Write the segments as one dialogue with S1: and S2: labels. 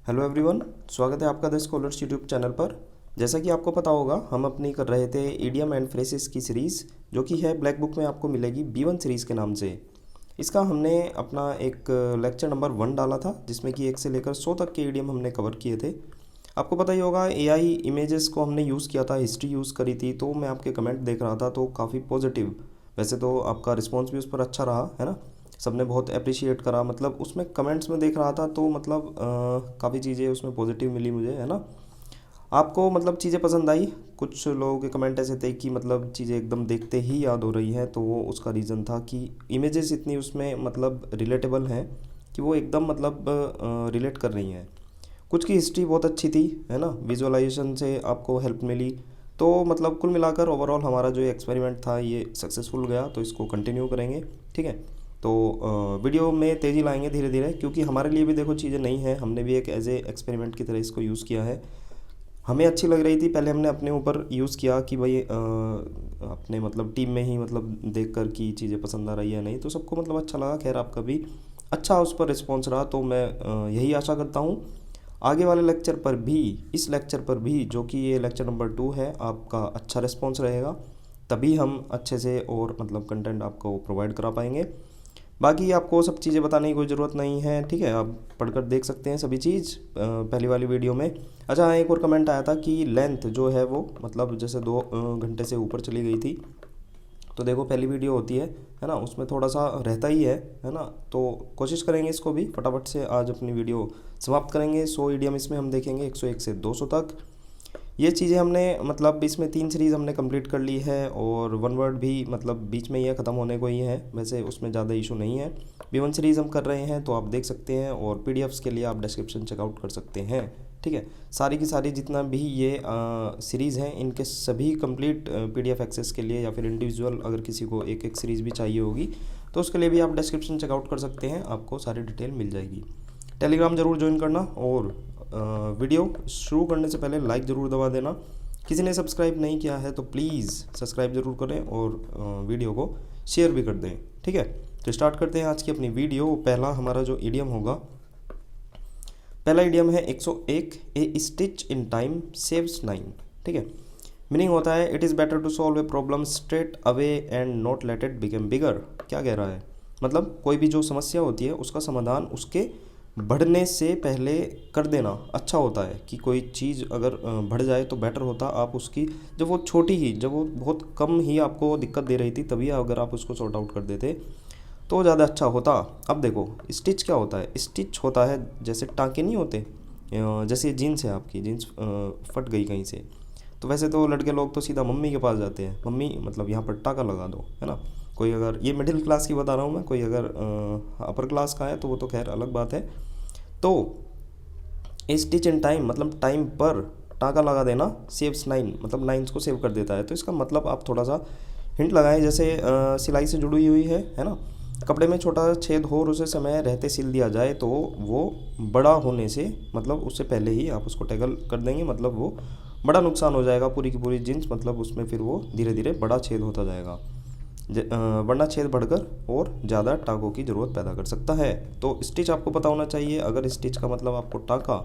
S1: Hello everyone, स्वागत है आपका द स्कॉलर्स यूट्यूब चैनल पर। जैसा कि आपको पता होगा, हम अपनी कर रहे थे इडियम एंड फ्रेसेस की सीरीज़, जो कि है ब्लैक बुक में आपको मिलेगी B1 सीरीज़ के नाम से। इसका हमने अपना एक लेक्चर नंबर 1 डाला था, जिसमें कि 1 से लेकर 100 तक के इडियम हमने कवर किए थे। आपको पता ही होगा, एआई इमेजेस को हमने यूज़ किया था, हिस्ट्री यूज़ करी थी। तो मैं आपके कमेंट देख रहा था तो काफ़ी पॉजिटिव, वैसे तो आपका रिस्पॉन्स भी उस पर अच्छा रहा है ना। सबने बहुत अप्रिशिएट करा, मतलब उसमें कमेंट्स में देख रहा था तो मतलब काफ़ी चीज़ें उसमें पॉजिटिव मिली मुझे, है ना। आपको मतलब चीज़ें पसंद आई। कुछ लोगों के कमेंट ऐसे थे कि मतलब चीज़ें एकदम देखते ही याद हो रही हैं, तो वो उसका रीज़न था कि इमेजेस इतनी उसमें मतलब रिलेटेबल हैं कि वो एकदम मतलब रिलेट कर रही हैं। कुछ की हिस्ट्री बहुत अच्छी थी, है ना, विजुअलाइजेशन से आपको हेल्प मिली। तो मतलब कुल मिलाकर ओवरऑल हमारा जो एक्सपेरिमेंट था ये सक्सेसफुल गया, तो इसको कंटिन्यू करेंगे। ठीक है, तो वीडियो में तेज़ी लाएंगे धीरे धीरे, क्योंकि हमारे लिए भी देखो चीज़ें नई हैं। हमने भी एक एज ए एक्सपेरिमेंट की तरह इसको यूज़ किया है। हमें अच्छी लग रही थी, पहले हमने अपने ऊपर यूज़ किया कि भाई अपने मतलब टीम में ही मतलब देख कर कि चीज़ें पसंद आ रही है नहीं, तो सबको मतलब अच्छा लगा। खैर, आपका भी अच्छा उस पर रिस्पॉन्स रहा, तो मैं यही आशा करता हूँ आगे वाले लेक्चर पर भी, इस लेक्चर पर भी, जो कि ये लेक्चर नंबर 2 है, आपका अच्छा रिस्पॉन्स रहेगा। तभी हम अच्छे से और मतलब कंटेंट आपको प्रोवाइड करा पाएंगे। बाकी आपको सब चीज़ें बताने की कोई ज़रूरत नहीं है, ठीक है, आप पढ़कर देख सकते हैं सभी चीज़ पहली वाली वीडियो में। अच्छा हाँ, एक और कमेंट आया था कि लेंथ जो है वो मतलब जैसे 2 घंटे से ऊपर चली गई थी। तो देखो, पहली वीडियो होती है ना, उसमें थोड़ा सा रहता ही है ना। तो कोशिश करेंगे इसको भी फटाफट से आज अपनी वीडियो समाप्त करेंगे। 100 ईडियम इसमें हम देखेंगे, 101 से 200 तक। ये चीज़ें हमने मतलब इसमें 3 सीरीज़ हमने कंप्लीट कर ली है, और वन वर्ड भी मतलब बीच में ये ख़त्म होने को ही है, वैसे उसमें ज़्यादा इशू नहीं है। B1 सीरीज़ हम कर रहे हैं, तो आप देख सकते हैं, और PDFs के लिए आप डिस्क्रिप्शन चेकआउट कर सकते हैं। ठीक है, सारी की सारी जितना भी ये सीरीज़ हैं, इनके सभी कंप्लीट PDF एक्सेस के लिए, या फिर इंडिविजुअल अगर किसी को एक एक सीरीज़ भी चाहिए होगी, तो उसके लिए भी आप डिस्क्रिप्शन चेकआउट कर सकते हैं, आपको सारी डिटेल मिल जाएगी। टेलीग्राम ज़रूर ज्वाइन करना, और वीडियो शुरू करने से पहले लाइक ज़रूर दबा देना। किसी ने सब्सक्राइब नहीं किया है तो प्लीज़ सब्सक्राइब ज़रूर करें, और वीडियो को शेयर भी कर दें। ठीक है, तो स्टार्ट करते हैं आज की अपनी वीडियो। पहला हमारा जो इडियम होगा, पहला इडियम है 101, a stitch in time saves 9। ठीक है, मीनिंग होता है it is better to solve a problem straight away and not let it become bigger. क्या कह रहा है, मतलब कोई भी जो समस्या होती है उसका समाधान उसके बढ़ने से पहले कर देना अच्छा होता है। कि कोई चीज़ अगर बढ़ जाए तो बेटर होता आप उसकी, जब वो छोटी ही, जब वो बहुत कम ही आपको दिक्कत दे रही थी, तभी अगर आप उसको सॉर्ट आउट कर देते तो ज़्यादा अच्छा होता। अब देखो, स्टिच क्या होता है। स्टिच होता है जैसे टाँके नहीं होते, जैसे जीन्स है, आपकी जीन्स फट गई कहीं से, तो वैसे तो लड़के लोग तो सीधा मम्मी के पास जाते हैं, मम्मी मतलब यहाँ पर टाँका लगा दो, है ना। कोई अगर, ये मिडिल क्लास की बता रहा हूँ मैं, कोई अगर अपर क्लास का है तो वो तो खैर अलग बात है। तो स्टिच इन टाइम मतलब टाइम पर टाँका लगा देना, सेव्स 9 मतलब लाइन्स को सेव कर देता है। तो इसका मतलब आप थोड़ा सा हिंट लगाएं, जैसे सिलाई से जुड़ी हुई है ना। कपड़े में छोटा छेद हो और उसे समय रहते सिल दिया जाए, तो वो बड़ा होने से मतलब उससे पहले ही आप उसको टैगल कर देंगे, मतलब वो बड़ा नुकसान हो जाएगा पूरी की पूरी जीन्स, मतलब उसमें फिर वो धीरे धीरे बड़ा छेद होता जाएगा, वरना छेद बढ़कर और ज़्यादा टाँकों की ज़रूरत पैदा कर सकता है। तो स्टिच आपको पता होना चाहिए। अगर स्टिच का मतलब आपको टाँका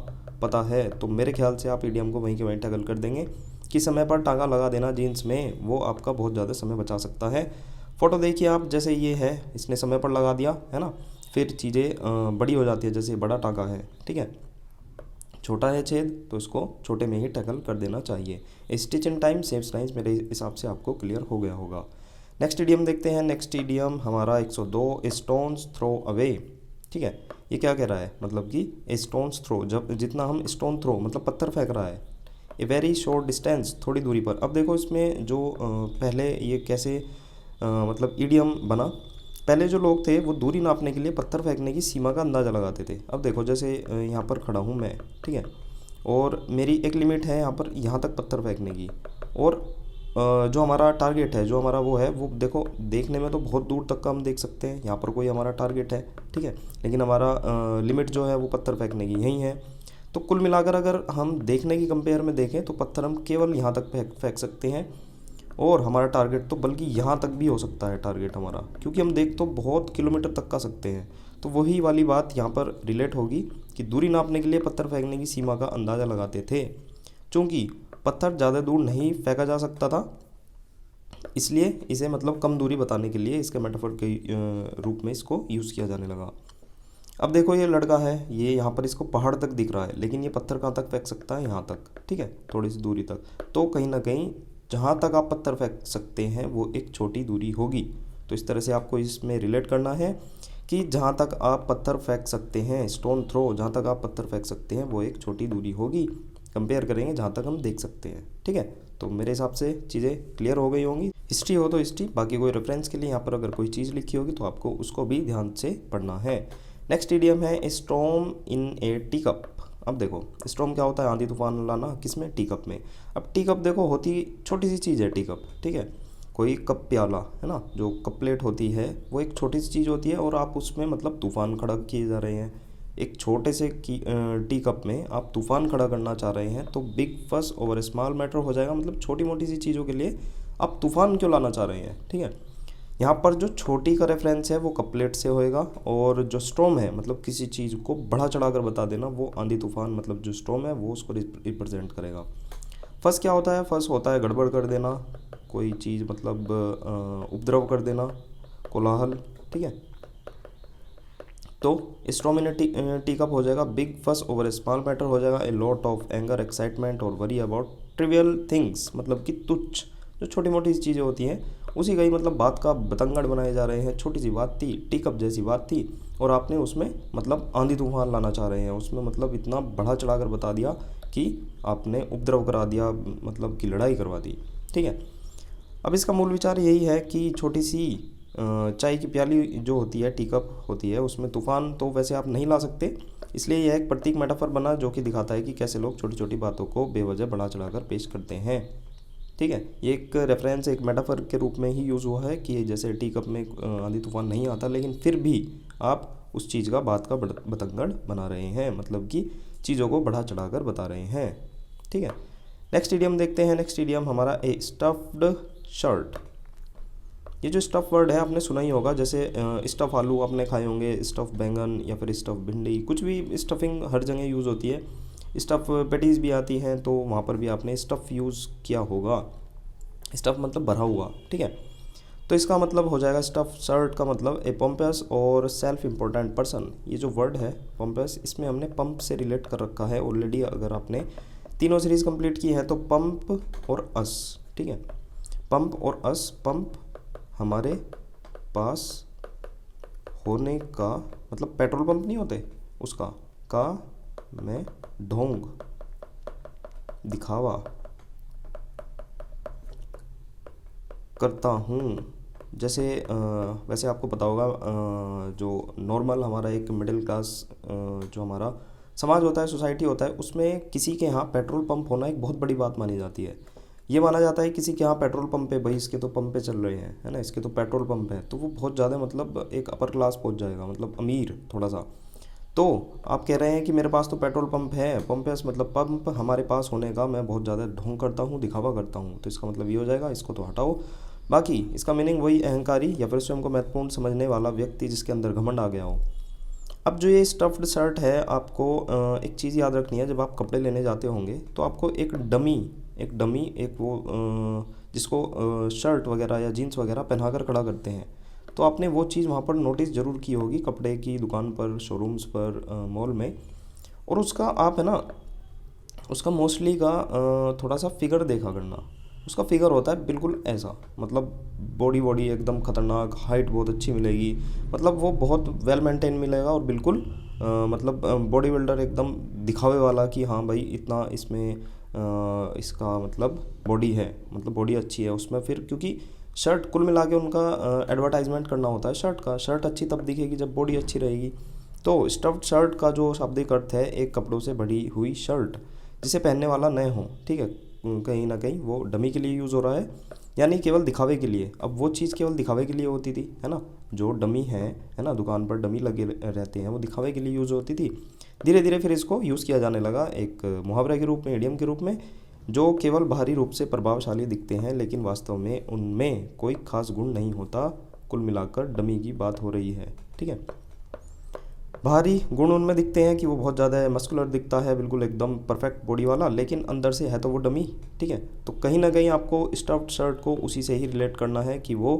S1: पता है, तो मेरे ख्याल से आप ईडियम को वहीं के वहीं टैगल कर देंगे कि समय पर टाँका लगा देना जीन्स में, वो आपका बहुत ज़्यादा समय बचा सकता है। फ़ोटो देखिए आप, जैसे ये है, इसने समय पर लगा दिया है ना, फिर चीज़ें बड़ी हो जाती है, जैसे बड़ा टाँका है, ठीक है, छोटा है छेद तो इसको छोटे में ही टैकल कर देना चाहिए। Stitch in time saves times, मेरे हिसाब से आपको क्लियर हो गया होगा। नेक्स्ट इडियम देखते हैं। नेक्स्ट इडियम हमारा 102, स्टोन्स थ्रो अवे। ठीक है, ये क्या कह रहा है, मतलब कि स्टोन्स थ्रो, जब जितना हम स्टोन थ्रो मतलब पत्थर फेंक रहा है, ए वेरी शॉर्ट डिस्टेंस, थोड़ी दूरी पर। अब देखो इसमें जो पहले ये कैसे मतलब इडियम बना। पहले जो लोग थे वो दूरी नापने के लिए पत्थर फेंकने की सीमा का अंदाज़ा लगाते थे। अब देखो, जैसे यहाँ पर खड़ा हूँ मैं, ठीक है, और मेरी एक लिमिट है यहाँ पर, यहाँ तक पत्थर फेंकने की, और जो हमारा टारगेट है, जो हमारा वो है, वो देखो देखने में तो बहुत दूर तक का हम देख सकते हैं, यहाँ पर कोई हमारा टारगेट है, ठीक है, लेकिन हमारा लिमिट जो है वो पत्थर फेंकने की यही है। तो कुल मिलाकर अगर हम देखने की कंपेयर में देखें, तो पत्थर हम केवल यहाँ तक फेंक सकते हैं, और हमारा टारगेट तो बल्कि यहाँ तक भी हो सकता है टारगेट हमारा, क्योंकि हम देख तो बहुत किलोमीटर तक का सकते हैं। तो वही वाली बात यहाँ पर रिलेट होगी कि दूरी नापने के लिए पत्थर फेंकने की सीमा का अंदाज़ा लगाते थे। चूँकि पत्थर ज़्यादा दूर नहीं फेंका जा सकता था, इसलिए इसे मतलब कम दूरी बताने के लिए इसके मेटाफर के रूप में इसको यूज़ किया जाने लगा। अब देखो ये लड़का है, ये यहाँ पर इसको पहाड़ तक दिख रहा है, लेकिन ये पत्थर कहाँ तक फेंक सकता है, यहाँ तक, ठीक है, थोड़ी सी दूरी तक। तो कहीं ना कहीं जहाँ तक आप पत्थर फेंक सकते हैं वो एक छोटी दूरी होगी। तो इस तरह से आपको इसमें रिलेट करना है कि जहाँ तक आप पत्थर फेंक सकते हैं, स्टोन थ्रो, जहाँ तक आप पत्थर फेंक सकते हैं वो एक छोटी दूरी होगी, कंपेयर करेंगे जहाँ तक हम देख सकते हैं, ठीक है। तो मेरे हिसाब से चीज़ें क्लियर हो गई होंगी। हिस्ट्री हो तो हिस्ट्री, बाकी कोई रेफरेंस के लिए यहाँ पर अगर कोई चीज़ लिखी होगी तो आपको उसको भी ध्यान से पढ़ना है। नेक्स्ट इडियम है storm in A tea cup. अब देखो स्टॉर्म क्या होता है, आंधी तूफान लाना, किसमें, टी कप में। अब टी कप देखो होती छोटी सी चीज़ है टी कप, ठीक है, कोई कप प्याला है ना, जो कप प्लेट होती है वो एक छोटी सी चीज़ होती है और आप उसमें मतलब तूफान खड़ा किए जा रहे हैं। एक छोटे से टी कप में आप तूफान खड़ा करना चाह रहे हैं, तो बिग फस ओवर स्मॉल मैटर हो जाएगा। मतलब छोटी मोटी सी चीज़ों के लिए आप तूफान क्यों लाना चाह रहे हैं, ठीक है। यहाँ पर जो छोटी का रेफरेंस है वो कपलेट से होएगा, और जो स्टॉर्म है मतलब किसी चीज़ को बढ़ा चढ़ाकर बता देना, वो आंधी तूफान मतलब जो स्टॉर्म है वो उसको रिप्रेजेंट करेगा। फर्स्ट क्या होता है, फर्स्ट होता है गड़बड़ कर देना, कोई चीज़ मतलब उपद्रव कर देना, कोलाहल, ठीक है। तो स्टॉर्म इन टी कप हो जाएगा बिग फस ओवर स्मॉल मैटर हो जाएगा, a lot of anger, excitement और वरी अबाउट ट्रिवियल थिंग्स, मतलब कि तुच्छ जो छोटी मोटी चीज़ें होती हैं उसी का ही मतलब बात का बतंगड़ बनाए जा रहे हैं। छोटी सी बात थी, टी कप जैसी बात थी, और आपने उसमें मतलब आंधी तूफान लाना चाह रहे हैं, उसमें मतलब इतना बढ़ा चढ़ाकर बता दिया कि आपने उपद्रव करा दिया, मतलब कि लड़ाई करवा दी, ठीक है। अब इसका मूल विचार यही है कि छोटी सी चाय की प्याली जो होती है, टी कप होती है, उसमें तूफान तो वैसे आप नहीं ला सकते, इसलिए यह एक प्रतीक मेटाफर बना जो कि दिखाता है कि कैसे लोग छोटी छोटी बातों को बेवजह बढ़ा चढ़ाकर पेश करते हैं, ठीक है। ये एक रेफरेंस, एक मेटाफर के रूप में ही यूज़ हुआ है कि जैसे टी कप में आंधी तूफान नहीं आता, लेकिन फिर भी आप उस चीज़ का बात का बतंगड़ बना रहे हैं, मतलब कि चीज़ों को बढ़ा चढ़ाकर बता रहे हैं, ठीक है। नेक्स्ट इडियम देखते हैं। नेक्स्ट इडियम हमारा ए स्टफ्ड शर्ट। ये जो स्टफ वर्ड है आपने सुना ही होगा, जैसे स्टफ आलू आपने खाए होंगे, स्टफ बैंगन या फिर स्टफ भिंडी, कुछ भी स्टफिंग हर जगह यूज़ होती है। स्टफ पैटीज़ भी आती हैं तो वहाँ पर भी आपने स्टफ़ यूज़ किया होगा। स्टफ़ मतलब भरा हुआ, ठीक है। तो इसका मतलब हो जाएगा स्टफ शर्ट का मतलब ए पम्पस और सेल्फ इम्पोर्टेंट पर्सन। ये जो वर्ड है पम्पस, इसमें हमने पंप से रिलेट कर रखा है ऑलरेडी। अगर आपने तीनों सीरीज़ कंप्लीट की है तो पंप और अस, ठीक है, पंप और अस। पंप हमारे पास होने का मतलब पेट्रोल पंप नहीं होते उसका, का मैं ढोंग दिखावा करता हूँ। जैसे वैसे आपको पता होगा जो नॉर्मल हमारा एक मिडिल क्लास जो हमारा समाज होता है, सोसाइटी होता है, उसमें किसी के यहाँ पेट्रोल पंप होना एक बहुत बड़ी बात मानी जाती है। ये माना जाता है किसी के यहाँ पेट्रोल पंप है, भाई इसके तो पंप पे चल रहे हैं, है ना, इसके तो पेट्रोल पंप है, तो वो बहुत ज़्यादा मतलब एक अपर क्लास पहुँच जाएगा, मतलब अमीर थोड़ा सा। तो आप कह रहे हैं कि मेरे पास तो पेट्रोल पंप है, पंप मतलब पंप हमारे पास होने का मैं बहुत ज़्यादा ढोंग करता हूँ, दिखावा करता हूँ, तो इसका मतलब ये हो जाएगा, इसको तो हटाओ। बाकी इसका मीनिंग वही, अहंकारी या फिर स्वयं को महत्वपूर्ण समझने वाला व्यक्ति जिसके अंदर घमंड आ गया हो। अब जो ये स्टफ्ड शर्ट है, आपको एक चीज़ याद रखनी है, जब आप कपड़े लेने जाते होंगे तो आपको एक डमी एक वो जिसको शर्ट वगैरह या जीन्स वगैरह पहनाकर खड़ा करते हैं, तो आपने वो चीज़ वहाँ पर नोटिस ज़रूर की होगी कपड़े की दुकान पर, शोरूम्स पर, मॉल में। और उसका आप है ना, उसका मोस्टली का थोड़ा सा फिगर देखा करना। उसका फिगर होता है बिल्कुल ऐसा, मतलब बॉडी एकदम खतरनाक, हाइट बहुत अच्छी मिलेगी, मतलब वो बहुत वेल मेंटेन मिलेगा, और बिल्कुल मतलब बॉडी बिल्डर एकदम दिखावे वाला कि हाँ भाई इतना इसमें इसका मतलब बॉडी है, मतलब बॉडी अच्छी है उसमें। फिर क्योंकि शर्ट कुल मिला के उनका एडवर्टाइजमेंट करना होता है शर्ट का, शर्ट अच्छी तब दिखेगी जब बॉडी अच्छी रहेगी। तो स्टफ्ड शर्ट का जो शाब्दिक अर्थ है, एक कपड़ों से भरी हुई शर्ट जिसे पहनने वाला न हो, ठीक है। कहीं ना कहीं वो डमी के लिए यूज़ हो रहा है, यानी केवल दिखावे के लिए। अब वो चीज़ केवल दिखावे के लिए होती थी, है ना, जो डमी है ना, दुकान पर डमी लगे रहते हैं, वो दिखावे के लिए यूज़ होती थी। धीरे धीरे फिर इसको यूज़ किया जाने लगा एक मुहावरे के रूप में, इडियम के रूप में, जो केवल बाहरी रूप से प्रभावशाली दिखते हैं लेकिन वास्तव में उनमें कोई खास गुण नहीं होता। कुल मिलाकर डमी की बात हो रही है, ठीक है। बाहरी गुण उनमें दिखते हैं कि वो बहुत ज़्यादा मस्कुलर दिखता है, बिल्कुल एकदम परफेक्ट बॉडी वाला, लेकिन अंदर से है तो वो डमी। ठीक है, तो कहीं ना कहीं आपको स्टफ्ड शर्ट को उसी से ही रिलेट करना है कि वो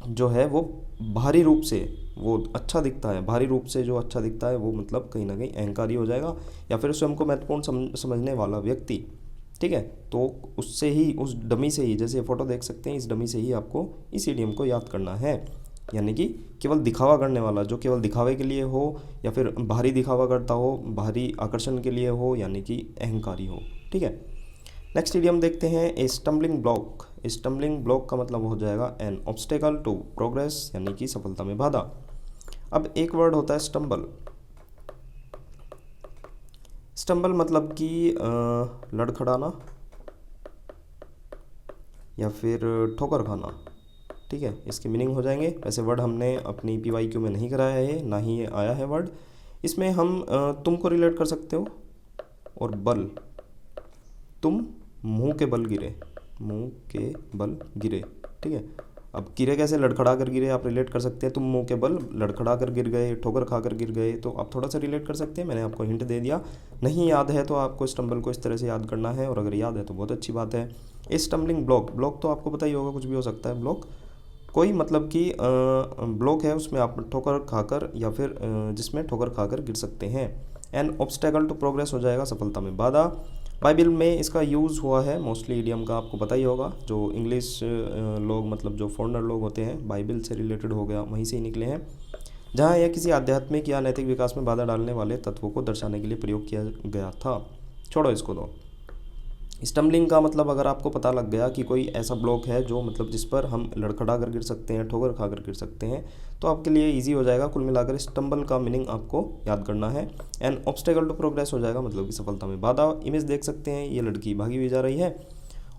S1: जो है वो बाहरी रूप से वो अच्छा दिखता है, बाहरी रूप से जो अच्छा दिखता है वो मतलब कहीं ना कहीं अहंकारी हो जाएगा, या फिर स्वयं को महत्वपूर्ण समझने वाला व्यक्ति। ठीक है, तो उससे ही, उस डमी से ही, जैसे फोटो देख सकते हैं, इस डमी से ही आपको इस इडियम को याद करना है। यानी कि केवल दिखावा करने वाला, जो केवल दिखावे के लिए हो या फिर बाहरी दिखावा करता हो, बाहरी आकर्षण के लिए हो, यानी कि अहंकारी हो। ठीक है, नेक्स्ट इडियम देखते हैं, a stumbling block. Stumbling block का मतलब हो जाएगा एन ऑब्स्टेकल टू प्रोग्रेस, यानी कि सफलता में बाधा। अब एक वर्ड होता है स्टम्बल। स्टम्बल मतलब कि लड़खड़ाना या फिर ठोकर खाना। ठीक है, इसके मीनिंग हो जाएंगे। वैसे वर्ड हमने अपनी PYQ में नहीं कराया है, ना ही ये आया है वर्ड। इसमें हम तुम को रिलेट कर सकते हो, और बल, तुम मुंह के बल गिरे, मुंह के बल गिरे। ठीक है, अब गिरे कैसे, लड़खड़ा कर गिरे, आप रिलेट कर सकते हैं। तुम मुंह के बल लड़खड़ा कर गिर गए, ठोकर खा कर गिर गए, तो आप थोड़ा सा रिलेट कर सकते हैं। मैंने आपको हिंट दे दिया। नहीं याद है तो आपको स्टम्बल को इस तरह से याद करना है, और अगर याद है तो बहुत अच्छी बात है। इस स्टम्बलिंग ब्लॉक, ब्लॉक तो आपको पता ही होगा, कुछ भी हो सकता है ब्लॉक, कोई मतलब कि ब्लॉक है, उसमें आप ठोकर खाकर या फिर जिसमें ठोकर खाकर गिर सकते हैं। एन ऑब्स्टेकल टू प्रोग्रेस हो जाएगा सफलता में बाधा। बाइबल में इसका यूज़ हुआ है मोस्टली, इडियम का आपको पता ही होगा। जो इंग्लिश लोग, मतलब जो फॉरेनर लोग होते हैं, बाइबल से रिलेटेड हो गया, वहीं से ही निकले हैं, जहाँ यह किसी आध्यात्मिक या नैतिक विकास में बाधा डालने वाले तत्वों को दर्शाने के लिए प्रयोग किया गया था। छोड़ो इसको दो। स्टम्बलिंग का मतलब अगर आपको पता लग गया कि कोई ऐसा ब्लॉक है जो मतलब जिस पर हम लड़खड़ा कर गिर सकते हैं, ठोकर खा कर गिर सकते हैं, तो आपके लिए इजी हो जाएगा। कुल मिलाकर स्टम्बल का मीनिंग आपको याद करना है। एन ऑब्स्टेकल टू प्रोग्रेस हो जाएगा, मतलब कि सफलता में बाधा। इमेज देख सकते हैं, ये लड़की भागी हुई जा रही है,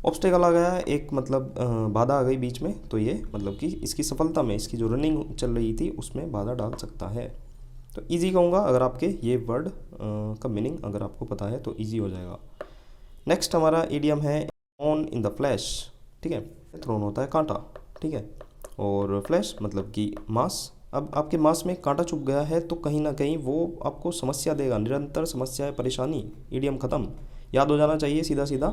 S1: ऑब्स्टेकल आ गया, एक मतलब बाधा आ गई बीच में, तो ये मतलब कि इसकी सफलता में, इसकी जो रनिंग चल रही थी उसमें बाधा डाल सकता है। तो ईजी कहूँगा, अगर आपके ये वर्ड का मीनिंग अगर आपको पता है तो ईजी हो जाएगा। नेक्स्ट हमारा इडियम है थ्रोन इन द फ्लैश। ठीक है, थ्रोन होता है कांटा। ठीक है, और फ्लैश मतलब कि मांस। अब आपके मांस में कांटा चुभ गया है तो कहीं ना कहीं वो आपको समस्या देगा, निरंतर समस्या है, परेशानी। इडियम ख़त्म, याद हो जाना चाहिए सीधा सीधा।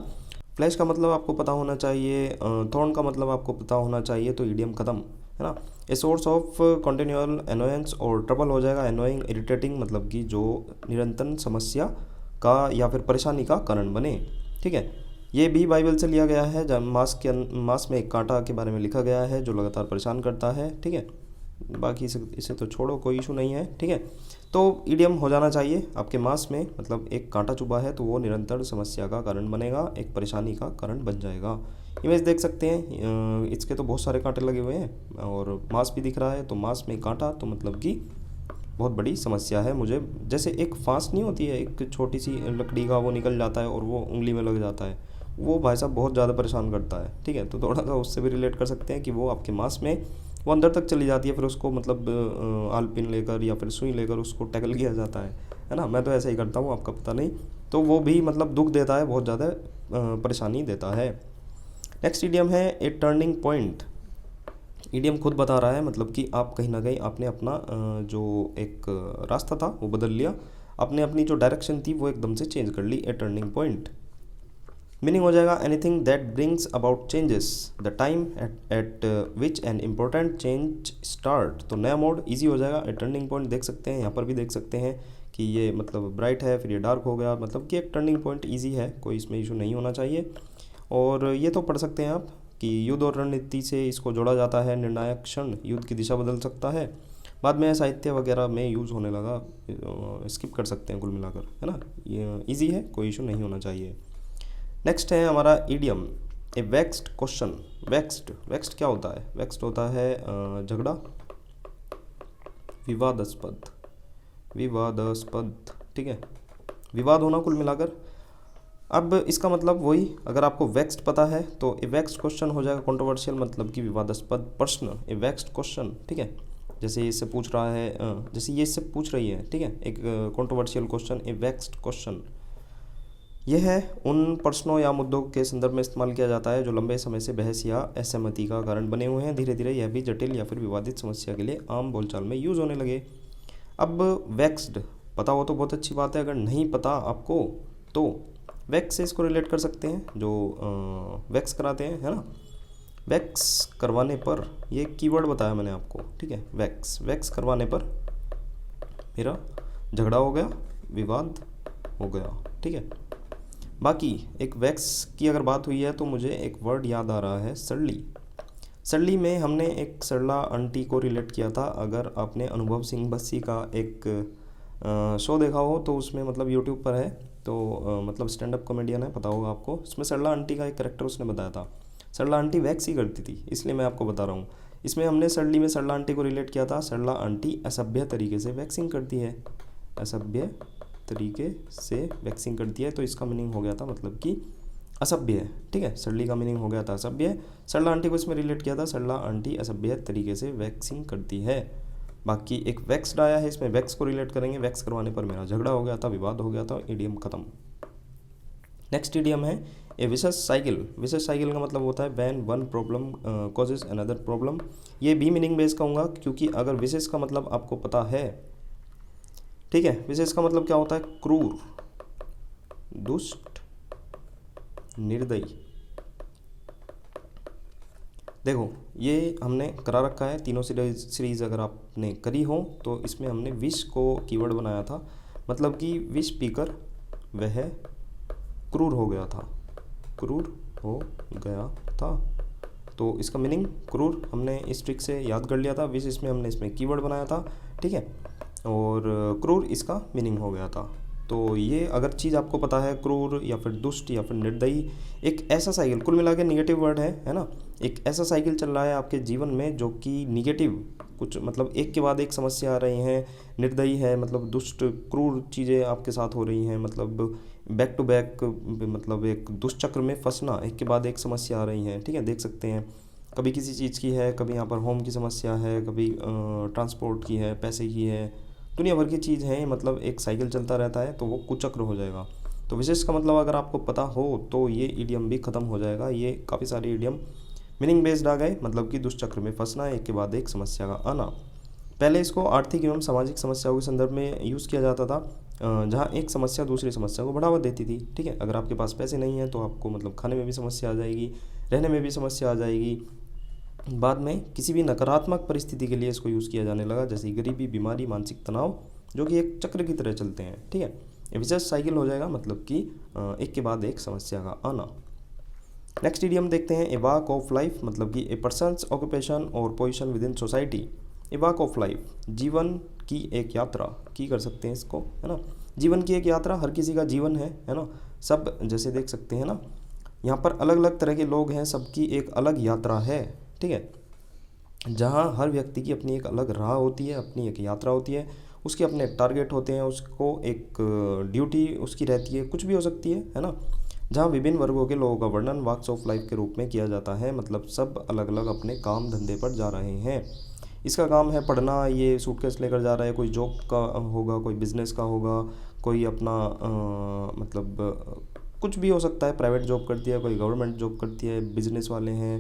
S1: फ्लैश का मतलब आपको पता होना चाहिए, थॉर्न का मतलब आपको पता होना चाहिए, तो इडियम ख़त्म, है ना। A source of continual annoyance, और ट्रबल हो जाएगा एनोइंग, इरिटेटिंग, मतलब कि जो निरंतर समस्या का या फिर परेशानी का कारण बने। ठीक है, ये भी बाइबल से लिया गया है, जब मांस में एक कांटा के बारे में लिखा गया है जो लगातार परेशान करता है। ठीक है, बाकी इसे तो छोड़ो, कोई इशू नहीं है। ठीक है, तो इडियम हो जाना चाहिए आपके मांस में, मतलब एक कांटा चुभा है तो वो निरंतर समस्या का कारण बनेगा, एक परेशानी का कारण बन जाएगा। इमेज देख सकते हैं, इसके तो बहुत सारे कांटे लगे हुए हैं और मांस भी दिख रहा है, तो मांस में कांटा तो मतलब कि बहुत बड़ी समस्या है मुझे। जैसे एक फांस नहीं होती है, एक छोटी सी लकड़ी का, वो निकल जाता है और वो उंगली में लग जाता है, वो भाई साहब बहुत ज़्यादा परेशान करता है। ठीक है, तो थोड़ा सा उससे भी रिलेट कर सकते हैं कि वो आपके मांस में वो अंदर तक चली जाती है, फिर उसको मतलब आलपिन लेकर या फिर सुई लेकर उसको टैकल किया जाता है ना। मैं तो ऐसा ही करता हूँ, आपका पता नहीं। तो वो भी मतलब दुख देता है, बहुत ज़्यादा परेशानी देता है। नेक्स्ट इडियम है ए टर्निंग पॉइंट। इडियम खुद बता रहा है, मतलब कि आप कहीं ना कहीं आपने अपना जो एक रास्ता था वो बदल लिया, आपने अपनी जो डायरेक्शन थी वो एकदम से चेंज कर ली। ए टर्निंग पॉइंट मीनिंग हो जाएगा anything that brings about changes, the time eight which an important change start. तो नया मोड ईजी हो जाएगा। ए टर्निंग पॉइंट देख सकते हैं, यहाँ पर भी देख सकते हैं कि ये मतलब ब्राइट है, फिर ये डार्क हो गया, मतलब कि एक टर्निंग पॉइंट ईजी है, कोई इसमें इशू नहीं होना चाहिए। और ये तो पढ़ सकते हैं आप कि युद्ध और रणनीति से इसको जोड़ा जाता है। निर्णायक क्षण, युद्ध की दिशा बदल सकता है। बाद में साहित्य वगैरह में यूज़ होने लगा, स्किप कर सकते हैं कुल मिलाकर, है ना। ये ईजी है, कोई इशू नहीं होना चाहिए। नेक्स्ट है हमारा इडियम ए वेक्स्ड क्वेश्चन। वेक्स्ड क्या होता है? वेक्स्ड होता है झगड़ा, विवादास्पद। ठीक है, विवाद होना कुल मिलाकर। अब इसका मतलब वही, अगर आपको वेक्स्ड पता है तो ए वेक्स्ड क्वेश्चन हो जाएगा कंट्रोवर्शियल, मतलब कि विवादास्पद प्रश्न। ए वेक्स्ड क्वेश्चन, ठीक है, जैसे इससे पूछ रहा है, जैसे ये इससे पूछ रही है, ठीक है, एक कंट्रोवर्शियल क्वेश्चन, ए वेक्स्ड क्वेश्चन। यह है उन प्रश्नों या मुद्दों के संदर्भ में इस्तेमाल किया जाता है जो लंबे समय से बहस या असहमति का कारण बने हुए हैं। धीरे धीरे यह भी जटिल या फिर विवादित समस्या के लिए आम बोलचाल में यूज़ होने लगे। अब वैक्स्ड पता हो तो बहुत अच्छी बात है, अगर नहीं पता आपको तो वैक्स से इसको रिलेट कर सकते हैं, जो वैक्स कराते हैं, है ना। वैक्स करवाने पर, ये कीवर्ड बताया मैंने आपको, ठीक है। वैक्स, वैक्स करवाने पर मेरा झगड़ा हो गया, विवाद हो गया, ठीक है। बाकी एक वैक्स की अगर बात हुई है तो मुझे एक वर्ड याद आ रहा है, सरली। सरली में हमने एक सरला आंटी को रिलेट किया था। अगर आपने अनुभव सिंह बस्सी का एक शो देखा हो तो उसमें मतलब यूट्यूब पर है, तो मतलब स्टैंड अप कॉमेडियन है, पता होगा आपको। उसमें सरला आंटी का एक कैरेक्टर उसने बताया था। सरला आंटी वैक्स ही करती थी, इसलिए मैं आपको बता रहा हूँ। इसमें हमने सरली में सरला आंटी को रिलेट किया था। सरला आंटी असभ्य तरीके से वैक्सिंग करती है, असभ्य तरीके से वैक्सिंग करती है, तो इसका मीनिंग हो गया था मतलब कि असभ्य है, ठीक है। सरली का मीनिंग हो गया था असभ्य। सरला आंटी को इसमें रिलेट किया था, सरला आंटी असभ्य तरीके से वैक्सिंग करती है। बाकी एक वैक्स्ड आया है, इसमें वैक्स को रिलेट करेंगे, वैक्स करवाने पर मेरा झगड़ा हो गया था, विवाद हो गया था, ईडियम खत्म। नेक्स्ट ईडियम है ए विशेष साइकिल। विशेष साइकिल का मतलब होता है when one problem causes another problem. ये भी मीनिंग बेस कहूँगा, क्योंकि अगर विशेष का मतलब आपको पता है, ठीक है। विशेष का मतलब क्या होता है, क्रूर, दुष्ट, निर्दयी। देखो ये हमने करा रखा है, तीनों सीरीज अगर आपने करी हो तो इसमें हमने विश को कीवर्ड बनाया था, मतलब कि विश पीकर वह क्रूर हो गया था, क्रूर हो गया था। तो इसका मीनिंग क्रूर हमने इस ट्रिक से याद कर लिया था। विश इसमें हमने इसमें कीवर्ड बनाया था, ठीक है, और क्रूर इसका मीनिंग हो गया था। तो ये अगर चीज़ आपको पता है, क्रूर या फिर दुष्ट या फिर निर्दयी, एक ऐसा साइकिल, कुल मिला के निगेटिव वर्ड है ना। एक ऐसा साइकिल चल रहा है आपके जीवन में जो कि निगेटिव, कुछ मतलब एक के बाद एक समस्या आ रही हैं। निर्दयी है मतलब दुष्ट, क्रूर चीज़ें आपके साथ हो रही हैं, मतलब बैक टू बैक, मतलब एक दुष्चक्र में फंसना, एक के बाद एक समस्या आ रही हैं, ठीक है। देख सकते हैं कभी किसी चीज़ की है, कभी यहाँ पर होम की समस्या है, कभी ट्रांसपोर्ट की है, पैसे की है, दुनिया भर की चीज़ है, मतलब एक साइकिल चलता रहता है, तो वो कुचक्र हो जाएगा। तो विशेष का मतलब अगर आपको पता हो तो ये ईडियम भी ख़त्म हो जाएगा। ये काफ़ी सारे ईडियम मीनिंग बेस्ड आ गए, मतलब कि दुष्चक्र में फंसना, एक के बाद एक समस्या का आना। पहले इसको आर्थिक एवं सामाजिक समस्याओं के संदर्भ में यूज़ किया जाता था, जहाँ एक समस्या दूसरी समस्या को बढ़ावा देती थी, ठीक है। अगर आपके पास पैसे नहीं हैं तो आपको मतलब खाने में भी समस्या आ जाएगी, रहने में भी समस्या आ जाएगी। बाद में किसी भी नकारात्मक परिस्थिति के लिए इसको यूज़ किया जाने लगा, जैसे गरीबी, बीमारी, मानसिक तनाव, जो कि एक चक्र की तरह चलते हैं, ठीक है। ये विशेष साइकिल हो जाएगा, मतलब कि एक के बाद एक समस्या का आना। नेक्स्ट इडियम देखते हैं, ए वॉक ऑफ लाइफ, मतलब कि ए पर्सन्स ऑक्यूपेशन और position with in society. A walk of life, जीवन की एक यात्रा की कर सकते हैं इसको, है ना। जीवन की एक यात्रा, हर किसी का जीवन है ना। सब जैसे देख सकते हैं ना, यहाँ पर अलग अलग तरह के लोग हैं, सबकी एक अलग यात्रा है, ठीक है। जहाँ हर व्यक्ति की अपनी एक अलग राह होती है, अपनी एक यात्रा होती है, उसके अपने टारगेट होते हैं, उसको एक ड्यूटी उसकी रहती है, कुछ भी हो सकती है ना। जहाँ विभिन्न वर्गों के लोगों का वर्णन वॉक्स ऑफ लाइफ के रूप में किया जाता है, मतलब सब अलग अलग अपने काम धंधे पर जा रहे हैं। इसका काम है पढ़ना, ये सूटकेस लेकर जा रहा है, कोई जॉब का होगा, कोई बिजनेस का होगा, कोई अपना मतलब कुछ भी हो सकता है, प्राइवेट जॉब करती है, कोई गवर्नमेंट जॉब करती है, बिजनेस वाले हैं,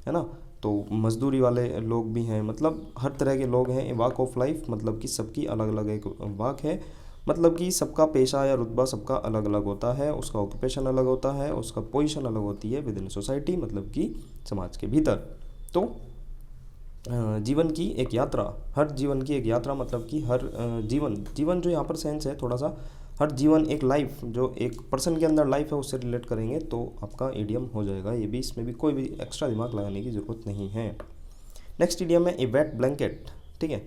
S1: है ना। तो मजदूरी वाले लोग भी हैं, मतलब हर तरह के लोग हैं। वॉक ऑफ लाइफ मतलब कि सबकी अलग अलग एक वॉक है, मतलब कि सबका पेशा या रुतबा सबका अलग अलग होता है, उसका ऑक्यूपेशन अलग होता है, उसका पोजीशन अलग होती है विद इन सोसाइटी, मतलब कि समाज के भीतर। तो जीवन की एक यात्रा, हर जीवन की एक यात्रा, मतलब कि हर जीवन जो यहाँ पर सेंस है थोड़ा सा, हर जीवन एक लाइफ, जो एक पर्सन के अंदर लाइफ है उससे रिलेट करेंगे तो आपका इडियम हो जाएगा। ये भी, इसमें भी कोई भी एक्स्ट्रा दिमाग लगाने की ज़रूरत नहीं है। नेक्स्ट इडियम है ए वेट ब्लैंकेट, ठीक है।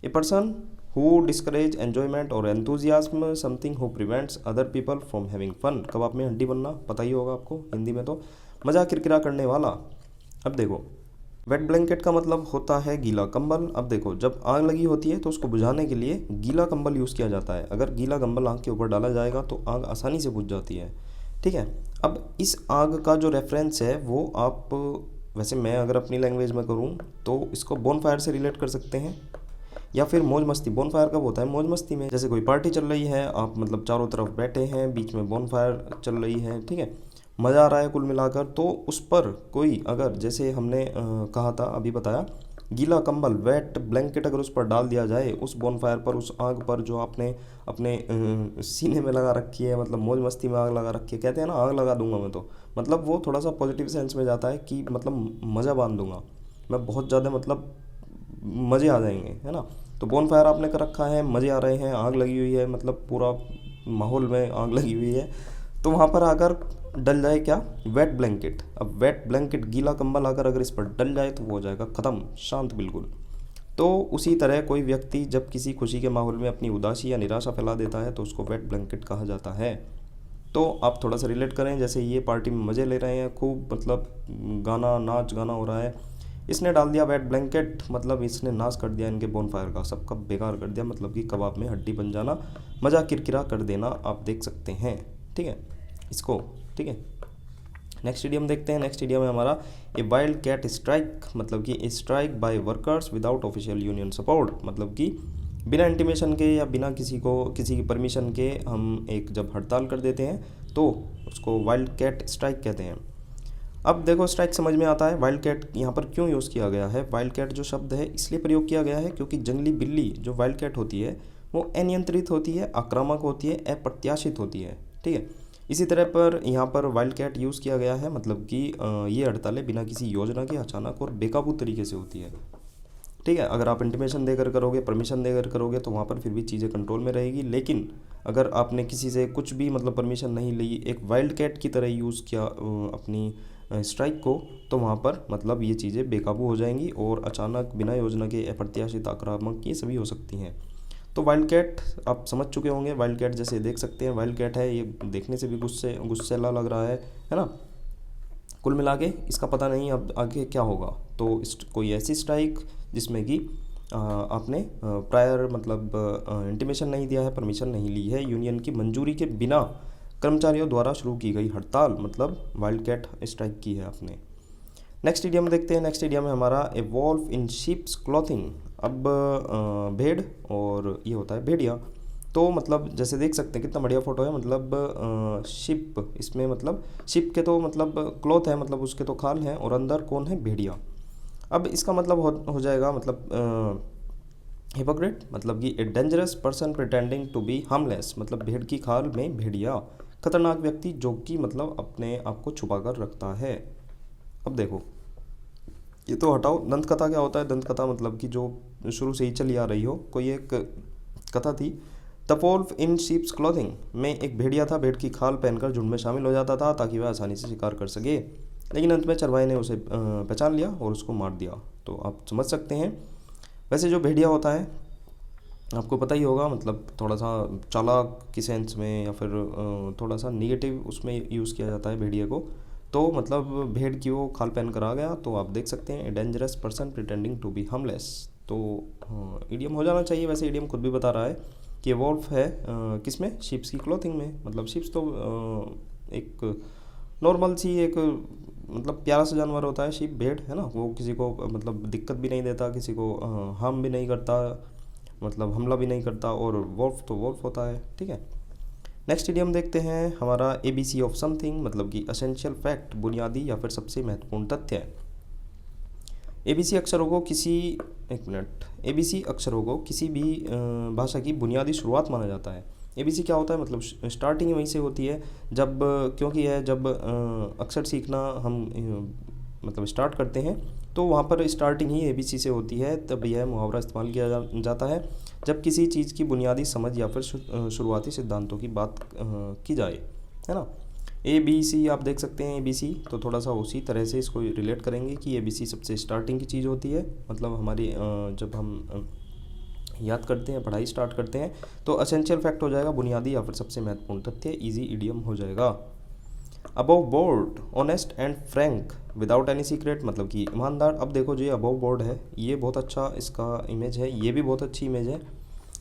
S1: A person who discourage enjoyment और enthusiasm, something who prevents other people from having fun. कबाब में हड्डी बनना पता ही होगा आपको, हिंदी में तो मजाक किरकिरा करने वाला। अब देखो, वेट ब्लैंकेट का मतलब होता है गीला कंबल। अब देखो, जब आग लगी होती है तो उसको बुझाने के लिए गीला कंबल यूज़ किया जाता है। अगर गीला कंबल आग के ऊपर डाला जाएगा तो आग आसानी से बुझ जाती है, ठीक है। अब इस आग का जो रेफरेंस है वो आप, वैसे मैं अगर अपनी लैंग्वेज में करूँ तो इसको बोनफायर से रिलेट कर सकते हैं, या फिर मौज मस्ती। बोनफायर कब होता है? मौज मस्ती में। जैसे कोई पार्टी चल रही है, आप मतलब चारों तरफ बैठे हैं, बीच में बोनफायर चल रही है, ठीक है, मज़ा आ रहा है कुल मिलाकर। तो उस पर कोई अगर, जैसे हमने कहा था, अभी बताया गीला कंबल, वेट ब्लैंकेट अगर उस पर डाल दिया जाए, उस बोनफायर पर, उस आग पर जो आपने अपने सीने में लगा रखी है, मतलब मौज मस्ती में आग लगा रखी है, कहते हैं ना आग लगा दूंगा मैं, तो मतलब वो थोड़ा सा पॉजिटिव सेंस में जाता है कि मतलब मज़ा बांध दूंगा मैं, बहुत ज़्यादा मतलब मज़े आ जाएंगे, है ना। तो बोन फायर आपने कर रखा है, मज़े आ रहे हैं, आग लगी हुई है, मतलब पूरा माहौल में आग लगी हुई है, तो वहाँ पर आकर डल जाए क्या, वेट ब्लैंकेट। अब वेट ब्लैंकेट, गीला कंबल आकर अगर इस पर डल जाए तो वो हो जाएगा ख़त्म, शांत बिल्कुल। तो उसी तरह कोई व्यक्ति जब किसी खुशी के माहौल में अपनी उदासी या निराशा फैला देता है तो उसको वेट ब्लैंकेट कहा जाता है। तो आप थोड़ा सा रिलेट करें, जैसे ये पार्टी में मज़े ले रहे हैं खूब, मतलब गाना नाच गाना हो रहा है, इसने डाल दिया वेट ब्लैंकेट, मतलब इसने नाश कर दिया इनके बोनफायर का, सबका बेकार कर दिया, मतलब कि कबाब में हड्डी बन जाना, मज़ा किरकिरा कर देना, आप देख सकते हैं, ठीक है इसको, ठीक है। नेक्स्ट इडियम देखते हैं। नेक्स्ट इडियम है हमारा ए वाइल्ड कैट स्ट्राइक, मतलब कि a strike by workers without official union support, मतलब कि बिना इंटीमेशन के या बिना किसी की परमिशन के हम एक जब हड़ताल कर देते हैं तो उसको वाइल्ड कैट स्ट्राइक कहते हैं। अब देखो स्ट्राइक समझ में आता है, वाइल्ड कैट यहाँ पर क्यों यूज़ किया गया है। वाइल्ड कैट जो शब्द है इसलिए प्रयोग किया गया है क्योंकि जंगली बिल्ली जो वाइल्ड कैट होती है वो अनियंत्रित होती है, आक्रामक होती है, अप्रत्याशित होती है, ठीक है। इसी तरह पर यहाँ पर वाइल्ड कैट यूज़ किया गया है, मतलब कि ये हड़तालें बिना किसी योजना के अचानक और बेकाबू तरीके से होती है, ठीक है। अगर आप इंटीमेशन देकर करोगे, परमिशन देकर करोगे तो वहाँ पर फिर भी चीज़ें कंट्रोल में रहेगी, लेकिन अगर आपने किसी से कुछ भी मतलब परमिशन नहीं ली, एक वाइल्ड कैट की तरह यूज़ किया अपनी स्ट्राइक को, तो वहाँ पर मतलब ये चीज़ें बेकाबू हो जाएंगी और अचानक बिना योजना के अप्रत्याशित आक्रामक ये सभी हो सकती हैं। तो वाइल्ड कैट आप समझ चुके होंगे, वाइल्ड कैट जैसे देख सकते हैं वाइल्ड कैट है, ये देखने से भी गुस्सेला लग रहा है ना। कुल मिला के इसका पता नहीं अब आगे क्या होगा। तो कोई ऐसी स्ट्राइक जिसमें कि आपने प्रायर मतलब इंटीमेशन नहीं दिया है, परमिशन नहीं ली है, यूनियन की मंजूरी के बिना कर्मचारियों द्वारा शुरू की गई हड़ताल, मतलब वाइल्ड कैट स्ट्राइक की है आपने। नेक्स्ट इडियम देखते हैं। नेक्स्ट इडियम है हमारा ए वॉल्फ इन शीप्स क्लॉथिंग। अब भेड़ और ये होता है भेड़िया, तो मतलब जैसे देख सकते हैं कितना बढ़िया फोटो है, मतलब शिप, इसमें मतलब शिप के तो मतलब क्लॉथ है, मतलब उसके तो खाल हैं, और अंदर कौन है, भेड़िया। अब इसका मतलब हो जाएगा मतलब हिपोक्रेट, मतलब कि a dangerous person pretending to be harmless, मतलब भेड़ की खाल में भेड़िया, खतरनाक व्यक्ति जो कि मतलब अपने आप को छुपा कर रखता है। अब देखो ये तो हटाओ, दंत कथा क्या होता है, दंत कथा मतलब कि जो शुरू से ही चली आ रही हो, कोई एक कथा थी। The Wolff in sheeps clothing में एक भेड़िया था, भेड़ की खाल पहनकर झुंड में शामिल हो जाता था ताकि वह आसानी से शिकार कर सके, लेकिन अंत में चरवाहे ने उसे पहचान लिया और उसको मार दिया। तो आप समझ सकते हैं। वैसे जो भेड़िया होता है आपको पता ही होगा, मतलब थोड़ा सा चालाक की सेंस में या फिर थोड़ा सा निगेटिव उसमें यूज़ किया जाता है भेड़िया को। तो मतलब भेड़ की वो खाल पहन कर आ गया, तो आप देख सकते हैं a dangerous person pretending to be harmless. तो इडियम हो जाना चाहिए, वैसे इडियम खुद भी बता रहा है कि वॉल्फ है किसमें, शिप्स की क्लॉथिंग में, मतलब शिप्स तो एक नॉर्मल सी एक मतलब प्यारा सा जानवर होता है शिप, भेड़ है ना, वो किसी को मतलब दिक्कत भी नहीं देता, किसी को हार्म भी नहीं करता, मतलब हमला भी नहीं करता, और वॉल्फ तो वॉल्फ होता है, ठीक है। नेक्स्ट इडियम देखते हैं हमारा ABC ऑफ समथिंग, मतलब कि असेंशियल फैक्ट, बुनियादी या फिर सबसे महत्वपूर्ण तथ्य। ABC अक्षरों को किसी ABC अक्षरों को किसी भी भाषा की बुनियादी शुरुआत माना जाता है। ABC क्या होता है, मतलब स्टार्टिंग वहीं से होती है जब, क्योंकि यह जब अक्षर सीखना हम मतलब स्टार्ट करते हैं तो वहाँ पर स्टार्टिंग ही ABC से होती है, तब यह मुहावरा इस्तेमाल किया जाता है जब किसी चीज़ की बुनियादी समझ या फिर शुरुआती सिद्धांतों की बात की जाए, है ना। ABC आप देख सकते हैं ABC, तो थोड़ा सा उसी तरह से इसको रिलेट करेंगे कि ABC सबसे स्टार्टिंग की चीज़ होती है, मतलब हमारी जब हम याद करते हैं, पढ़ाई स्टार्ट करते हैं, तो एसेंशियल फैक्ट हो जाएगा बुनियादी या फिर सबसे महत्वपूर्ण तथ्य, इजी इडियम हो जाएगा। Above board, honest and Frank without any secret, मतलब कि ईमानदार। अब देखो जो ये अबव बोर्ड है ये बहुत अच्छा इसका इमेज है, ये भी बहुत अच्छी इमेज है।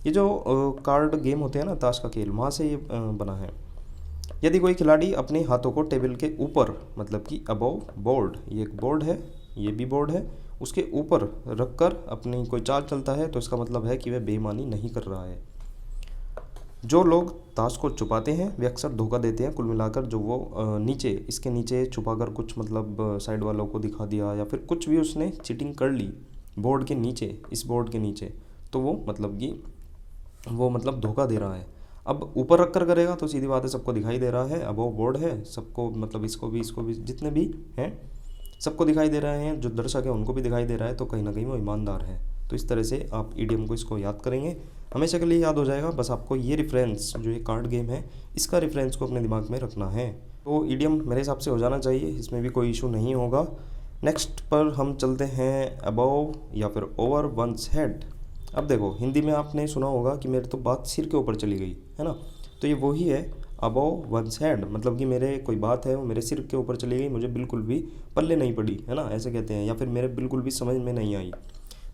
S1: ये जो कार्ड गेम होते हैं ना, ताश का खेल, वहाँ से ये बना है। यदि कोई खिलाड़ी अपने हाथों को टेबल के ऊपर, मतलब कि अबव बोर्ड, ये एक बोर्ड है, ये भी बोर्ड है, उसके ऊपर रखकर अपनी कोई चाल चलता है तो इसका मतलब है कि वह बेईमानी नहीं कर रहा है। जो लोग ताश को छुपाते हैं वे अक्सर धोखा देते हैं। कुल मिलाकर जो वो नीचे, इसके नीचे छुपाकर कुछ मतलब साइड वालों को दिखा दिया या फिर कुछ भी उसने चीटिंग कर ली, बोर्ड के नीचे, इस बोर्ड के नीचे, तो वो मतलब कि वो मतलब धोखा दे रहा है। अब ऊपर रख कर करेगा तो सीधी बात है सबको दिखाई दे रहा है, अब वो बोर्ड है सबको, मतलब इसको भी जितने भी हैं सबको दिखाई दे रहे हैं, जो दर्शक है उनको भी दिखाई दे रहा है, तो कहीं ना कहीं वो ईमानदार है। तो इस तरह से आप ईडीएम को इसको याद करेंगे, हमेशा के लिए याद हो जाएगा। बस आपको ये रेफरेंस, जो ये कार्ड गेम है, इसका रेफरेंस को अपने दिमाग में रखना है। तो ईडीएम मेरे हिसाब से हो जाना चाहिए, इसमें भी कोई इशू नहीं होगा। नेक्स्ट पर हम चलते हैं अबव या फिर ओवर वंस हेड। अब देखो हिंदी में आपने सुना होगा कि मेरे तो बात सिर के ऊपर चली गई है ना, तो ये वही है अबव वंस हेड, मतलब कि मेरे कोई बात है वो मेरे सिर के ऊपर चली गई, मुझे बिल्कुल भी पल्ले नहीं पड़ी, है ना, ऐसे कहते हैं, या फिर मेरे बिल्कुल भी समझ में नहीं आई।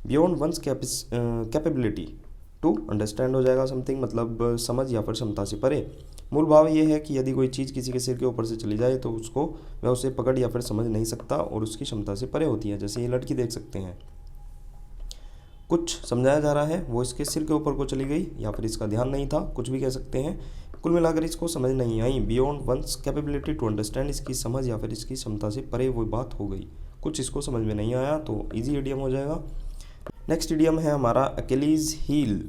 S1: Beyond one's capability to understand हो जाएगा समथिंग, मतलब समझ या फिर क्षमता से परे। मूल भाव ये है कि यदि कोई चीज़ किसी के सिर के ऊपर से चली जाए तो उसको वह उसे पकड़ या फिर समझ नहीं सकता और उसकी क्षमता से परे होती है। जैसे ये लड़की देख सकते हैं, कुछ समझाया जा रहा है, वो इसके सिर के ऊपर को चली गई या फिर इसका ध्यान नहीं था, कुछ भी कह सकते हैं। कुल मिलाकर इसको समझ नहीं आई। Beyond one's capability to understand, इसकी समझ या फिर इसकी क्षमता से परे वो बात हो गई, कुछ इसको समझ में नहीं आया, तो इजी इडियम हो जाएगा। नेक्स्ट इडियम है हमारा अकेलीज हील,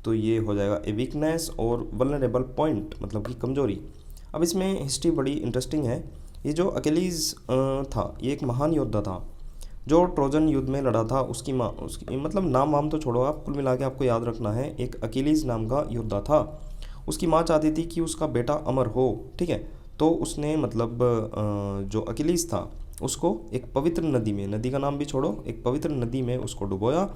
S1: तो ये हो जाएगा ए वीकनेस और वल्नरेबल पॉइंट, मतलब कि कमजोरी। अब इसमें हिस्ट्री बड़ी इंटरेस्टिंग है। ये जो अकेलीज था, ये एक महान योद्धा था जो ट्रोजन युद्ध में लड़ा था। उसकी माँ, उसकी मतलब नाम वाम तो छोड़ो आप, कुल मिला के आपको याद रखना है, एक अकेलीज नाम का योद्धा था। उसकी माँ चाहती थी कि उसका बेटा अमर हो, ठीक है, तो उसने मतलब जो अकेलीज था उसको एक पवित्र नदी में, नदी का नाम भी छोड़ो, एक पवित्र नदी में उसको डुबोया।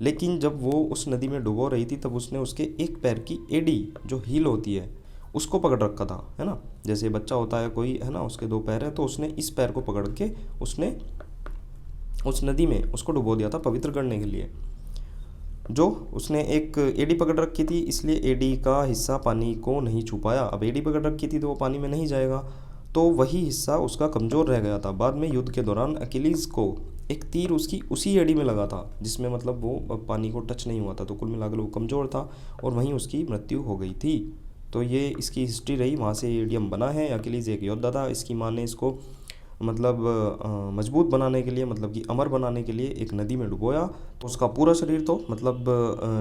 S1: लेकिन जब वो उस नदी में डुबो रही थी तब उसने उसके एक पैर की एडी, जो हील होती है, उसको पकड़ रखा था, है ना, जैसे बच्चा होता है कोई, है ना, उसके 2 पैर है, तो उसने इस पैर को पकड़ के उसने उस नदी में उसको डुबो दिया था पवित्र करने के लिए। जो उसने एक एडी पकड़ रखी थी, इसलिए एडी का हिस्सा पानी को नहीं छू पाया। अब एडी पकड़ रखी थी तो वो पानी में नहीं जाएगा, तो वही हिस्सा उसका कमज़ोर रह गया था। बाद में युद्ध के दौरान अकेलीज को एक तीर उसकी उसी एडी में लगा था जिसमें मतलब वो पानी को टच नहीं हुआ था, तो कुल मिलाकर वो कमज़ोर था और वहीं उसकी मृत्यु हो गई थी। तो ये इसकी हिस्ट्री रही, वहाँ से एडियम बना है। अकेलीज एक योद्धा था, इसकी माँ ने इसको मतलब मजबूत बनाने के लिए, मतलब कि अमर बनाने के लिए एक नदी में डुबोया, तो उसका पूरा शरीर तो मतलब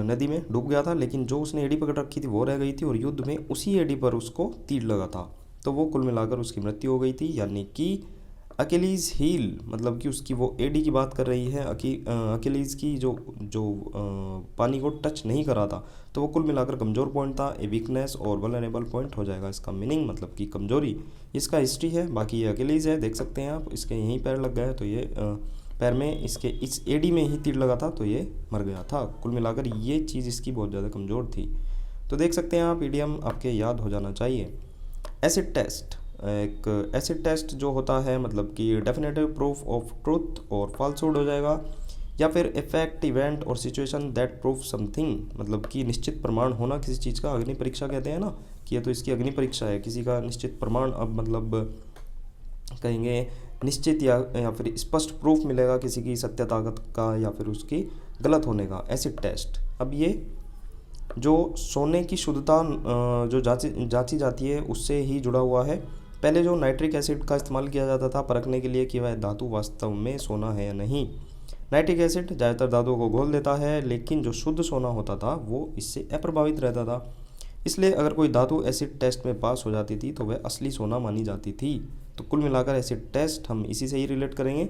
S1: नदी में डूब गया था, लेकिन जो उसने एडी पकड़ रखी थी वो रह गई थी और युद्ध में उसी एडी पर उसको तीर लगा था, तो वो कुल मिलाकर उसकी मृत्यु हो गई थी। यानी कि अकेलीज हील, मतलब कि उसकी वो एडी की बात कर रही है, अकेलीज की जो जो पानी को टच नहीं करा था, तो वो कुल मिलाकर कमज़ोर पॉइंट था। ए वीकनेस और वल्नरेबल पॉइंट हो जाएगा इसका मीनिंग, मतलब कि कमज़ोरी। इसका हिस्ट्री है, बाकी ये अकेलीज है, देख सकते हैं आप, इसके यहीं पैर लग गया, तो ये पैर में इसके इस एडी में ही तीर लगा था, तो ये मर गया था। कुल मिलाकर ये चीज़ इसकी बहुत ज़्यादा कमज़ोर थी। तो देख सकते हैं आप, ईडियम आपके याद हो जाना चाहिए। एसिड टेस्ट, एक एसिड टेस्ट जो होता है, मतलब कि डेफिनेटिव प्रूफ ऑफ ट्रूथ और फॉल्सहुड हो जाएगा, या फिर इफेक्ट, इवेंट और सिचुएशन दैट प्रूफ समथिंग, मतलब कि निश्चित प्रमाण होना किसी चीज़ का। अग्नि परीक्षा कहते हैं ना, कि ये तो इसकी अग्नि परीक्षा है, किसी का निश्चित प्रमाण, अब मतलब कहेंगे निश्चित या फिर स्पष्ट प्रूफ मिलेगा किसी की सत्यता का या फिर उसकी गलत होने का, एसिड टेस्ट। अब ये जो सोने की शुद्धता जो जांची जाती है उससे ही जुड़ा हुआ है। पहले जो नाइट्रिक एसिड का इस्तेमाल किया जाता था परखने के लिए कि वह धातु वास्तव में सोना है या नहीं। नाइट्रिक एसिड ज़्यादातर धातुओं को घोल देता है, लेकिन जो शुद्ध सोना होता था वो इससे अप्रभावित रहता था। इसलिए अगर कोई धातु एसिड टेस्ट में पास हो जाती थी तो वह असली सोना मानी जाती थी। तो कुल मिलाकर एसिड टेस्ट हम इसी से ही रिलेट करेंगे।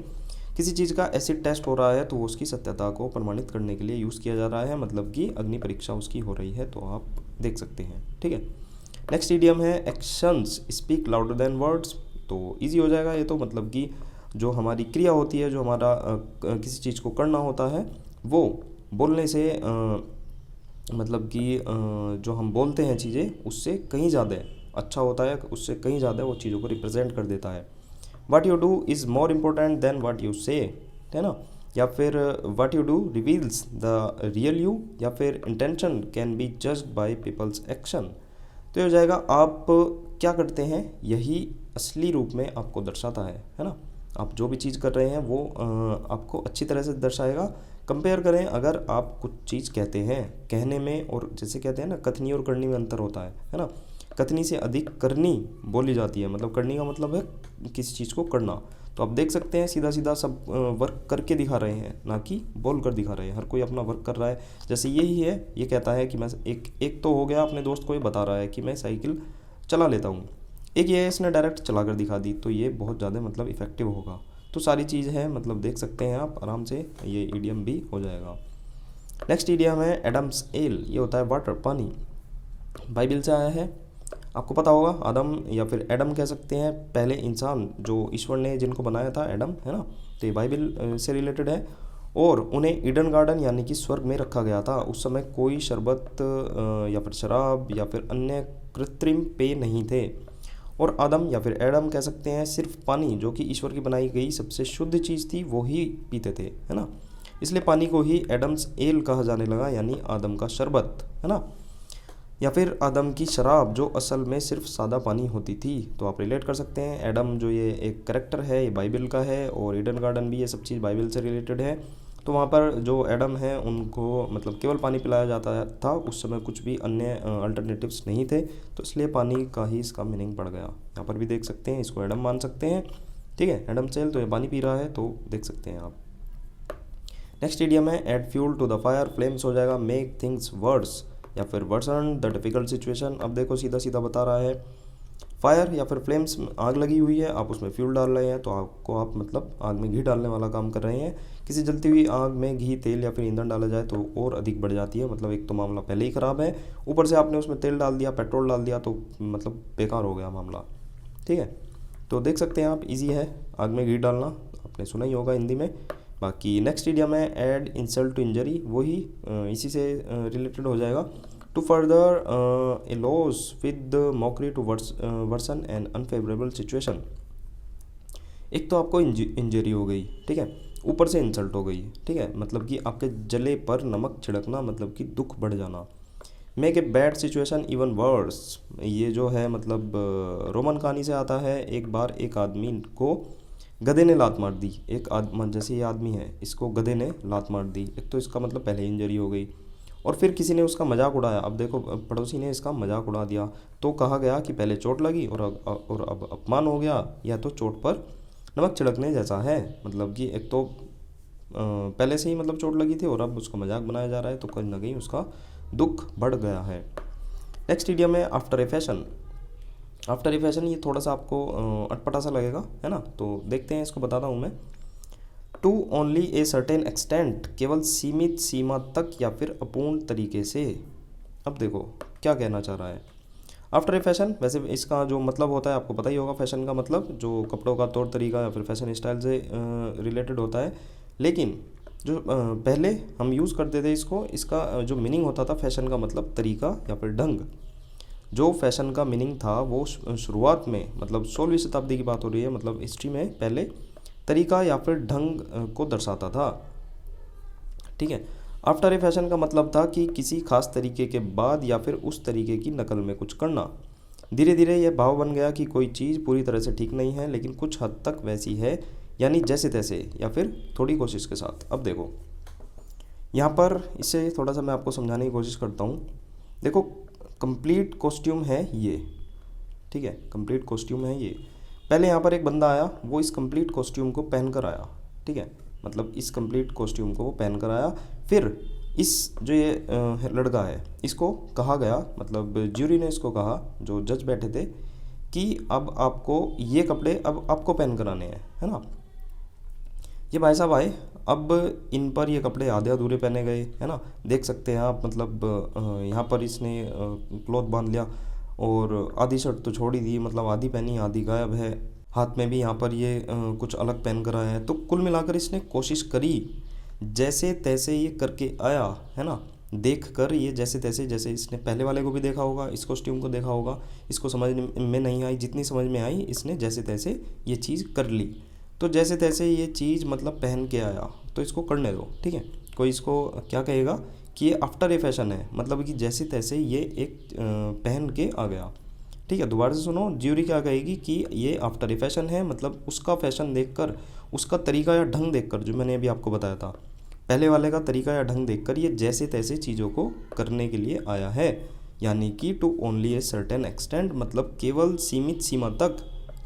S1: किसी चीज़ का एसिड टेस्ट हो रहा है तो वो उसकी सत्यता को प्रमाणित करने के लिए यूज़ किया जा रहा है, मतलब कि अग्नि परीक्षा उसकी हो रही है, तो आप देख सकते हैं, ठीक है। नेक्स्ट इडियम है actions speak louder than words, तो इजी हो जाएगा ये तो, मतलब कि जो हमारी क्रिया होती है, जो हमारा किसी चीज़ को करना होता है, वो बोलने से मतलब कि जो हम बोलते हैं चीज़ें उससे कहीं ज़्यादा अच्छा होता है, उससे कहीं ज़्यादा वो चीज़ों को रिप्रेजेंट कर देता है। What you do is more important than what you say, है ना, या फिर what you do reveals the real you, या फिर intention can be judged by people's action. तो ये हो जाएगा आप क्या करते हैं यही असली रूप में आपको दर्शाता है ना। आप जो भी चीज़ कर रहे हैं वो आपको अच्छी तरह से दर्शाएगा। कंपेयर करें, अगर आप कुछ चीज़ कहते हैं, कहने में और जैसे कहते हैं ना कथनी और करनी में अंतर होता है ना। कथनी से अधिक करनी बोली जाती है, मतलब करनी का मतलब है किसी चीज़ को करना, तो आप देख सकते हैं सीधा सीधा सब वर्क करके दिखा रहे हैं, ना कि बोल कर दिखा रहे हैं। हर कोई अपना वर्क कर रहा है। जैसे यही है, ये कहता है कि मैं एक तो हो गया, अपने दोस्त को ये बता रहा है कि मैं साइकिल चला लेता हूँ। एक ये है, इसने डायरेक्ट चला कर दिखा दी, तो ये बहुत ज़्यादा मतलब इफ़ेक्टिव होगा। तो सारी चीज़ है, मतलब देख सकते हैं आप आराम से, ये ईडियम भी हो जाएगा। नेक्स्ट ईडियम है एडम्स एल। ये होता है वाटर, पानी। बाइबल से आया है, आपको पता होगा। आदम या फिर एडम कह सकते हैं, पहले इंसान जो ईश्वर ने जिनको बनाया था, एडम, है ना। तो ये बाइबल से रिलेटेड है। और उन्हें ईडन गार्डन यानी कि स्वर्ग में रखा गया था। उस समय कोई शरबत या फिर शराब या फिर अन्य कृत्रिम पेय नहीं थे। और आदम या फिर एडम कह सकते हैं, सिर्फ पानी जो कि ईश्वर की बनाई गई सबसे शुद्ध चीज़ थी वो ही पीते थे, है ना। इसलिए पानी को ही एडम्स एल कहा जाने लगा, यानी आदम का शरबत, है ना। या फिर आदम की शराब जो असल में सिर्फ सादा पानी होती थी। तो आप रिलेट कर सकते हैं, एडम जो ये एक करेक्टर है, ये बाइबल का है, और ईडन गार्डन भी, ये सब चीज़ बाइबल से रिलेटेड है। तो वहाँ पर जो एडम है उनको मतलब केवल पानी पिलाया जाता था। उस समय कुछ भी अन्य अल्टरनेटिव्स नहीं थे, तो इसलिए पानी का ही इसका मीनिंग पड़ गया। यहाँ पर भी देख सकते हैं, इसको एडम मान सकते हैं, ठीक है। एडम सेल, तो ये पानी पी रहा है, तो देख सकते हैं आप। नेक्स्ट इडियम है add fuel to the fire. Flames हो जाएगा मेक थिंग्स वर्स या फिर वर्सन द डिफ़िकल्ट सिचुएशन। अब देखो सीधा सीधा बता रहा है, फायर या फिर फ्लेम्स, आग लगी हुई है, आप उसमें फ्यूल डाल रहे हैं, तो आपको आप मतलब आग में घी डालने वाला काम कर रहे हैं। किसी जलती हुई आग में घी, तेल या फिर ईंधन डाला जाए तो और अधिक बढ़ जाती है। मतलब एक तो मामला पहले ही ख़राब है, ऊपर से आपने उसमें तेल डाल दिया, पेट्रोल डाल दिया, तो मतलब बेकार हो गया मामला, ठीक है। तो देख सकते हैं आप, इजी है आग में घी डालना, आपने सुना ही होगा हिंदी में। बाकी नेक्स्ट इडियम है ऐड इंसल्ट टू इंजरी, वही इसी से रिलेटेड हो जाएगा। To further a loss with mockery to worsen an unfavourable situation. एक तो आपको इंजरी हो गई, ठीक है, ऊपर से इंसल्ट हो गई, ठीक है। मतलब कि आपके जले पर नमक छिड़कना, मतलब कि दुख बढ़ जाना। Make a bad situation even worse, ये जो है मतलब रोमन कहानी से आता है। एक बार एक आदमी को गधे ने लात मार दी। एक आदमी, जैसे ये आदमी है, इसको गधे ने लात मार दी। एक तो इसका मतलब पहले इंजरी हो गई, और फिर किसी ने उसका मजाक उड़ाया। अब देखो, पड़ोसी ने इसका मजाक उड़ा दिया, तो कहा गया कि पहले चोट लगी और अब अपमान हो गया। यह तो चोट पर नमक छिड़कने जैसा है। मतलब कि एक तो पहले से ही मतलब चोट लगी थी, और अब उसका मजाक बनाया जा रहा है, तो कहीं ना कहीं उसका दुख बढ़ गया है। नेक्स्ट इडियम है after a fashion. After a fashion, ये थोड़ा सा आपको अटपटा सा लगेगा, है ना। तो देखते हैं, इसको बताता हूँ मैं। To only a certain extent, केवल सीमित सीमा तक या फिर अपूर्ण तरीके से। अब देखो क्या कहना चाह रहा है। आफ्टर ए फैशन, वैसे इसका जो मतलब होता है आपको पता ही होगा। फैशन का मतलब जो कपड़ों का तौर तरीका या फिर फैशन स्टाइल से रिलेटेड होता है। लेकिन जो पहले हम यूज़ करते थे इसको, इसका जो मीनिंग होता था फैशन का मतलब तरीका या फिर ढंग। जो फैशन का मीनिंग था वो शुरुआत में, मतलब 16वीं शताब्दी की बात हो रही है, मतलब हिस्ट्री में पहले तरीका या फिर ढंग को दर्शाता था, ठीक है। आफ्टर ए फैशन का मतलब था कि किसी खास तरीके के बाद या फिर उस तरीके की नकल में कुछ करना। धीरे धीरे यह भाव बन गया कि कोई चीज़ पूरी तरह से ठीक नहीं है, लेकिन कुछ हद तक वैसी है, यानी जैसे तैसे या फिर थोड़ी कोशिश के साथ। अब देखो यहाँ पर, इससे थोड़ा सा मैं आपको समझाने की कोशिश करता हूँ। देखो, कंप्लीट कॉस्ट्यूम है ये, ठीक है, कंप्लीट कॉस्ट्यूम है ये। पहले यहाँ पर एक बंदा आया, वो इस कंप्लीट कॉस्ट्यूम को पहन कर आया, ठीक है, मतलब इस कंप्लीट कॉस्ट्यूम को वो पहन कर आया। फिर इस जो ये लड़का है, इसको कहा गया, मतलब ज्यूरी ने इसको कहा, जो जज बैठे थे, कि अब आपको ये कपड़े अब आपको पहन कर आने हैं, है ना। ये भाई साहब आए, अब इन पर ये कपड़े आधे अधूरे पहने गए, है ना। देख सकते हैं आप, मतलब यहाँ पर इसने क्लॉथ बांध लिया और आधी शर्ट तो छोड़ ही दी, मतलब आधी पहनी आधी गायब है। हाथ में भी यहाँ पर ये कुछ अलग पहन कर आया है। तो कुल मिलाकर इसने कोशिश करी, जैसे तैसे ये करके आया, है ना। देख कर ये जैसे तैसे, जैसे इसने पहले वाले को भी देखा होगा, इस कॉस्ट्यूम को देखा होगा, इसको समझ में नहीं आई, जितनी समझ में आई इसने जैसे तैसे ये चीज़ कर ली। तो जैसे तैसे ये चीज़ मतलब पहन के आया, तो इसको करने दो, ठीक है। कोई इसको क्या कहेगा कि ये आफ्टर ए फैशन है, मतलब कि जैसे तैसे ये एक पहन के आ गया, ठीक है। दोबारा से सुनो, ज्यूरी क्या कहेगी कि ये आफ्टर ए फैशन है, मतलब उसका फैशन देखकर, उसका तरीका या ढंग देखकर, जो मैंने अभी आपको बताया था, पहले वाले का तरीका या ढंग देखकर ये जैसे तैसे चीज़ों को करने के लिए आया है। यानी कि to only a certain extent, मतलब केवल सीमित सीमा तक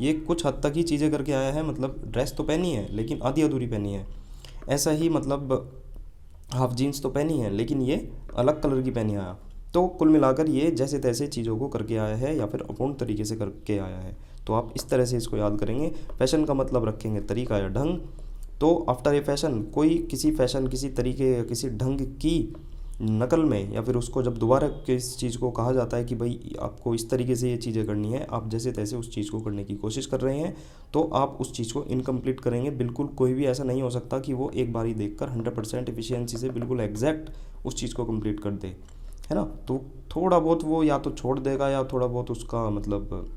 S1: ये कुछ हद तक ही चीज़ें करके आया है, मतलब ड्रेस तो पहनी है लेकिन आधी अधूरी पहनी है। ऐसा ही मतलब हाफ जीन्स तो पहनी है लेकिन ये अलग कलर की पहनी आया। तो कुल मिलाकर ये जैसे तैसे चीज़ों को करके आया है या फिर अपूर्ण तरीके से करके आया है। तो आप इस तरह से इसको याद करेंगे। फैशन का मतलब रखेंगे तरीका या ढंग। तो आफ्टर ए फैशन, कोई किसी फैशन, किसी तरीके या किसी ढंग की नकल में, या फिर उसको जब दोबारा किस चीज़ को कहा जाता है कि भाई आपको इस तरीके से ये चीज़ें करनी है, आप जैसे तैसे उस चीज़ को करने की कोशिश कर रहे हैं, तो आप उस चीज़ को इनकम्प्लीट करेंगे। बिल्कुल कोई भी ऐसा नहीं हो सकता कि वो एक बार ही देखकर 100% एफिशिएंसी से बिल्कुल एग्जैक्ट उस चीज़ को कंप्लीट कर दे, है ना। तो थोड़ा बहुत वो या तो छोड़ देगा या थोड़ा बहुत उसका मतलब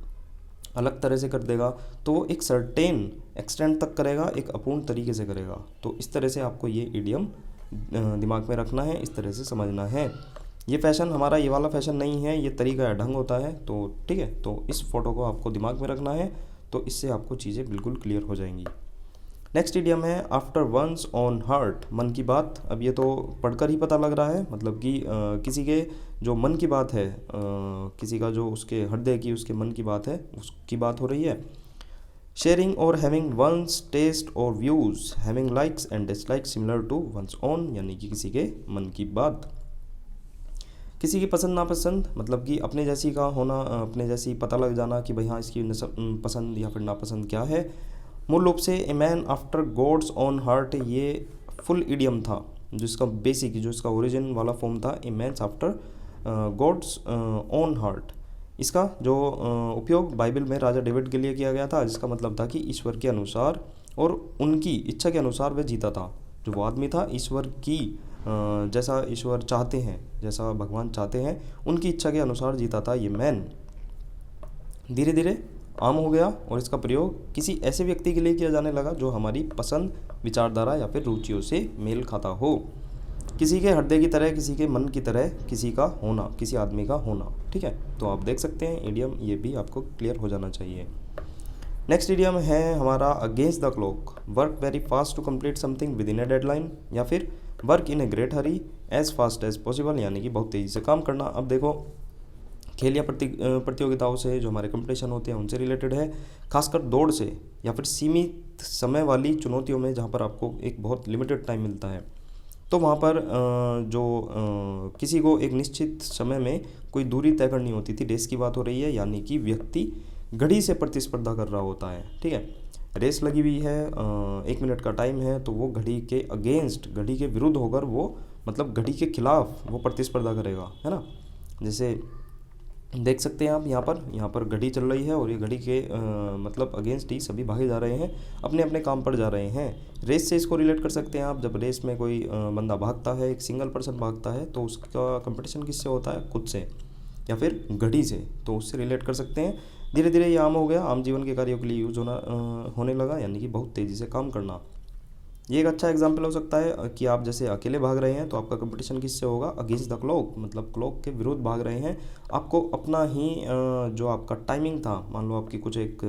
S1: अलग तरह से कर देगा। तो वो एक सर्टेन एक्सटेंट तक करेगा, एक अपूर्ण तरीके से करेगा। तो इस तरह से आपको ये इडियम दिमाग में रखना है, इस तरह से समझना है। ये फैशन हमारा ये वाला फैशन नहीं है, ये तरीका या ढंग होता है। तो ठीक है, तो इस फोटो को आपको दिमाग में रखना है, तो इससे आपको चीज़ें बिल्कुल क्लियर हो जाएंगी। नेक्स्ट इडियम है आफ्टर वंस ऑन हार्ट, मन की बात। अब ये तो पढ़कर ही पता लग रहा है, मतलब कि किसी के जो मन की बात है, किसी का जो उसके हृदय की, उसके मन की बात है, उसकी बात हो रही है। शेयरिंग और हैविंग वंस टेस्ट और views, having likes and dislikes similar to one's own, यानी कि किसी के मन की बात। किसी की पसंद नापसंद, मतलब कि अपने जैसी का होना, अपने जैसी पता लग जाना कि भाई हाँ इसकी पसंद या फिर नापसंद क्या है। मूल रूप से a man after God's own heart, ये फुल इडियम था, जिसका बेसिक, जो इसका ओरिजिन वाला फॉर्म था, a man's after God's own heart. इसका जो उपयोग बाइबल में राजा डेविड के लिए किया गया था, जिसका मतलब था कि ईश्वर के अनुसार और उनकी इच्छा के अनुसार वह जीता था। जो वो आदमी था, ईश्वर की जैसा ईश्वर चाहते हैं, जैसा भगवान चाहते हैं, उनकी इच्छा के अनुसार जीता था ये मैन। धीरे धीरे आम हो गया और इसका प्रयोग किसी ऐसे व्यक्ति के लिए किया जाने लगा जो हमारी पसंद, विचारधारा या फिर रुचियों से मेल खाता हो। किसी के हृदय की तरह, किसी के मन की तरह किसी का होना, किसी आदमी का होना। ठीक है, तो आप देख सकते हैं इडियम, ये भी आपको क्लियर हो जाना चाहिए। नेक्स्ट इडियम है हमारा against the clock, work very fast to complete something within a deadline, या फिर work in a great hurry as fast as possible, यानी कि बहुत तेज़ी से काम करना। अब देखो, खेल या प्रतियोगिताओं से जो हमारे कंपटीशन होते हैं उनसे रिलेटेड है, खासकर दौड़ से या फिर सीमित समय वाली चुनौतियों में, जहाँ पर आपको एक बहुत लिमिटेड टाइम मिलता है। तो वहाँ पर किसी को एक निश्चित समय में कोई दूरी तय करनी होती थी, रेस की बात हो रही है, यानी कि व्यक्ति घड़ी से प्रतिस्पर्धा कर रहा होता है। ठीक है, रेस लगी हुई है, 1 मिनट का टाइम है, तो वो घड़ी के अगेंस्ट, घड़ी के विरुद्ध होकर वो, मतलब घड़ी के खिलाफ वो प्रतिस्पर्धा करेगा, है ना। जैसे देख सकते हैं आप, यहाँ पर घड़ी चल रही है और ये घड़ी के मतलब अगेंस्ट ही सभी भागे जा रहे हैं, अपने अपने काम पर जा रहे हैं। रेस से इसको रिलेट कर सकते हैं आप। जब रेस में कोई बंदा भागता है, एक सिंगल पर्सन भागता है, तो उसका कंपटीशन किससे होता है? खुद से या फिर घड़ी से, तो उससे रिलेट कर सकते हैं। धीरे धीरे ये आम हो गया, आम जीवन के कार्यों के लिए यूज होने लगा, यानी कि बहुत तेज़ी से काम करना। ये एक अच्छा एग्जाम्पल हो सकता है कि आप जैसे अकेले भाग रहे हैं, तो आपका कंपटीशन किससे होगा? अगेंस्ट द क्लॉक, मतलब क्लॉक के विरुद्ध भाग रहे हैं। आपको अपना ही जो आपका टाइमिंग था, मान लो आपकी कुछ एक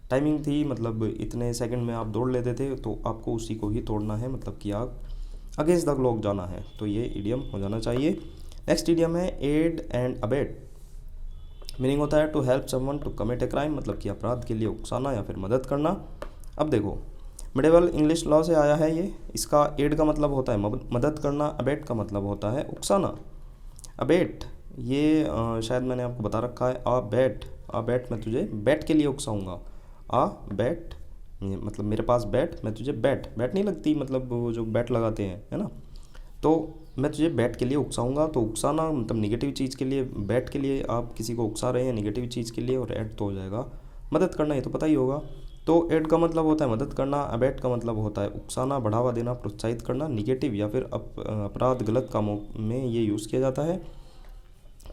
S1: टाइमिंग थी, मतलब इतने सेकंड में आप दौड़ लेते थे, तो आपको उसी को ही तोड़ना है, मतलब कि आप अगेंस्ट द क्लॉक जाना है। तो ये इडियम हो जाना चाहिए। नेक्स्ट इडियम है एड एंड अबेट। मीनिंग होता है to help someone to commit a crime, मतलब कि अपराध के लिए उकसाना या फिर मदद करना। अब देखो, मिडेवल इंग्लिश लॉ से आया है ये। इसका एड का मतलब होता है मदद करना, अबेट का मतलब होता है उकसाना। अबेट ये शायद मैंने आपको बता रखा है, आ बैट मैं तुझे बैट के लिए उकसाऊंगा। आ बैट मतलब मेरे पास बैट, मैं तुझे बैट नहीं लगती, मतलब वो जो बैट लगाते हैं, है ना, तो मैं तुझे बैट के लिए उकसाऊंगा। तो उकसाना मतलब निगेटिव चीज़ के लिए, बैट के लिए आप किसी को उकसा रहे हैं निगेटिव चीज़ के लिए, और ऐड तो हो जाएगा मदद करना, ये तो पता ही होगा। तो ऐड का मतलब होता है मदद करना, अबैट का मतलब होता है उकसाना, बढ़ावा देना, प्रोत्साहित करना। निगेटिव या फिर अपराध, गलत कामों में ये यूज़ किया जाता है।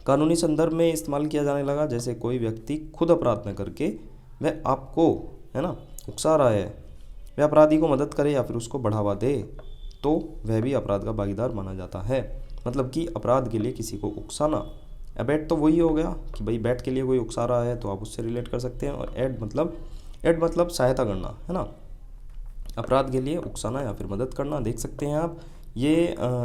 S1: कानूनी संदर्भ में इस्तेमाल किया जाने लगा, जैसे कोई व्यक्ति खुद अपराध न करके वह आपको, है ना, उकसा रहा है, वह अपराधी को मदद करे या फिर उसको बढ़ावा दे, तो वह भी अपराध का भागीदार माना जाता है। मतलब कि अपराध के लिए किसी को उकसाना। अबैट तो वही हो गया कि भाई बैट के लिए कोई उकसा रहा है, तो आप उससे रिलेट कर सकते हैं। और ऐड मतलब सहायता करना, है ना, अपराध के लिए उकसाना या फिर मदद करना। देख सकते हैं आप, ये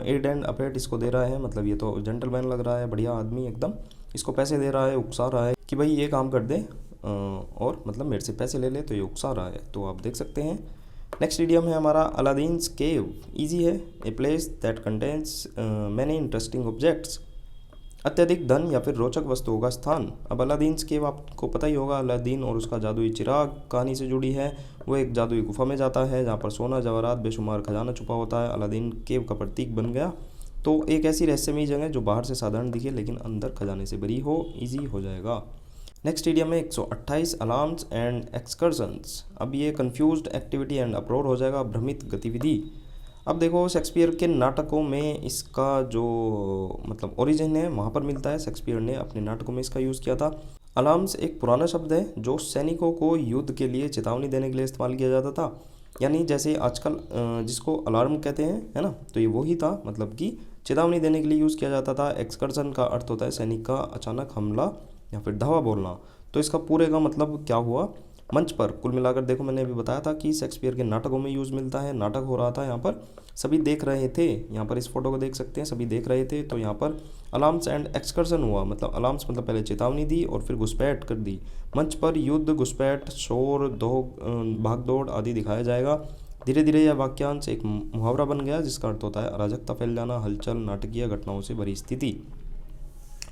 S1: एड एंड अबेट इसको दे रहा है, मतलब ये तो जेंटलमैन लग रहा है, बढ़िया आदमी एकदम, इसको पैसे दे रहा है, उकसा रहा है कि भाई ये काम कर दे, और मतलब मेरे से पैसे ले ले, तो ये उकसा रहा है, तो आप देख सकते हैं। नेक्स्ट इडियम है हमारा अलादीन्स केव। इजी है, a place that contains many interesting objects. अत्यधिक धन या फिर रोचक वस्तुओं का स्थान। अब अलादीन्स केव आपको पता ही होगा, अलादीन और उसका जादुई चिराग कहानी से जुड़ी है। वो एक जादुई गुफा में जाता है जहाँ पर सोना जवाहरात बेशुमार खजाना छुपा होता है। अलादीन केव का प्रतीक बन गया। तो एक ऐसी रहस्यमयी जगह जो बाहर से साधारण दिखे लेकिन अंदर खजाने से भरी हो। इजी हो जाएगा। नेक्स्ट इडियम है 128 अलार्म्स एंड एक्सकर्जन्स। अब ये कंफ्यूज्ड एक्टिविटी एंड अप्रोर हो जाएगा, भ्रमित गतिविधि। अब देखो, शेक्सपियर के नाटकों में इसका जो मतलब ओरिजिन है वहाँ पर मिलता है। शेक्सपियर ने अपने नाटकों में इसका यूज़ किया था। अलार्म्स एक पुराना शब्द है जो सैनिकों को युद्ध के लिए चेतावनी देने के लिए इस्तेमाल किया जाता था। यानी जैसे आजकल जिसको अलार्म कहते हैं, है ना, तो ये वही था, मतलब कि चेतावनी देने के लिए यूज़ किया जाता था। एक्सकर्जन का अर्थ होता है सैनिक का अचानक हमला या फिर धावा बोलना। तो इसका पूरे का मतलब क्या हुआ, मंच पर कुल मिलाकर देखो, मैंने अभी बताया था कि शेक्सपियर के नाटकों में यूज़ मिलता है। नाटक हो रहा था, यहाँ पर सभी देख रहे थे। यहाँ पर इस फोटो को देख सकते हैं, सभी देख रहे थे। तो यहाँ पर अलार्म्स एंड एक्सकर्जन हुआ, मतलब अलार्म्स मतलब पहले चेतावनी दी और फिर घुसपैठ कर दी। मंच पर युद्ध, घुसपैठ, शोर, भाग दौड़ आदि दिखाया जाएगा। धीरे धीरे यह वाक्यांश एक मुहावरा बन गया जिसका अर्थ होता है अराजकता फैल जाना, हलचल, नाटकीय घटनाओं से भरी स्थिति।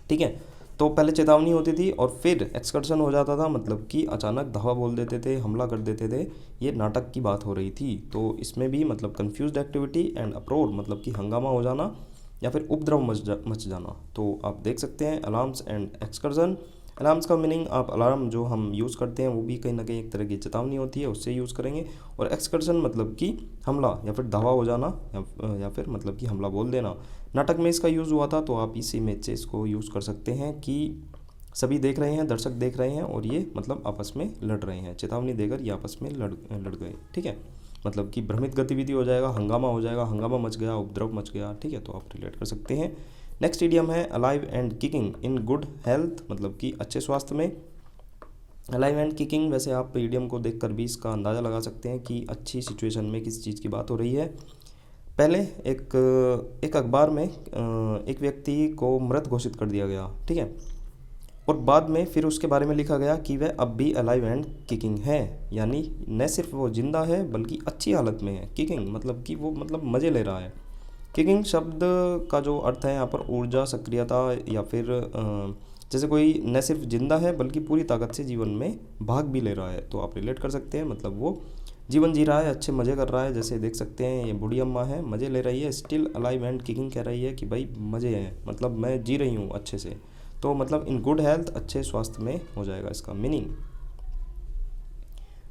S1: ठीक है, तो पहले चेतावनी होती थी और फिर एक्सकर्शन हो जाता था, मतलब कि अचानक धावा बोल देते थे, हमला कर देते थे। ये नाटक की बात हो रही थी। तो इसमें भी मतलब कंफ्यूज्ड एक्टिविटी एंड अप्रोर, मतलब कि हंगामा हो जाना या फिर उपद्रव मच जाना। तो आप देख सकते हैं अलार्म्स एंड एक्सकर्शन। अलार्म्स का मीनिंग, आप अलार्म जो हम यूज़ करते हैं वो भी कहीं ना कहीं एक तरह की चेतावनी होती है, उससे यूज़ करेंगे। और एक्सकर्शन मतलब कि हमला या फिर धावा हो जाना या फिर मतलब कि हमला बोल देना। नाटक में इसका यूज़ हुआ था, तो आप इस इमेज से इसको यूज़ कर सकते हैं कि सभी देख रहे हैं, दर्शक देख रहे हैं और ये मतलब आपस में लड़ रहे हैं। चेतावनी देकर ये आपस में लड़ गए। ठीक है, मतलब कि भ्रमित गतिविधि हो जाएगा, हंगामा हो जाएगा, हंगामा मच गया, उपद्रव मच गया। ठीक है, तो आप रिलेट कर सकते हैं। नेक्स्ट इडियम है alive and kicking in good health, मतलब कि अच्छे स्वास्थ्य में। अलाइव एंड किकिंग, वैसे आप इडियम को देखकर भी इसका अंदाज़ा लगा सकते हैं कि अच्छी सिचुएशन में किस चीज़ की बात हो रही है। पहले एक अखबार में एक व्यक्ति को मृत घोषित कर दिया गया। ठीक है, और बाद में फिर उसके बारे में लिखा गया कि वह अब भी अलाइव एंड किकिंग है, यानी न सिर्फ वो जिंदा है बल्कि अच्छी हालत में है। किकिंग मतलब कि वो मतलब मज़े ले रहा है। किकिंग शब्द का जो अर्थ है यहाँ पर ऊर्जा, सक्रियता या फिर जैसे कोई न सिर्फ जिंदा है बल्कि पूरी ताकत से जीवन में भाग भी ले रहा है। तो आप रिलेट कर सकते हैं, मतलब वो जीवन जी रहा है, अच्छे मज़े कर रहा है। जैसे देख सकते हैं ये बूढ़ी अम्मा है, मज़े ले रही है, स्टिल अलाइव एंड किकिंग कह रही है कि भाई मज़े हैं, मतलब मैं जी रही हूँ अच्छे से। तो मतलब इन गुड हेल्थ, अच्छे स्वास्थ्य में हो जाएगा इसका मीनिंग।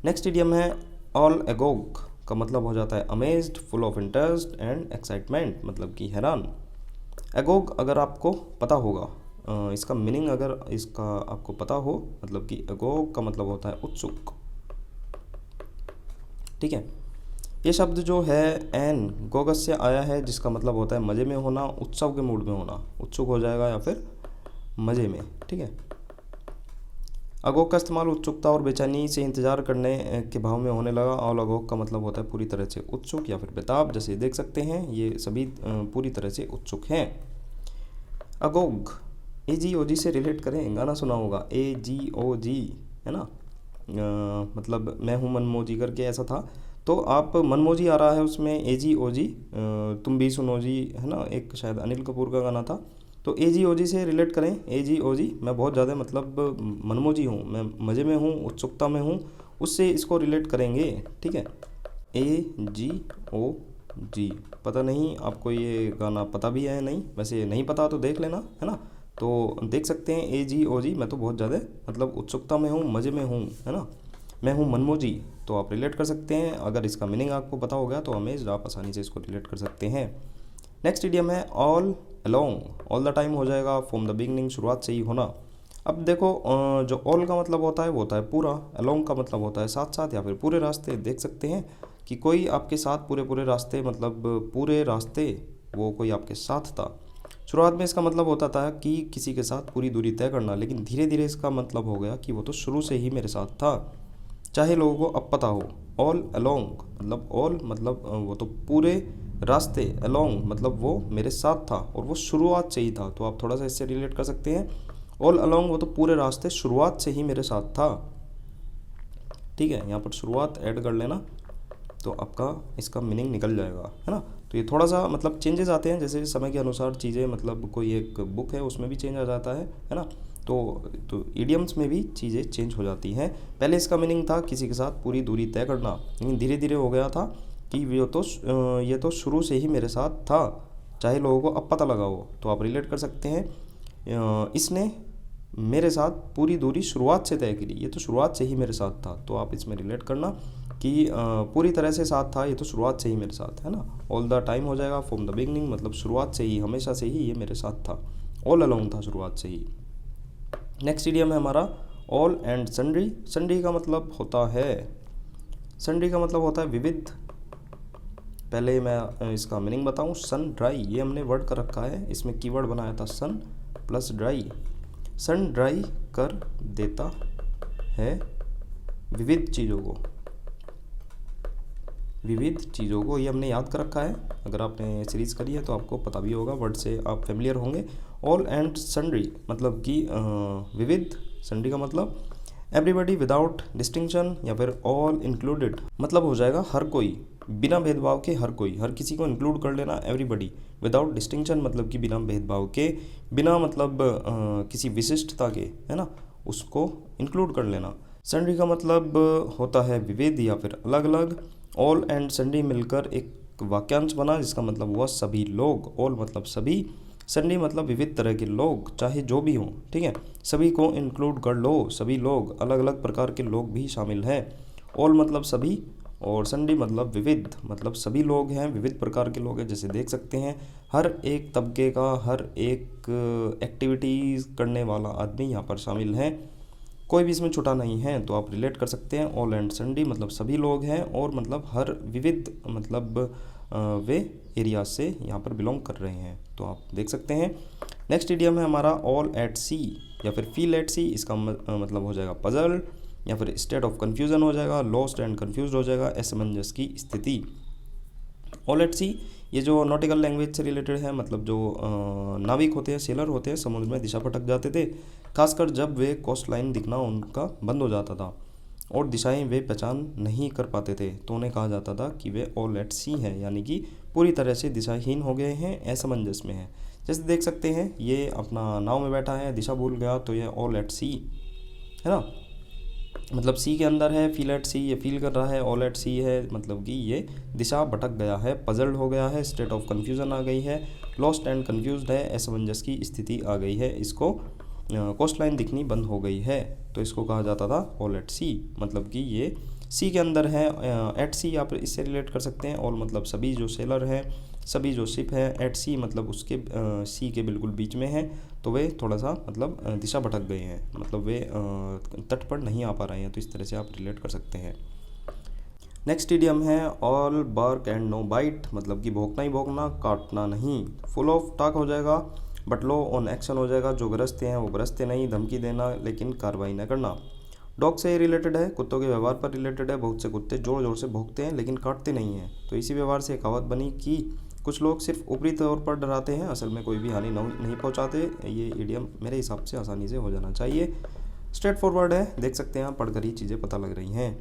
S1: नेक्स्ट इडियम है ऑल एगोग, का मतलब हो जाता है amazed, full of interest and excitement, मतलब कि हैरान। एगोग अगर आपको पता होगा, इसका मीनिंग अगर इसका आपको पता हो, मतलब कि एगोग का मतलब होता है उत्सुक। ठीक है, ये शब्द जो है एन गोगस से आया है जिसका मतलब होता है मज़े में होना, उत्सव के मूड में होना, उत्सुक हो जाएगा या फिर मज़े में। ठीक है, अगोग का इस्तेमाल उत्सुकता और बेचैनी से इंतजार करने के भाव में होने लगा। और अगोग का मतलब होता है पूरी तरह से उत्सुक या फिर बेताब। जैसे देख सकते हैं ये सभी पूरी तरह से उत्सुक हैं। अगोग AGOG से रिलेट करें, गाना सुना होगा AGOG, है ना, मतलब मैं हूँ मनमोजी करके ऐसा था। तो आप मनमोजी आ रहा है उसमें AGOG, तुम भी सुनो जी, है ना, एक शायद अनिल कपूर का गाना था। तो AGOG से रिलेट करें, AGOG मैं बहुत ज़्यादा मतलब मनमोजी हूँ, मैं मज़े में हूँ, उत्सुकता में हूँ, उससे इसको रिलेट करेंगे। ठीक है, AGOG। पता नहीं आपको ये गाना पता भी है नहीं, वैसे नहीं पता तो देख लेना, है ना। तो देख सकते हैं AGOG, मैं तो बहुत ज़्यादा मतलब उत्सुकता में हूँ, मज़े में हूँ, है ना, मैं हूँ मनमोजी। तो आप रिलेट कर सकते हैं। अगर इसका मीनिंग आपको पता हो गया तो अमेज्ड, आप आसानी से इसको रिलेट कर सकते हैं। नेक्स्ट इडियम है all along, all the time हो जाएगा, फ्रॉम द बिगनिंग, शुरुआत से ही होना। अब देखो, जो ऑल का मतलब होता है वो होता है पूरा, अलोंग का मतलब होता है साथ साथ या फिर पूरे रास्ते। देख सकते हैं कि कोई आपके साथ पूरे रास्ते, मतलब पूरे रास्ते वो कोई आपके साथ था। शुरुआत में इसका मतलब होता था कि किसी के साथ पूरी दूरी तय करना, लेकिन धीरे धीरे इसका मतलब हो गया कि वो तो शुरू से ही मेरे साथ था, चाहे लोगों को अब पता हो। ऑल अलोंग मतलब ऑल मतलब वो तो पूरे रास्ते, अलोंग मतलब वो मेरे साथ था और वो शुरुआत से ही था। तो आप थोड़ा सा इससे रिलेट कर सकते हैं। ऑल अलोंग वो तो पूरे रास्ते, शुरुआत से ही मेरे साथ था। ठीक है, यहाँ पर शुरुआत ऐड कर लेना तो आपका इसका मीनिंग निकल जाएगा, है ना। तो ये थोड़ा सा मतलब चेंजेस आते हैं, जैसे समय के अनुसार चीज़ें, मतलब कोई एक बुक है उसमें भी चेंज आ जाता है ना। तो ईडियम्स में भी चीज़ें चेंज हो जाती हैं। पहले इसका मीनिंग था किसी के साथ पूरी दूरी तय करना, लेकिन धीरे धीरे हो गया था कि ये तो शुरू से ही मेरे साथ था, चाहे लोगों को अब पता लगा हो। तो आप रिलेट कर सकते हैं, इसने मेरे साथ पूरी दूरी शुरुआत से तय करी, ये तो शुरुआत से ही मेरे साथ था। तो आप इसमें रिलेट करना कि पूरी तरह से साथ था, ये तो शुरुआत से ही मेरे साथ, है ना। ऑल द टाइम हो जाएगा, फ्रॉम द बिगनिंग मतलब शुरुआत से ही, हमेशा से ही ये मेरे साथ था, ऑल अलोंग था शुरुआत से ही। नेक्स्ट इडियम है हमारा ऑल एंड सन्ड्री। सन्ड्री का मतलब होता है विविध। पहले मैं इसका मीनिंग बताऊं, सन ड्राई, ये हमने वर्ड कर रखा है, इसमें कीवर्ड बनाया था सन प्लस ड्राई। सन ड्राई कर देता है विविध चीज़ों को, ये हमने याद कर रखा है। अगर आपने सीरीज़ करी है तो आपको पता भी होगा, वर्ड से आप फेमिलियर होंगे। ऑल एंड सन्ड्री मतलब कि विविध, सन्ड्री का मतलब एवरीबडी विदाउट डिस्टिंक्शन, या फिर ऑल इंक्लूडेड मतलब हो जाएगा हर कोई, बिना भेदभाव के हर कोई, हर किसी को इंक्लूड कर लेना। एवरीबडी विदाउट डिस्टिंक्शन मतलब कि बिना भेदभाव के, बिना मतलब किसी विशिष्टता के, है ना, उसको इंक्लूड कर लेना। सन्ड्री का मतलब होता है विविध या फिर अलग अलग। ऑल एंड सन्ड्री मिलकर एक वाक्यांश बना जिसका मतलब हुआ सभी लोग। ऑल मतलब सभी, सन्ड्री मतलब विविध तरह के लोग, चाहे जो भी हों, ठीक है, सभी को इंक्लूड कर लो, सभी लोग, अलग अलग प्रकार के लोग भी शामिल हैं। ऑल मतलब सभी और सन्ड्री मतलब विविध, मतलब सभी लोग हैं, विविध प्रकार के लोग हैं। जैसे देख सकते हैं हर एक तबके का, हर एक एक्टिविटीज़ करने वाला आदमी यहाँ पर शामिल है, कोई भी इसमें छुटा नहीं है। तो आप रिलेट कर सकते हैं, ऑल एंड सन्ड्री मतलब सभी लोग हैं, और मतलब हर विविध मतलब वे एरिया से यहाँ पर बिलोंग कर रहे हैं। तो आप देख सकते हैं। नेक्स्ट इडियम है हमारा ऑल एट सी या फिर फील एट सी। इसका मतलब हो जाएगा पजल, या फिर स्टेट ऑफ कन्फ्यूज़न हो जाएगा, लॉस्ट एंड कन्फ्यूज्ड हो जाएगा, असमंजस की स्थिति। ऑल एट सी ये जो नॉटिकल लैंग्वेज से रिलेटेड है, मतलब जो नाविक होते हैं, सेलर होते हैं, समुद्र में दिशा भटक जाते थे, खासकर जब वे कोस्ट लाइन दिखना उनका बंद हो जाता था और दिशाएं वे पहचान नहीं कर पाते थे, तो उन्हें कहा जाता था कि वे ऑल एट सी हैं, यानी कि पूरी तरह से दिशाहीन हो गए हैं, असमंजस में हैं। जैसे देख सकते हैं ये अपना नाव में बैठा है, दिशा भूल गया, तो ये ऑल एट सी है ना, मतलब सी के अंदर है, फील एट सी, ये फील कर रहा है, ऑल एट सी है, मतलब कि ये दिशा भटक गया है, पजल्ड हो गया है, स्टेट ऑफ कन्फ्यूज़न आ गई है, लॉस्ट एंड कन्फ्यूज्ड है, असमंजस की स्थिति आ गई है, इसको कोस्ट लाइन दिखनी बंद हो गई है, तो इसको कहा जाता था ऑल एट सी, मतलब कि ये सी के अंदर है। एट सी आप इससे रिलेट कर सकते हैं, ऑल मतलब सभी जो सेलर हैं, सभी जो शिप है, एट सी मतलब उसके सी के बिल्कुल बीच में है, तो वे थोड़ा सा मतलब दिशा भटक गए हैं, मतलब वे तट पर नहीं आ पा रहे हैं, तो इस तरह से आप रिलेट कर सकते हैं। नेक्स्ट इडियम है all bark and no bite, मतलब कि भौंकना ही भौंकना, काटना नहीं। फुल ऑफ टॉक हो जाएगा, बट लो ऑन एक्शन हो जाएगा, जो गरजते हैं वो गरजते नहीं, धमकी देना लेकिन कार्रवाई न करना। डॉग से रिलेटेड है, कुत्तों के व्यवहार पर रिलेटेड है। बहुत से कुत्ते ज़ोर ज़ोर से भौंकते हैं लेकिन काटते नहीं हैं, तो इसी व्यवहार से एक कहावत बनी कि कुछ लोग सिर्फ ऊपरी तौर पर डराते हैं, असल में कोई भी हानि नहीं पहुंचाते। ये इडियम मेरे हिसाब से आसानी से हो जाना चाहिए, स्ट्रेट फॉरवर्ड है, देख सकते हैं आप, पढ़कर ही चीज़ें पता लग रही हैं।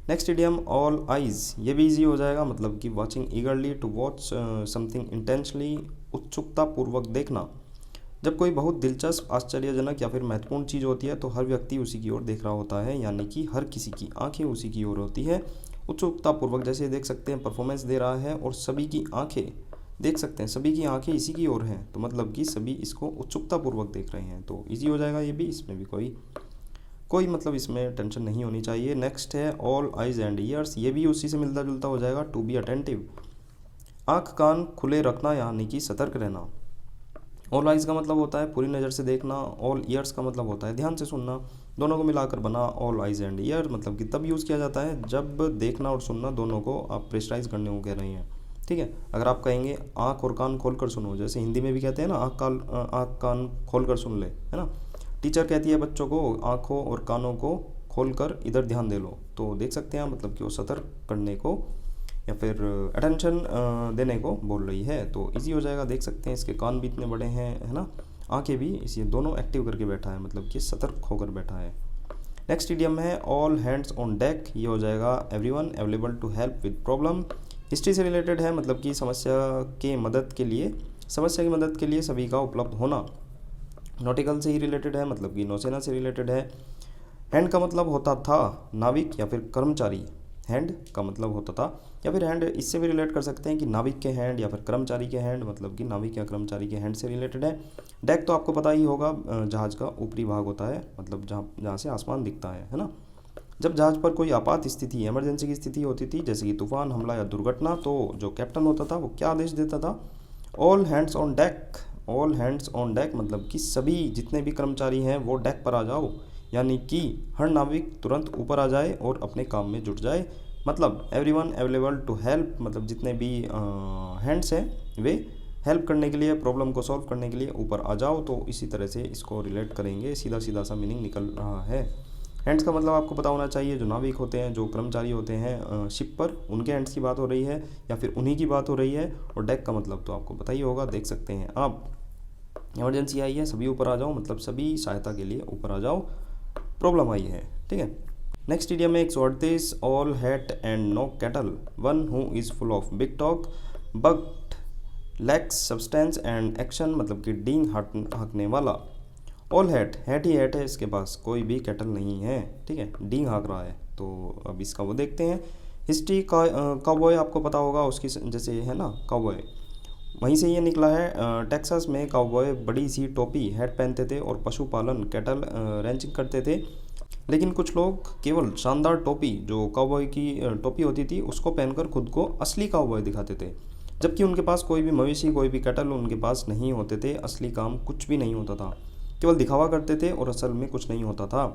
S1: नेक्स्ट इडियम ऑल आइज़, ये भी इजी हो जाएगा, मतलब कि watching eagerly, to watch something intentionally, उत्सुकता पूर्वक देखना। जब कोई बहुत दिलचस्प, आश्चर्यजनक या फिर महत्वपूर्ण चीज़ होती है तो हर व्यक्ति उसी की ओर देख रहा होता है, यानी कि हर किसी की आंखें उसी की ओर होती है उत्सुकतापूर्वक। जैसे देख सकते हैं परफॉर्मेंस दे रहा है और सभी की आंखें, देख सकते हैं सभी की आंखें इसी की ओर हैं, तो मतलब कि सभी इसको उत्सुकतापूर्वक देख रहे हैं, तो इजी हो जाएगा ये भी। इसमें भी कोई मतलब इसमें टेंशन नहीं होनी चाहिए। नेक्स्ट है ऑल आइज एंड ईयर्स, ये भी उसी से मिलता जुलता हो जाएगा, टू बी अटेंटिव, आँख कान खुले रखना, यानी कि सतर्क रहना। ऑल आइज़ का मतलब होता है पूरी नज़र से देखना, ऑल ईयर्स का मतलब होता है ध्यान से सुनना, दोनों को मिलाकर बना ऑल आइज़ एंड ईयर, मतलब कि तब यूज़ किया जाता है जब देखना और सुनना दोनों को आप प्रेशराइज करने को कह रहे हैं, ठीक है। अगर आप कहेंगे आँख और कान खोल कर सुनो, जैसे हिंदी में भी कहते हैं ना, आँख कान खोल कर सुन ले, है ना। टीचर कहती है बच्चों को आँखों और कानों को खोल कर इधर ध्यान दे लो, तो देख सकते हैं मतलब कि वो सतर्क करने को या फिर अटेंशन देने को बोल रही है, तो इजी हो जाएगा। देख सकते हैं इसके कान भी इतने बड़े हैं, है ना, आंखें भी इसे दोनों एक्टिव करके बैठा है, मतलब कि सतर्क होकर बैठा है। नेक्स्ट इडियम है ऑल हैंड्स ऑन डेक। ये हो जाएगा everyone available to help with problem. History से रिलेटेड है, मतलब कि समस्या की मदद के लिए सभी का उपलब्ध होना। नॉटिकल से ही रिलेटेड है, मतलब कि नौसेना से रिलेटेड है। हैंड का मतलब होता था नाविक या फिर कर्मचारी। हैंड का मतलब होता था या फिर हैंड इससे भी रिलेट कर सकते हैं कि नाविक के हैंड या फिर कर्मचारी के हैंड, मतलब कि नाविक या कर्मचारी के हैंड से रिलेटेड है। डेक तो आपको पता ही होगा, जहाज़ का ऊपरी भाग होता है, मतलब जहाँ से आसमान दिखता है ना। जब जहाज़ पर कोई आपात स्थिति, इमरजेंसी की स्थिति होती थी, जैसे कि तूफान, हमला या दुर्घटना, तो जो कैप्टन होता था वो क्या आदेश देता था? All hands on deck. All hands on deck मतलब कि सभी जितने भी कर्मचारी हैं वो डेक पर आ जाओ, यानी कि हर नाविक तुरंत ऊपर आ जाए और अपने काम में जुट जाए। मतलब एवरीवन अवेलेबल टू हेल्प, मतलब जितने भी हैंड्स हैं वे हेल्प करने के लिए, प्रॉब्लम को सॉल्व करने के लिए ऊपर आ जाओ। तो इसी तरह से इसको रिलेट करेंगे, सीधा सीधा सा मीनिंग निकल रहा है। हैंड्स का मतलब आपको पता होना चाहिए, जो नाविक होते हैं, जो कर्मचारी होते हैं शिप पर, उनके हैंड्स की बात हो रही है या फिर उन्हीं की बात हो रही है। और डेक का मतलब तो आपको पता ही होगा, देख सकते हैं आप। इमरजेंसी आई है, सभी ऊपर आ जाओ, मतलब सभी सहायता के लिए ऊपर आ जाओ, प्रॉब्लम आई है, ठीक है। नेक्स्ट इडियम में एक्सवर्टिस all hat and no cattle, one who is full of big talk but lacks substance and action, मतलब कि डींग हाँकने वाला। ऑल हैट, हैट ही हैट है, इसके पास कोई भी कैटल नहीं है, ठीक है, डींग हाँक रहा है। तो अब इसका वो देखते हैं। हिस्ट्री का काउबॉय आपको पता होगा, उसकी जैसे है ना काउबॉय, वहीं से ये निकला है। टेक्सास में काउबॉय बड़ी सी टोपी हैट पहनते थे और पशुपालन कैटल रैंचिंग करते थे। लेकिन कुछ लोग केवल शानदार टोपी, जो काउबॉय की टोपी होती थी, उसको पहनकर खुद को असली काउबॉय दिखाते थे, जबकि उनके पास कोई भी मवेशी, कोई भी कैटल उनके पास नहीं होते थे। असली काम कुछ भी नहीं होता था, केवल दिखावा करते थे और असल में कुछ नहीं होता था।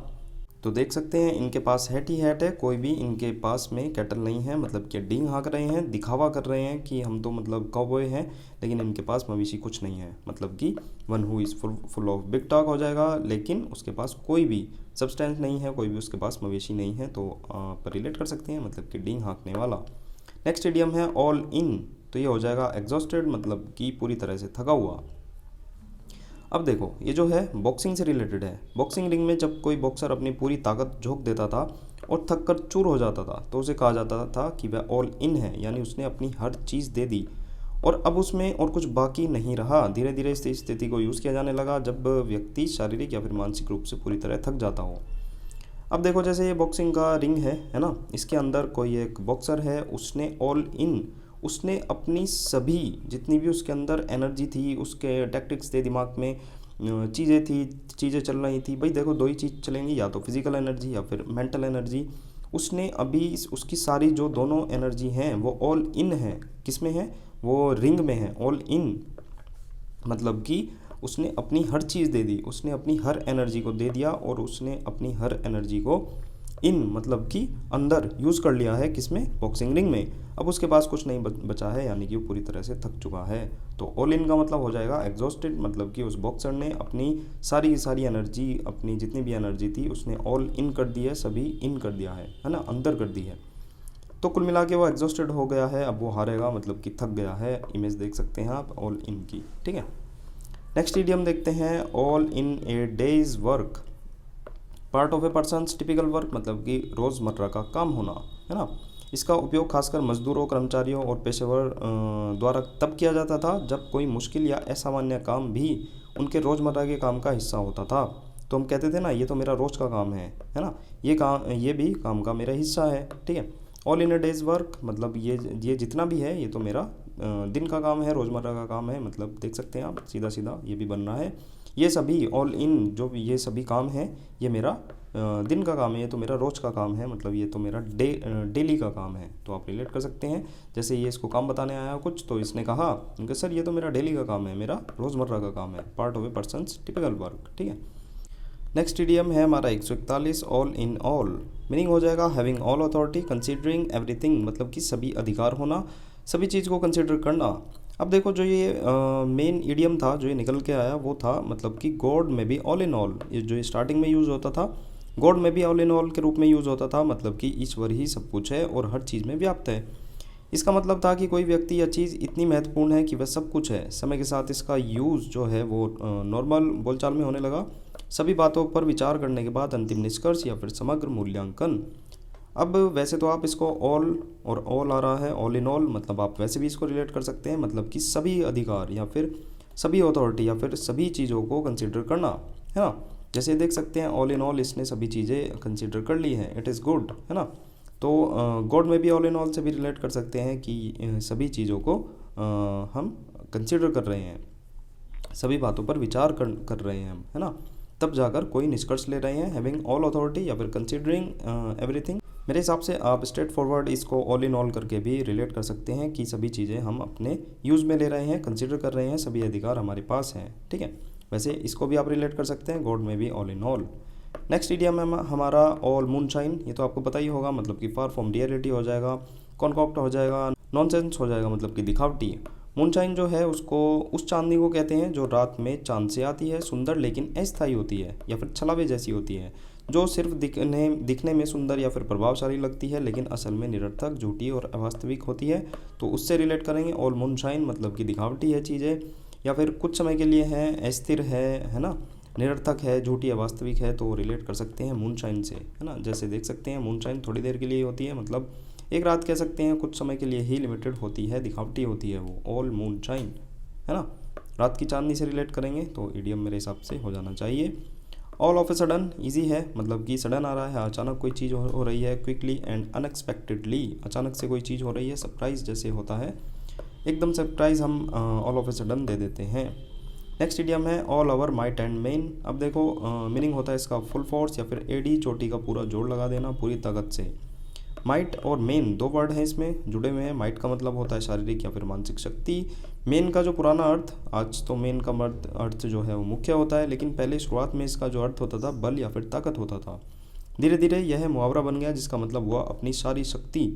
S1: तो देख सकते हैं इनके पास हैट ही हैट है, कोई भी इनके पास में कैटल नहीं है, मतलब कि डींग हाँक रहे हैं, दिखावा कर रहे हैं कि हम तो मतलब काउबॉय हैं, लेकिन इनके पास मवेशी कुछ नहीं है। मतलब कि one who is full of big talk हो जाएगा, लेकिन उसके पास कोई भी सब्सटेंस नहीं है, कोई भी उसके पास मवेशी नहीं है, तो पर रिलेट कर सकते हैं, मतलब कि डींग हाँकने वाला। नेक्स्ट इडियम है ऑल इन, तो ये हो जाएगा एग्जॉस्टेड, मतलब कि पूरी तरह से थका हुआ। अब देखो, ये जो है बॉक्सिंग से रिलेटेड है। बॉक्सिंग रिंग में जब कोई बॉक्सर अपनी पूरी ताकत झोंक देता था और थक कर चूर हो जाता था, तो उसे कहा जाता था कि वह ऑल इन है, यानी उसने अपनी हर चीज़ दे दी और अब उसमें और कुछ बाकी नहीं रहा। धीरे धीरे इस स्थिति को यूज़ किया जाने लगा जब व्यक्ति शारीरिक या फिर मानसिक रूप से पूरी तरह थक जाता हो। अब देखो, जैसे ये बॉक्सिंग का रिंग है ना, इसके अंदर कोई एक बॉक्सर है, उसने ऑल इन, उसने अपनी सभी जितनी भी उसके अंदर एनर्जी थी, उसके टैक्टिक्स थे, दिमाग में चीज़ें थी, चीज़ें चल रही थी। भाई देखो, दो ही चीज़ चलेंगी, या तो फिजिकल एनर्जी या फिर मेंटल एनर्जी। उसने अभी उसकी सारी जो दोनों एनर्जी हैं वो ऑल इन है। किस में है? वो रिंग में है, ऑल इन, मतलब कि उसने अपनी हर चीज़ दे दी, उसने अपनी हर एनर्जी को दे दिया और उसने अपनी हर एनर्जी को इन, मतलब कि अंदर यूज़ कर लिया है। किसमें? बॉक्सिंग रिंग में। अब उसके पास कुछ नहीं बचा है, यानी कि वो पूरी तरह से थक चुका है। तो ऑल इन का मतलब हो जाएगा एग्जॉस्टेड, मतलब कि उस बॉक्सर ने अपनी सारी की सारी एनर्जी, अपनी जितनी भी एनर्जी थी, उसने ऑल इन कर दी है, सभी इन कर दिया है ना, अंदर कर दी है। तो कुल मिला के वो एग्जॉस्टेड हो गया है, अब वो हारेगा, मतलब कि थक गया है। इमेज देख सकते हैं आप ऑल इन की, ठीक है। नेक्स्ट इडियम देखते हैं, all in A days work, part of A persons typical work, मतलब कि रोज़मर्रा का काम होना, है ना। इसका उपयोग खासकर मजदूरों, कर्मचारियों और पेशेवर द्वारा तब किया जाता था जब कोई मुश्किल या असामान्य काम भी उनके रोज़मर्रा के काम का हिस्सा होता था। तो हम कहते थे ना, ये तो मेरा रोज़ का काम है ना, ये भी काम का मेरा हिस्सा है, ठीक है। All in A days work, मतलब ये जितना भी है, ये तो मेरा दिन का काम है, रोज़मर्रा का काम है। मतलब देख सकते हैं आप, सीधा सीधा ये भी बन रहा है। ये सभी ऑल इन जो भी ये सभी काम है, ये मेरा दिन का काम है, ये तो मेरा रोज़ का काम है, मतलब ये तो मेरा डेली का काम है। तो आप रिलेट कर सकते हैं। जैसे ये इसको काम बताने आया कुछ, तो इसने कहा उनके सर ये तो मेरा डेली का काम है, मेरा रोज़मर्रा का काम है, part of A persons typical work, ठीक है। नेक्स्ट इडियम है हमारा 141, ऑल इन ऑल। मीनिंग हो जाएगा having all authority, considering everything, मतलब कि सभी अधिकार होना, सभी चीज़ को कंसीडर करना। अब देखो, जो ये मेन इडियम था, जो ये निकल के आया, वो था मतलब कि गॉड में भी ऑल इन ऑल। ये जो स्टार्टिंग में यूज़ होता था, गॉड में भी ऑल इन ऑल के रूप में यूज़ होता था, मतलब कि ईश्वर ही सब कुछ है और हर चीज़ में व्याप्त है। इसका मतलब था कि कोई व्यक्ति या चीज़ इतनी महत्वपूर्ण है कि वह सब कुछ है। समय के साथ इसका यूज़ जो है वो नॉर्मल बोलचाल में होने लगा। सभी बातों पर विचार करने के बाद अंतिम निष्कर्ष या फिर समग्र मूल्यांकन। अब वैसे तो आप इसको ऑल और ऑल आ रहा है, ऑल इन ऑल, मतलब आप वैसे भी इसको रिलेट कर सकते हैं, मतलब कि सभी अधिकार या फिर सभी अथॉरिटी या फिर सभी चीज़ों को कंसिडर करना, है ना। जैसे देख सकते हैं ऑल इन ऑल इसने सभी चीज़ें कंसिडर कर ली हैं, इट इज़ गुड, है ना। तो गॉड में भी ऑल इन ऑल से भी रिलेट कर सकते हैं कि सभी चीज़ों को हम कंसिडर कर रहे हैं, सभी बातों पर विचार कर रहे हैं हम, है ना, तब जाकर कोई निष्कर्ष ले रहे हैं। हैविंग ऑल अथॉरिटी या फिर कंसिडरिंग एवरीथिंग। मेरे हिसाब से आप स्ट्रेट फॉरवर्ड इसको ऑल इन ऑल करके भी रिलेट कर सकते हैं कि सभी चीज़ें हम अपने यूज़ में ले रहे हैं, कंसिडर कर रहे हैं, सभी अधिकार हमारे पास हैं, ठीक है। वैसे इसको भी आप रिलेट कर सकते हैं, गॉड में भी all in all. Next idiom है हमारा ऑल मूनशाइन। ये तो आपको पता ही होगा, मतलब कि फार फ्रॉम रियलिटी हो जाएगा, कॉन्कॉक्ट हो जाएगा, नॉनसेंस हो जाएगा, मतलब कि दिखावटी। मूनशाइन जो है उसको उस चांदनी को कहते हैं जो रात में चांद से आती है, सुंदर लेकिन अस्थायी होती है या फिर छलावे जैसी होती है, जो सिर्फ दिखने में सुंदर या फिर प्रभावशाली लगती है लेकिन असल में निरर्थक, झूठी और अवास्तविक होती है। तो उससे रिलेट करेंगे ऑल मूनशाइन, मतलब कि दिखावटी है चीज़ें या फिर कुछ समय के लिए है, अस्थिर है ना, निरर्थक है, झूठी अवास्तविक है, तो रिलेट कर सकते हैं मूनशाइन से, है ना। जैसे देख सकते हैं मूनशाइन थोड़ी देर के लिए होती है, मतलब एक रात कह सकते हैं, कुछ समय के लिए ही लिमिटेड होती है, दिखावटी होती है वो, ऑल मूनशाइन, है ना। रात की चांदनी से रिलेट करेंगे तो इडियम मेरे हिसाब से हो जाना चाहिए। All of a sudden easy है, मतलब कि सडन आ रहा है, अचानक कोई चीज़ हो रही है, क्विकली एंड अनएक्सपेक्टेडली, अचानक से कोई चीज़ हो रही है, सरप्राइज जैसे होता है, एकदम सरप्राइज हम ऑल ऑफ ए सडन दे देते हैं। नेक्स्ट इडियम है all over might and main. अब देखो मीनिंग होता है इसका फुल फोर्स या फिर एडी, चोटी का पूरा जोड़ लगा देना पूरी ताकत से। माइट और मेन दो वर्ड हैं इसमें जुड़े हुए हैं। माइट का मतलब होता है शारीरिक या फिर मानसिक शक्ति। मेन का जो पुराना अर्थ, आज तो मेन का अर्थ जो है वो मुख्य होता है, लेकिन पहले शुरुआत में इसका जो अर्थ होता था बल या फिर ताकत होता था। धीरे धीरे यह मुहावरा बन गया जिसका मतलब हुआ अपनी सारी शक्ति,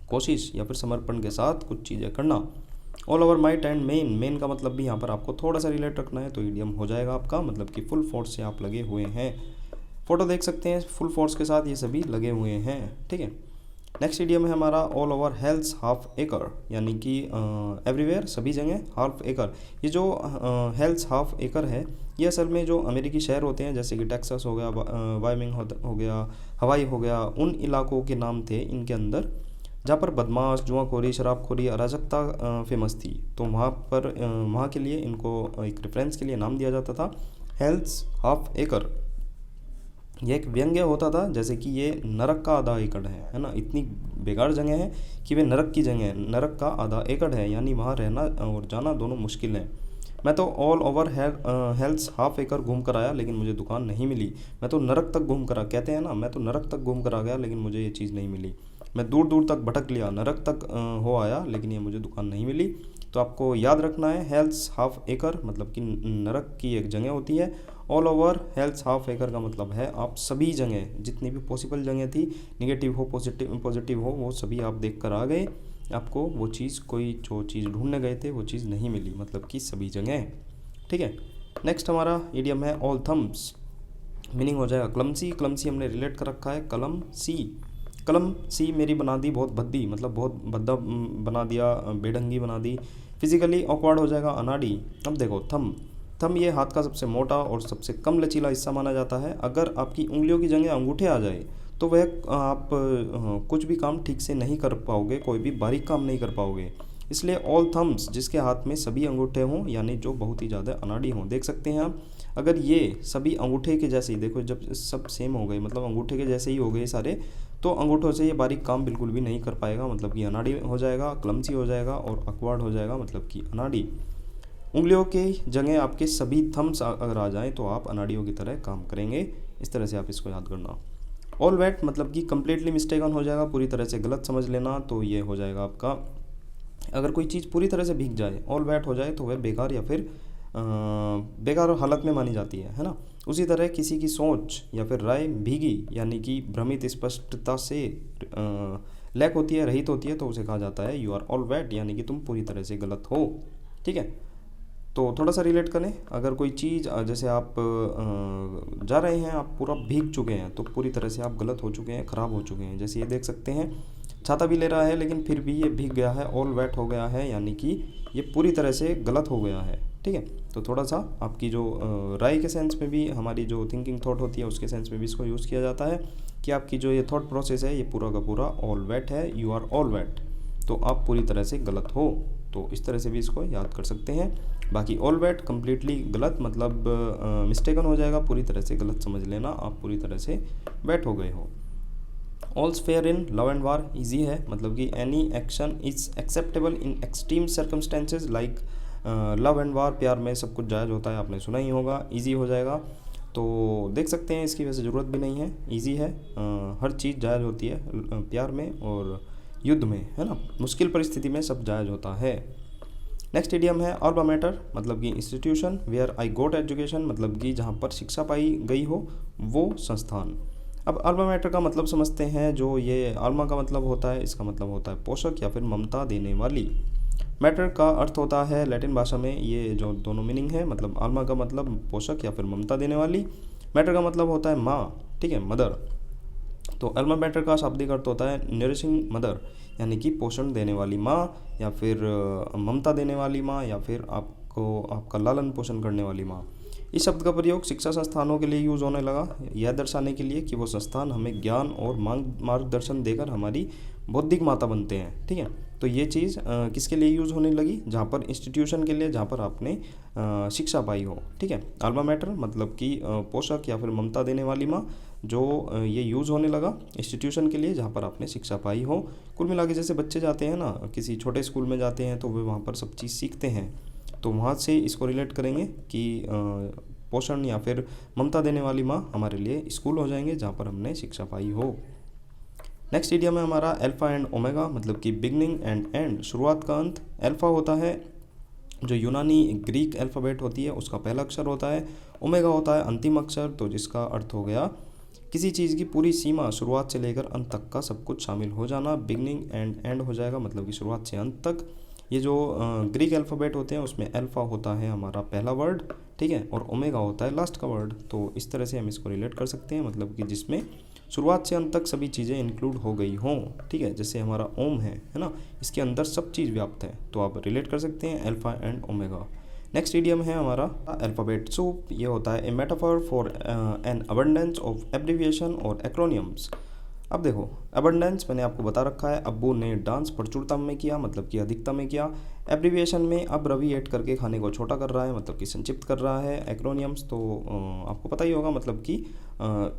S1: कोशिश या फिर समर्पण के साथ कुछ चीज़ें करना। All over might and main, main का मतलब भी यहाँ पर आपको थोड़ा सा रिलेट रखना है तो इडियम हो जाएगा आपका, मतलब कि फुल फोर्स से आप लगे हुए हैं। फोटो देख सकते हैं, फुल फोर्स के साथ ये सभी लगे हुए हैं, ठीक है। नेक्स्ट इडियम है हमारा ऑल ओवर हेल्थ हाफ एकड़, यानी कि एवरीवेयर, सभी जगह, हाफ एकड़। ये जो हेल्थ हाफ एकड़ है ये असल में जो अमेरिकी शहर होते हैं जैसे कि टेक्सास हो गया, वायमिंग हो गया, हवाई हो गया, उन इलाकों के नाम थे इनके अंदर जहाँ पर बदमाश, जुआखोरी, शराबखोरी, अराजकता फेमस थी। तो वहाँ के लिए इनको एक रेफरेंस के लिए नाम दिया जाता था हेल्थ हाफ एकड़। यह एक व्यंग्य होता था, जैसे कि ये नरक का आधा एकड़ है ना, इतनी बेकार जगह है कि वे नरक की जगह है, नरक का आधा एकड़ है, यानी वहाँ रहना और जाना दोनों मुश्किल है। मैं तो ऑल ओवर हेल्थ हाफ एकड़ घूम कर आया लेकिन मुझे दुकान नहीं मिली। मैं तो नरक तक घूम कर आ, कहते हैं ना, मैं तो नरक तक घूम कर आ गया लेकिन मुझे ये चीज़ नहीं मिली। मैं दूर दूर तक भटक लिया, नरक तक हो आया लेकिन ये मुझे दुकान नहीं मिली। तो आपको याद रखना है हेल्थ हाफ एकड़ मतलब कि नरक की एक जगह होती है। ऑल ओवर हेल्थ हाफ एकड़ का मतलब है आप सभी जगह, जितनी भी पॉसिबल जगह थी, निगेटिव हो पॉजिटिव हो, वो सभी आप देख कर आ गए। आपको वो चीज़, कोई जो चीज़ ढूंढने गए थे वो चीज़ नहीं मिली, मतलब कि सभी जगह, ठीक है। नेक्स्ट हमारा इडियम है ऑल थम्स। मीनिंग हो जाएगा क्लमसी। क्लमसी हमने रिलेट कर रखा है कलम सी। कलम सी मेरी बना दी बहुत भद्दी, मतलब बहुत भद्दा बना दिया, बेढंगी बना दी। फिजिकली ऑकवर्ड हो जाएगा अनाड़ी। अब देखो थम ये हाथ का सबसे मोटा और सबसे कम लचीला हिस्सा माना जाता है। अगर आपकी उंगलियों की जगह अंगूठे आ जाए तो वह आप कुछ भी काम ठीक से नहीं कर पाओगे, कोई भी बारीक काम नहीं कर पाओगे। इसलिए ऑल थम्स, जिसके हाथ में सभी अंगूठे हों, यानी जो बहुत ही ज़्यादा अनाड़ी हों। देख सकते हैं आप, अगर ये सभी अंगूठे के जैसे ही, देखो जब सब सेम हो गए, मतलब अंगूठे के जैसे ही हो गए सारे, तो अंगूठों से ये बारीक काम बिल्कुल भी नहीं कर पाएगा, मतलब कि अनाड़ी हो जाएगा, क्लमसी हो जाएगा और अकवर्ड हो जाएगा, मतलब कि अनाड़ी। उंगलियों के जगह आपके सभी थम्स अगर आ जाएं तो आप अनाड़ियों की तरह काम करेंगे। इस तरह से आप इसको याद करना। ऑल वेट मतलब कि कम्प्लीटली मिस्टेकन हो जाएगा, पूरी तरह से गलत समझ लेना। तो ये हो जाएगा आपका, अगर कोई चीज़ पूरी तरह से भीग जाए, ऑल वेट हो जाए, तो वह बेकार या फिर बेकार हालत में मानी जाती है ना। उसी तरह किसी की सोच या फिर राय भीगी यानी कि भ्रमित, स्पष्टता से लैक होती है, रहित होती है, तो उसे कहा जाता है यू आर ऑल वेट, यानी कि तुम पूरी तरह से गलत हो, ठीक है। तो थोड़ा सा रिलेट करें, अगर कोई चीज़, जैसे आप जा रहे हैं, आप पूरा भीग चुके हैं, तो पूरी तरह से आप गलत हो चुके हैं, ख़राब हो चुके हैं। जैसे ये देख सकते हैं, छाता भी ले रहा है लेकिन फिर भी ये भीग गया है, ऑल वेट हो गया है, यानी कि ये पूरी तरह से गलत हो गया है। ठीक है, तो थोड़ा सा आपकी जो राय के सेंस में भी, हमारी जो थिंकिंग थॉट होती है उसके सेंस में भी इसको यूज़ किया जाता है कि आपकी जो ये थॉट प्रोसेस है ये पूरा का पूरा ऑल वेट है, यू आर ऑल वेट, तो आप पूरी तरह से गलत हो। तो इस तरह से भी इसको याद कर सकते हैं। बाकी ऑल वेट कम्प्लीटली गलत, मतलब मिस्टेकन हो जाएगा, पूरी तरह से गलत समझ लेना, आप पूरी तरह से वेट हो गए हो। All's fair in love and war, easy है, मतलब कि any action is acceptable in extreme circumstances like love and war, प्यार में सब कुछ जायज़ होता है, आपने सुना ही होगा, ईजी हो जाएगा। तो देख सकते हैं इसकी वैसे ज़रूरत भी नहीं है, ईजी है, हर चीज़ जायज़ होती है प्यार में और युद्ध में, है ना, मुश्किल परिस्थिति में सब जायज़ होता है। नेक्स्ट इडियम है अल्मा मैटर, मतलब कि institution, where I got education, मतलब कि जहाँ पर शिक्षा पाई गई हो वो संस्थान। अब अल्मा मैटर का मतलब समझते हैं। जो ये अल्मा का मतलब होता है, इसका मतलब होता है पोषक या फिर ममता देने वाली। मैटर का अर्थ होता है लैटिन भाषा में, ये जो दोनों मीनिंग है, मतलब अल्मा का मतलब पोषक या फिर ममता देने वाली, मैटर का मतलब होता है माँ, ठीक है, मदर। तो अल्मा मैटर का शाब्दिक अर्थ होता है नरिशिंग मदर, यानी कि पोषण देने वाली माँ, या फिर ममता देने वाली माँ, या फिर आपको आपका लालन पोषण करने वाली माँ। इस शब्द का प्रयोग शिक्षा संस्थानों के लिए यूज़ होने लगा, यह दर्शाने के लिए कि वो संस्थान हमें ज्ञान और मार्गदर्शन देकर हमारी बौद्धिक माता बनते हैं। ठीक है, तो ये चीज़ किसके लिए यूज़ होने लगी, जहाँ पर इंस्टीट्यूशन के लिए, जहाँ पर आपने शिक्षा पाई हो। ठीक है, अल्मा मैटर मतलब कि पोषक या फिर ममता देने वाली माँ, जो ये यूज़ होने लगा इंस्टीट्यूशन के लिए जहाँ पर आपने शिक्षा पाई हो। कुल मिला के जैसे बच्चे जाते हैं ना, किसी छोटे स्कूल में जाते हैं तो वे वहाँ पर सब चीज़ सीखते हैं, तो वहाँ से इसको रिलेट करेंगे कि पोषण या फिर ममता देने वाली माँ हमारे लिए स्कूल हो जाएंगे जहाँ पर हमने शिक्षा पाई हो। नेक्स्ट इडियम है हमारा अल्फा एंड ओमेगा, मतलब कि बिगनिंग एंड एंड, शुरुआत का अंत। अल्फा होता है जो यूनानी ग्रीक अल्फ़ाबेट होती है उसका पहला अक्षर होता है, ओमेगा होता है अंतिम अक्षर, तो जिसका अर्थ हो गया किसी चीज़ की पूरी सीमा, शुरुआत से लेकर अंत तक का सब कुछ शामिल हो जाना। बिगनिंग एंड एंड हो जाएगा, मतलब कि शुरुआत से अंत तक। ये जो ग्रीक अल्फ़ाबेट होते हैं उसमें अल्फ़ा होता है हमारा पहला वर्ड, ठीक है, और ओमेगा होता है लास्ट का वर्ड। तो इस तरह से हम इसको रिलेट कर सकते हैं, मतलब कि जिसमें शुरुआत से अंत तक सभी चीज़ें इंक्लूड हो गई हों। ठीक है, जैसे हमारा ओम है ना, इसके अंदर सब चीज़ व्याप्त है, तो आप रिलेट कर सकते हैं alpha and omega. Next idiom है हमारा अल्फ़ाबेट सूप। ये होता है a metaphor for an abundance of abbreviation और एक्रोनियम्स। अब देखो, अबंडेंस मैंने आपको बता रखा है, अब्बू ने डांस प्रचुरता में किया, मतलब कि अधिकता में किया। एब्रिविएशन में अब्रविएट करके खाने को छोटा कर रहा है, मतलब कि संक्षिप्त कर रहा है। एक्रोनियम्स तो आपको पता ही होगा, मतलब कि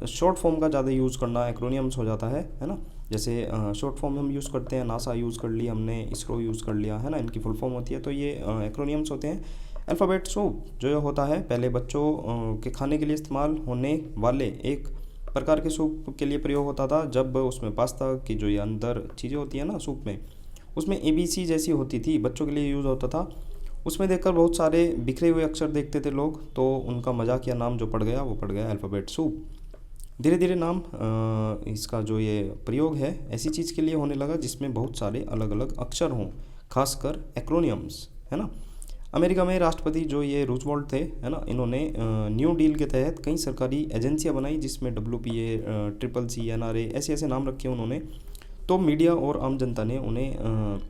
S1: शॉर्ट फॉर्म का ज़्यादा यूज़ करना एक्रोनियम्स हो जाता है ना। जैसे शॉर्ट फॉर्म हम यूज़ करते हैं, नासा यूज़ कर लिया हमने, इसरो यूज़ कर लिया है ना, इनकी फुल फॉर्म होती है, तो ये एक्रोनियम्स होते हैं। अल्फ़ाबेट सूप जो होता है पहले बच्चों के खाने के लिए इस्तेमाल होने वाले एक प्रकार के सूप के लिए प्रयोग होता था, जब उसमें पास्ता की जो ये अंदर चीज़ें होती है ना सूप में, उसमें ABC जैसी होती थी, बच्चों के लिए यूज़ होता था। उसमें देखकर बहुत सारे बिखरे हुए अक्षर देखते थे लोग, तो उनका मजाकिया नाम जो पड़ गया वो पड़ गया अल्फ़ाबेट सूप। धीरे धीरे नाम इसका जो ये प्रयोग है ऐसी चीज़ के लिए होने लगा जिसमें बहुत सारे अलग अलग अक्षर हों, खासकर एक्रोनियम्स, है ना। अमेरिका में राष्ट्रपति जो ये रूजवेल्ट थे, है ना, इन्होंने न्यू डील के तहत कई सरकारी एजेंसियां बनाई, जिसमें WPA, CCC, NRA ऐसे ऐसे नाम रखे उन्होंने। तो मीडिया और आम जनता ने उन्हें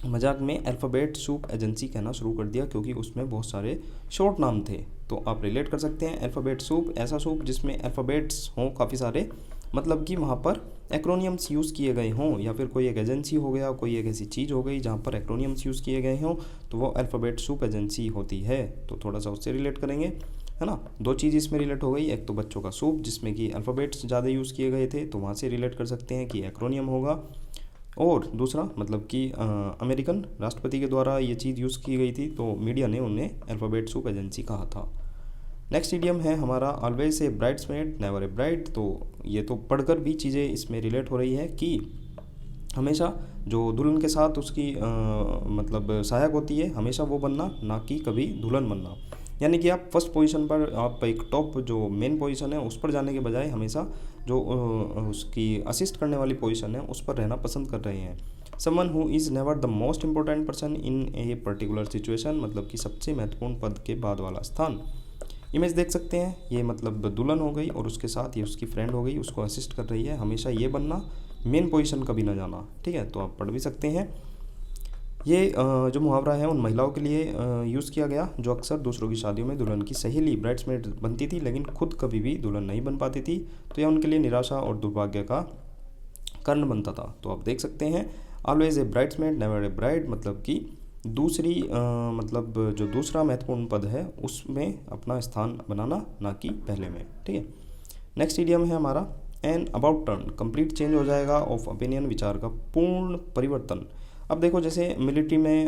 S1: मजाक में अल्फ़ाबेट सूप एजेंसी कहना शुरू कर दिया, क्योंकि उसमें बहुत सारे शॉर्ट नाम थे। तो आप रिलेट कर सकते हैं अल्फ़ाबेट सूप, ऐसा सूप जिसमें अल्फ़ाबेट्स हों काफ़ी सारे, मतलब कि वहाँ पर एक्रोनियम्स यूज़ किए गए हों, या फिर कोई एक एजेंसी हो गया, कोई एक ऐसी चीज़ हो गई जहाँ पर एक्रोनियम्स यूज़ किए गए हों, तो वो अल्फ़ाबेट सूप एजेंसी होती है। तो थोड़ा सा उससे रिलेट करेंगे, है ना। दो चीज़ इसमें रिलेट हो गई, एक तो बच्चों का सूप जिसमें कि अल्फ़ाबेट्स ज़्यादा यूज़ किए गए थे, तो वहाँ से रिलेट कर सकते हैं कि एक्रोनियम होगा। और दूसरा मतलब कि अमेरिकन राष्ट्रपति के द्वारा ये चीज़ यूज़ की गई थी, तो मीडिया ने उन्हें अल्फ़ाबेट सूप एजेंसी कहा था। नेक्स्ट इडियम है हमारा always a bridesmaid never a bride. तो ये तो पढ़कर भी चीज़ें इसमें रिलेट हो रही है कि हमेशा जो दुल्हन के साथ उसकी मतलब सहायक होती है, हमेशा वो बनना, ना कि कभी दुल्हन बनना। यानी कि आप फर्स्ट पोजीशन पर, आप एक टॉप जो मेन पोजीशन है उस पर जाने के बजाय हमेशा जो उसकी असिस्ट करने वाली पोजीशन है उस पर रहना पसंद कर रहे हैं। Someone who is never the most important person in a particular situation, मतलब कि सबसे महत्वपूर्ण पद के बाद वाला स्थान। इमेज देख सकते हैं, ये मतलब दुल्हन हो गई और उसके साथ ये उसकी फ्रेंड हो गई, उसको असिस्ट कर रही है। हमेशा ये बनना, मेन पोजीशन कभी ना जाना, ठीक है। तो आप पढ़ भी सकते हैं। ये जो मुहावरा है उन महिलाओं के लिए यूज़ किया गया जो अक्सर दूसरों की शादियों में दुल्हन की सहेली ब्राइड्समेड बनती थी, लेकिन खुद कभी भी दुल्हन नहीं बन पाती थी। तो यह उनके लिए निराशा और दुर्भाग्य का कारण बनता था। तो आप देख सकते हैं, always a bridesmaid never a bride, मतलब कि दूसरी मतलब जो दूसरा महत्वपूर्ण पद है उसमें अपना स्थान बनाना, ना कि पहले में, ठीक है। नेक्स्ट इडियम है हमारा an about turn, complete change हो जाएगा ऑफ ओपिनियन, विचार का पूर्ण परिवर्तन। अब देखो, जैसे मिलिट्री में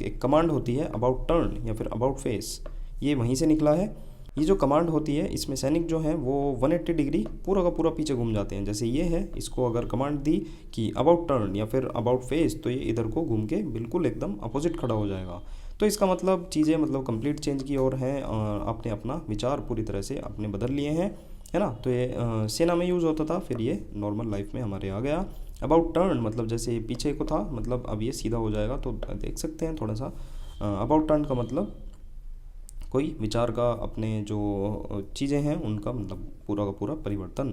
S1: एक कमांड होती है अबाउट टर्न या फिर अबाउट फेस, ये वहीं से निकला है। ये जो कमांड होती है इसमें सैनिक जो हैं वो 180 डिग्री पूरा का पूरा पीछे घूम जाते हैं। जैसे ये है, इसको अगर कमांड दी कि अबाउट टर्न या फिर अबाउट फेस, तो ये इधर को घूम के बिल्कुल एकदम अपोजिट खड़ा हो जाएगा। तो इसका मतलब चीज़ें मतलब कंप्लीट चेंज की ओर हैं, आपने अपना विचार पूरी तरह से अपने बदल लिए हैं, है ना। तो ये सेना में यूज़ होता था, फिर ये नॉर्मल लाइफ में हमारे आ गया। अबाउट टर्न मतलब जैसे पीछे को था, मतलब अब ये सीधा हो जाएगा। तो देख सकते हैं थोड़ा सा, अबाउट टर्न का मतलब कोई विचार का, अपने जो चीज़ें हैं उनका मतलब पूरा का पूरा परिवर्तन।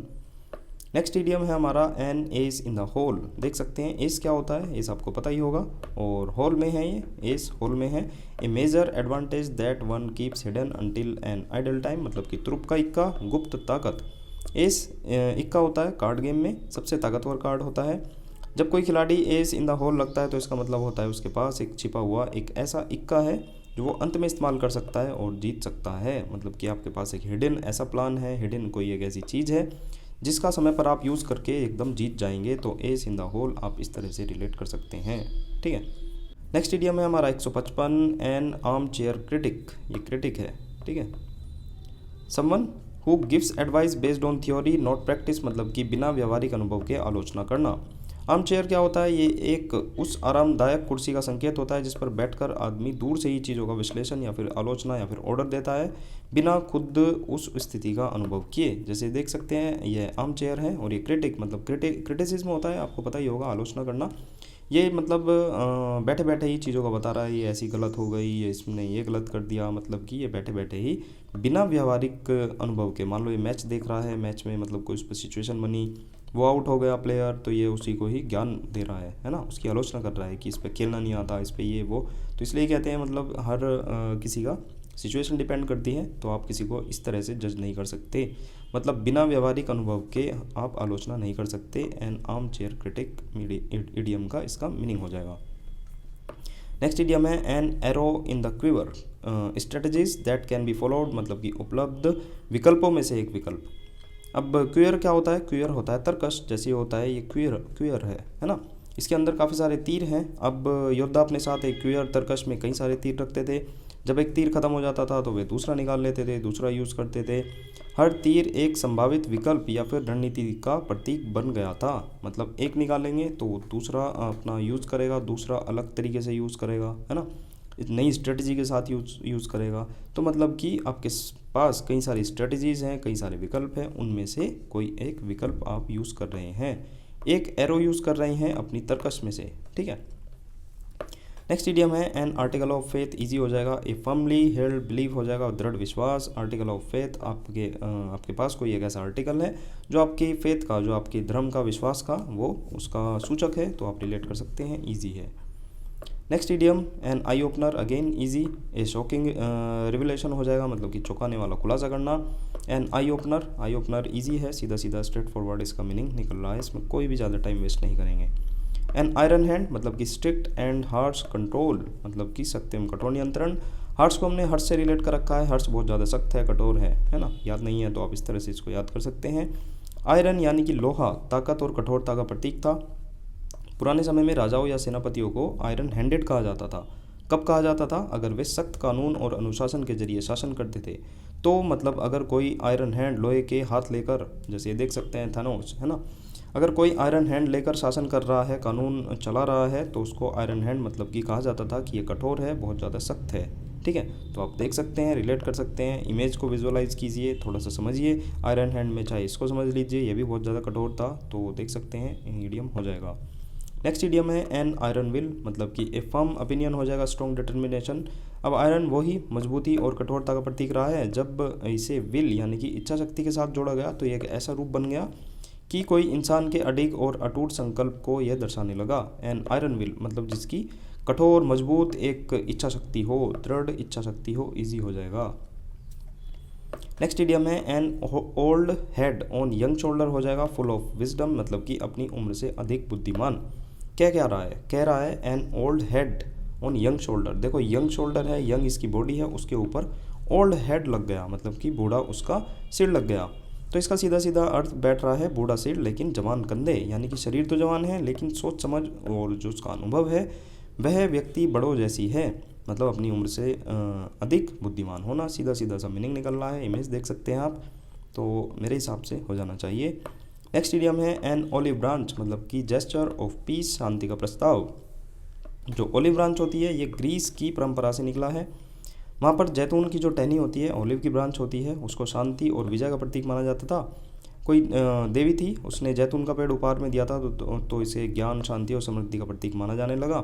S1: नेक्स्ट इडियम है हमारा an ace in the hole. देख सकते हैं एस क्या होता है, एस आपको पता ही होगा, और होल में है ये, एस होल में है। A major advantage that one keeps hidden until an ideal time, मतलब कि तुरुप का इक्का, गुप्त ताकत। एस इक्का होता है कार्ड गेम में सबसे ताकतवर कार्ड होता है। जब कोई खिलाड़ी एस इन द होल लगता है तो इसका मतलब होता है उसके पास एक छिपा हुआ एक ऐसा इक्का है जो वो अंत में इस्तेमाल कर सकता है और जीत सकता है। मतलब कि आपके पास एक हिडन ऐसा प्लान है, हिडन कोई एक ऐसी चीज़ है जिसका समय पर आप यूज़ करके एकदम जीत जाएंगे। तो एस इन द होल आप इस तरह से रिलेट कर सकते हैं, ठीक है। नेक्स्ट इडियम है हमारा 155 एन आर्म चेयर क्रिटिक। ये क्रिटिक है, ठीक है। Someone who gives advice based on theory not practice, मतलब कि बिना व्यवहारिक अनुभव के आलोचना करना। आर्म चेयर क्या होता है, ये एक उस आरामदायक कुर्सी का संकेत होता है जिस पर बैठकर आदमी दूर से ही चीज़ों का विश्लेषण या फिर आलोचना या फिर ऑर्डर देता है, बिना खुद उस स्थिति का अनुभव किए। जैसे देख सकते हैं ये आर्म चेयर है, और ये क्रिटिक मतलब क्रिटिसिज्म होता है, आपको पता ही होगा, आलोचना करना। ये मतलब बैठे बैठे ही चीज़ों का बता रहा है, ये ऐसी गलत हो गई, ये इसने ये गलत कर दिया, मतलब कि ये बैठे बैठे ही बिना व्यवहारिक अनुभव के। मान लो ये मैच देख रहा है, मैच में मतलब कोई उस पर सिचुएशन बनी, वो आउट हो गया प्लेयर, तो ये उसी को ही ज्ञान दे रहा है ना, उसकी आलोचना कर रहा है कि इस पर खेलना नहीं आता, इस पर ये वो। तो इसलिए कहते हैं मतलब हर किसी का सिचुएशन डिपेंड करती है, तो आप किसी को इस तरह से जज नहीं कर सकते। मतलब बिना व्यवहारिक अनुभव के आप आलोचना नहीं कर सकते। N arm chair critic idiom का इसका मीनिंग हो जाएगा। नेक्स्ट इडियम है an arrow in the quiver, strategies that can be followed, मतलब कि उपलब्ध विकल्पों में से एक विकल्प। अब क्वियर क्या होता है, क्वियर होता है तरकश, जैसे होता है ये क्वियर है ना। इसके अंदर काफ़ी सारे तीर हैं। अब योद्धा अपने साथ एक क्वियर तरकश में कई सारे तीर रखते थे। जब एक तीर खत्म हो जाता था तो वे दूसरा निकाल लेते थे, दूसरा यूज़ करते थे। हर तीर एक संभावित विकल्प या फिर रणनीति का प्रतीक बन गया था। मतलब एक निकालेंगे तो दूसरा अपना यूज़ करेगा, दूसरा अलग तरीके से यूज़ करेगा, है ना, नई स्ट्रेटजी के साथ यूज़ करेगा। तो मतलब कि आपके पास कई सारी स्ट्रेटजीज़ हैं, कई सारे विकल्प हैं, उनमें से कोई एक विकल्प आप यूज़ कर रहे हैं, एक एरो यूज़ कर रहे हैं अपनी तरकश में से, ठीक है। नेक्स्ट इडियम है an article of faith, easy हो जाएगा। ए फर्मली हेल्ड बिलीव हो जाएगा, दृढ़ विश्वास। आर्टिकल ऑफ फेथ आपके पास कोई एक ऐसा आर्टिकल है जो आपकी फेथ का, जो आपके धर्म का, विश्वास का, वो उसका सूचक है, तो आप रिलेट कर सकते हैं, ईजी है। Next idiom an eye opener, again easy. A shocking revelation हो जाएगा, मतलब कि चौंकाने वाला खुलासा करना। एन आई ओपनर ईजी है, सीधा सीधा स्ट्रेट फॉरवर्ड इसका मीनिंग निकल रहा है, इसमें कोई भी ज़्यादा टाइम वेस्ट नहीं करेंगे। एन आयरन हैंड, मतलब कि स्ट्रिक्ट एंड हार्श कंट्रोल, मतलब कि सख्त एवं कठोर नियंत्रण। हार्श को हमने हर्ष से रिलेट कर रखा है, हर्ष बहुत ज़्यादा सख्त है, कठोर है ना। याद नहीं है तो आप इस तरह से इसको याद कर सकते हैं। आयरन यानी कि लोहा, ताकत और कठोरता का प्रतीक था। पुराने समय में राजाओं या सेनापतियों को आयरन हैंडेड कहा जाता था। कब कहा जाता था, अगर वे सख्त कानून और अनुशासन के जरिए शासन करते थे। तो मतलब अगर कोई आयरन हैंड, लोहे के हाथ लेकर, जैसे ये देख सकते हैं थानोस, है ना, अगर कोई आयरन हैंड लेकर शासन कर रहा है, कानून चला रहा है, तो उसको आयरन हैंड मतलब कि कहा जाता था कि ये कठोर है, बहुत ज़्यादा सख्त है, ठीक है। तो आप देख सकते हैं, रिलेट कर सकते हैं, इमेज को विजुअलाइज कीजिए, थोड़ा सा समझिए। आयरन हैंड में चाहे इसको समझ लीजिए, ये भी बहुत ज़्यादा कठोर था, तो देख सकते हैं इडियम हो जाएगा। नेक्स्ट इडियम है एन आयरन विल, मतलब कि ए फर्म ओपिनियन हो जाएगा स्ट्रॉन्ग डिटर्मिनेशन। अब आयरन वही मजबूती और कठोरता का प्रतीक रहा है। जब इसे विल यानी कि इच्छा शक्ति के साथ जोड़ा गया तो ये एक ऐसा रूप बन गया कि कोई इंसान के अडिग और अटूट संकल्प को यह दर्शाने लगा। एन आयरन विल मतलब जिसकी कठोर मजबूत एक इच्छा शक्ति हो, दृढ़ इच्छा शक्ति हो, इजी हो जाएगा। नेक्स्ट इडियम है an old head on young shoulder हो जाएगा फुल ऑफ विजडम, मतलब कि अपनी उम्र से अधिक बुद्धिमान। क्या रहा है, कह रहा है an old head on young shoulder. देखो यंग शोल्डर है, यंग इसकी बॉडी है, उसके ऊपर ओल्ड हेड लग गया, मतलब कि बूढ़ा उसका सिर लग गया। तो इसका सीधा सीधा अर्थ बैठ रहा है बूढ़ा सिर लेकिन जवान कंधे, यानी कि शरीर तो जवान है लेकिन सोच समझ और जो उसका अनुभव है वह व्यक्ति बड़ों जैसी है, मतलब अपनी उम्र से अधिक बुद्धिमान होना। सीधा सीधा सा मीनिंग निकल रहा है, इमेज देख सकते हैं आप, तो मेरे हिसाब से हो जाना चाहिए। नेक्स्ट इडियम है एन ओलिव ब्रांच, मतलब कि जेस्चर ऑफ पीस, शांति का प्रस्ताव। जो ओलिव ब्रांच होती है ये ग्रीस की परंपरा से निकला है। वहाँ पर जैतून की जो टहनी होती है, ओलिव की ब्रांच होती है, उसको शांति और विजय का प्रतीक माना जाता था। कोई देवी थी, उसने जैतून का पेड़ उपहार में दिया था तो इसे ज्ञान, शांति और समृद्धि का प्रतीक माना जाने लगा।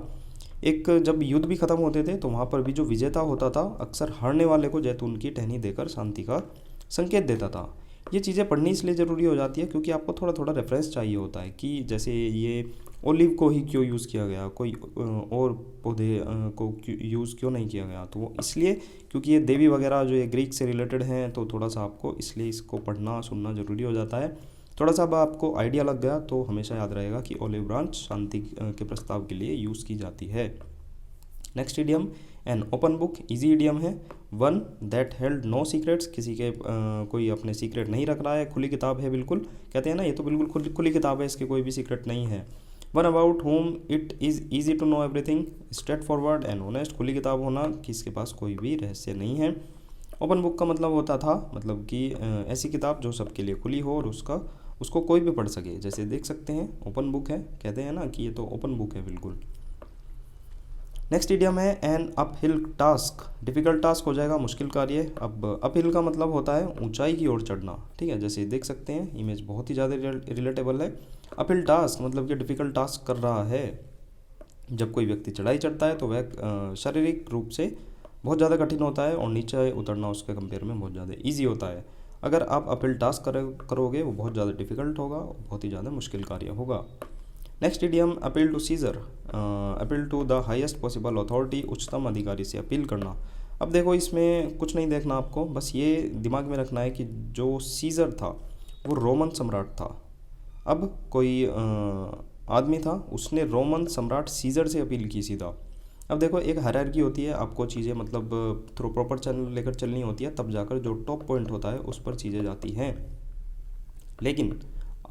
S1: एक जब युद्ध भी खत्म होते थे तो वहाँ पर भी जो विजेता होता था अक्सर हारने वाले को जैतून की टहनी देकर शांति का संकेत देता था। ये चीज़ें पढ़नी इसलिए ज़रूरी हो जाती है क्योंकि आपको थोड़ा थोड़ा रेफरेंस चाहिए होता है कि जैसे ये ओलिव को ही क्यों यूज़ किया गया, कोई और पौधे को यूज़ क्यों नहीं किया गया, तो वो इसलिए क्योंकि ये देवी वगैरह जो ये ग्रीक से रिलेटेड हैं, तो थोड़ा सा आपको इसलिए इसको पढ़ना सुनना ज़रूरी हो जाता है। थोड़ा सा अब आपको आइडिया लग गया तो हमेशा याद रहेगा कि ओलिव ब्रांच शांति के प्रस्ताव के लिए यूज़ की जाती है। Next idiom an open book, easy idiom है। One that held no secrets, किसी के कोई अपने सीक्रेट नहीं रख रहा है, खुली किताब है बिल्कुल, कहते हैं ना ये तो बिल्कुल खुली किताब है, इसके कोई भी सीक्रेट नहीं है। One about whom it is easy to know everything, straightforward and honest, खुली किताब होना कि इसके पास कोई भी रहस्य नहीं है। ओपन बुक का मतलब होता था मतलब कि ऐसी किताब जो सबके लिए खुली हो और उसको कोई भी पढ़ सके। जैसे देख सकते हैं ओपन बुक है, कहते हैं ना कि ये तो ओपन बुक है बिल्कुल। नेक्स्ट इडियम है an uphill task, difficult task हो जाएगा मुश्किल कार्य। अब अप हिल का मतलब होता है ऊंचाई की ओर चढ़ना, ठीक है, जैसे देख सकते हैं इमेज बहुत ही ज़्यादा रिलेटेबल है। अप हिल टास्क मतलब कि डिफ़िकल्ट टास्क कर रहा है। जब कोई व्यक्ति चढ़ाई चढ़ता है तो वह शारीरिक रूप से बहुत ज़्यादा कठिन होता है और नीचे उतरना उसके कंपेयर में बहुत ज़्यादा ईजी होता है। अगर आप अपहिल टास्क करोगे वो बहुत ज़्यादा डिफ़िकल्ट होगा, बहुत ही ज़्यादा मुश्किल कार्य होगा। Next idiom appeal to Caesar, appeal to the highest possible authority, उच्चतम अधिकारी से अपील करना। अब देखो इसमें कुछ नहीं देखना आपको, बस ये दिमाग में रखना है कि जो सीजर था वो रोमन सम्राट था। अब कोई आदमी था, उसने रोमन सम्राट सीजर से अपील की सीधा। अब देखो एक हायरार्की होती है, आपको चीज़ें मतलब थ्रू प्रॉपर चैनल लेकर चलनी होती है, तब जाकर जो टॉप पॉइंट होता है उस पर चीज़ें जाती हैं। लेकिन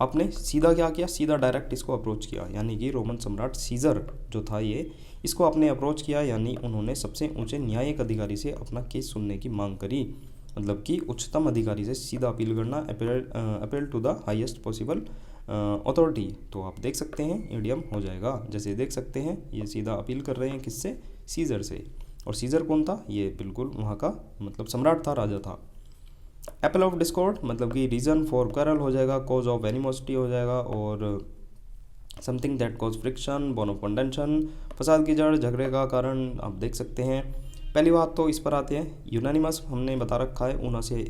S1: आपने सीधा क्या किया, सीधा डायरेक्ट इसको अप्रोच किया, यानी कि रोमन सम्राट सीजर जो था ये इसको आपने अप्रोच किया, यानी उन्होंने सबसे ऊंचे न्यायिक अधिकारी से अपना केस सुनने की मांग करी। मतलब कि उच्चतम अधिकारी से सीधा अपील करना, appeal to the highest possible authority. तो आप देख सकते हैं ईडियम हो जाएगा। जैसे देख सकते हैं ये सीधा अपील कर रहे हैं किससे, सीजर से। और सीजर कौन था, ये बिल्कुल वहाँ का मतलब सम्राट था, राजा था। एप्पल ऑफ डिस्कॉर्ड मतलब कि रीज़न फॉर करल हो जाएगा, कॉज ऑफ एनिमोसिटी हो जाएगा, और something that cause friction, bone of contention, फसाद की जड़, झगड़े का कारण। आप देख सकते हैं पहली बात तो इस पर आते हैं, यूनानिमस हमने बता रखा है, ऊना से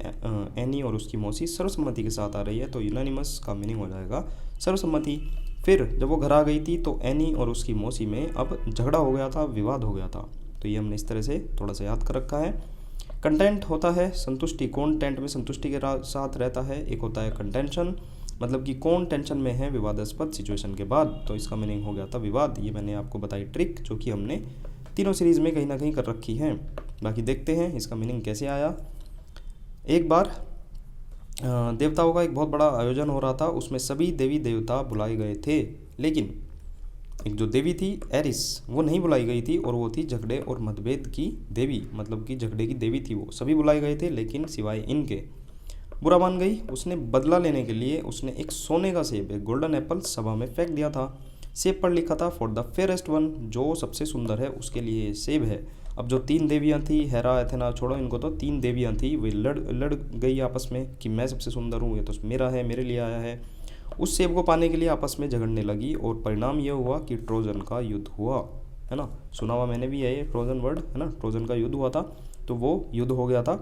S1: एनी और उसकी मौसी सर्वसम्मति के साथ आ रही है, तो यूनानिमस का मीनिंग हो जाएगा सर्वसम्मति। फिर जब वो घर आ गई थी तो एनी और उसकी मौसी में अब झगड़ा हो गया था, विवाद हो गया था, तो ये हमने इस तरह से थोड़ा सा याद कर रखा है। कंटेंट होता है संतुष्टि, कौन टेंट में संतुष्टि के साथ रहता है। एक होता है कंटेंशन मतलब कि कौन टेंशन में है विवादास्पद सिचुएशन के बाद, तो इसका मीनिंग हो गया था विवाद। ये मैंने आपको बताई ट्रिक जो कि हमने तीनों सीरीज़ में कहीं ना कहीं कर रखी है। बाकी देखते हैं इसका मीनिंग कैसे आया। एक बार देवताओं का एक बहुत बड़ा आयोजन हो रहा था, उसमें सभी देवी देवता बुलाए गए थे, लेकिन एक जो देवी थी एरिस वो नहीं बुलाई गई थी, और वो थी झगड़े और मतभेद की देवी, मतलब कि झगड़े की देवी थी वो। सभी बुलाए गए थे लेकिन सिवाय इनके। बुरा मान गई, उसने बदला लेने के लिए उसने एक सोने का सेब, एक गोल्डन एप्पल सभा में फेंक दिया था। सेब पर लिखा था फॉर द फेयरेस्ट वन, जो सबसे सुंदर है उसके लिए सेब है। अब जो तीन देवियाँ थी, हेरा एथेना छोड़ो इनको, तो तीन देवियाँ थी वे लड़ गई आपस में कि मैं सबसे सुंदर हूँ, ये तो मेरा है, मेरे लिए आया है। उस सेब को पाने के लिए आपस में झगड़ने लगी और परिणाम यह हुआ कि ट्रोजन का युद्ध हुआ, है ना। सुना हुआ मैंने भी है ये ट्रोजन वर्ड, है ना। ट्रोजन का युद्ध हुआ था, तो वो युद्ध हो गया था,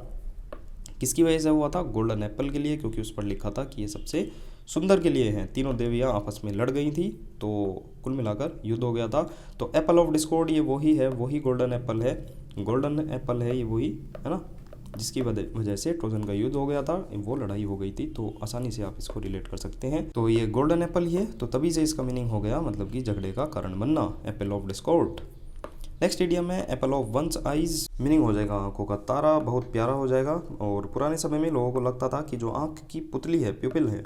S1: किसकी वजह से हुआ था? गोल्डन एप्पल के लिए, क्योंकि उस पर लिखा था कि ये सबसे सुंदर के लिए हैं। तीनों देवियाँ आपस में लड़ गई थी, तो कुल मिलाकर युद्ध हो गया था। तो एप्पल ऑफ डिस्कॉर्ड ये वही है, वही गोल्डन एप्पल है, गोल्डन एप्पल है ये वही, है ना, जिसकी वजह से ट्रोजन का युद्ध हो गया था, वो लड़ाई हो गई थी। तो आसानी से आप इसको रिलेट कर सकते हैं। तो ये गोल्डन एप्पल ही है, तो तभी से इसका मीनिंग हो गया मतलब कि झगड़े का कारण बनना, apple of discord. Next idiom है apple of one's eyes, meaning हो जाएगा आंखों का तारा, बहुत प्यारा हो जाएगा। और पुराने समय में लोगों को लगता था कि जो आंख की पुतली है, प्यूपिल है,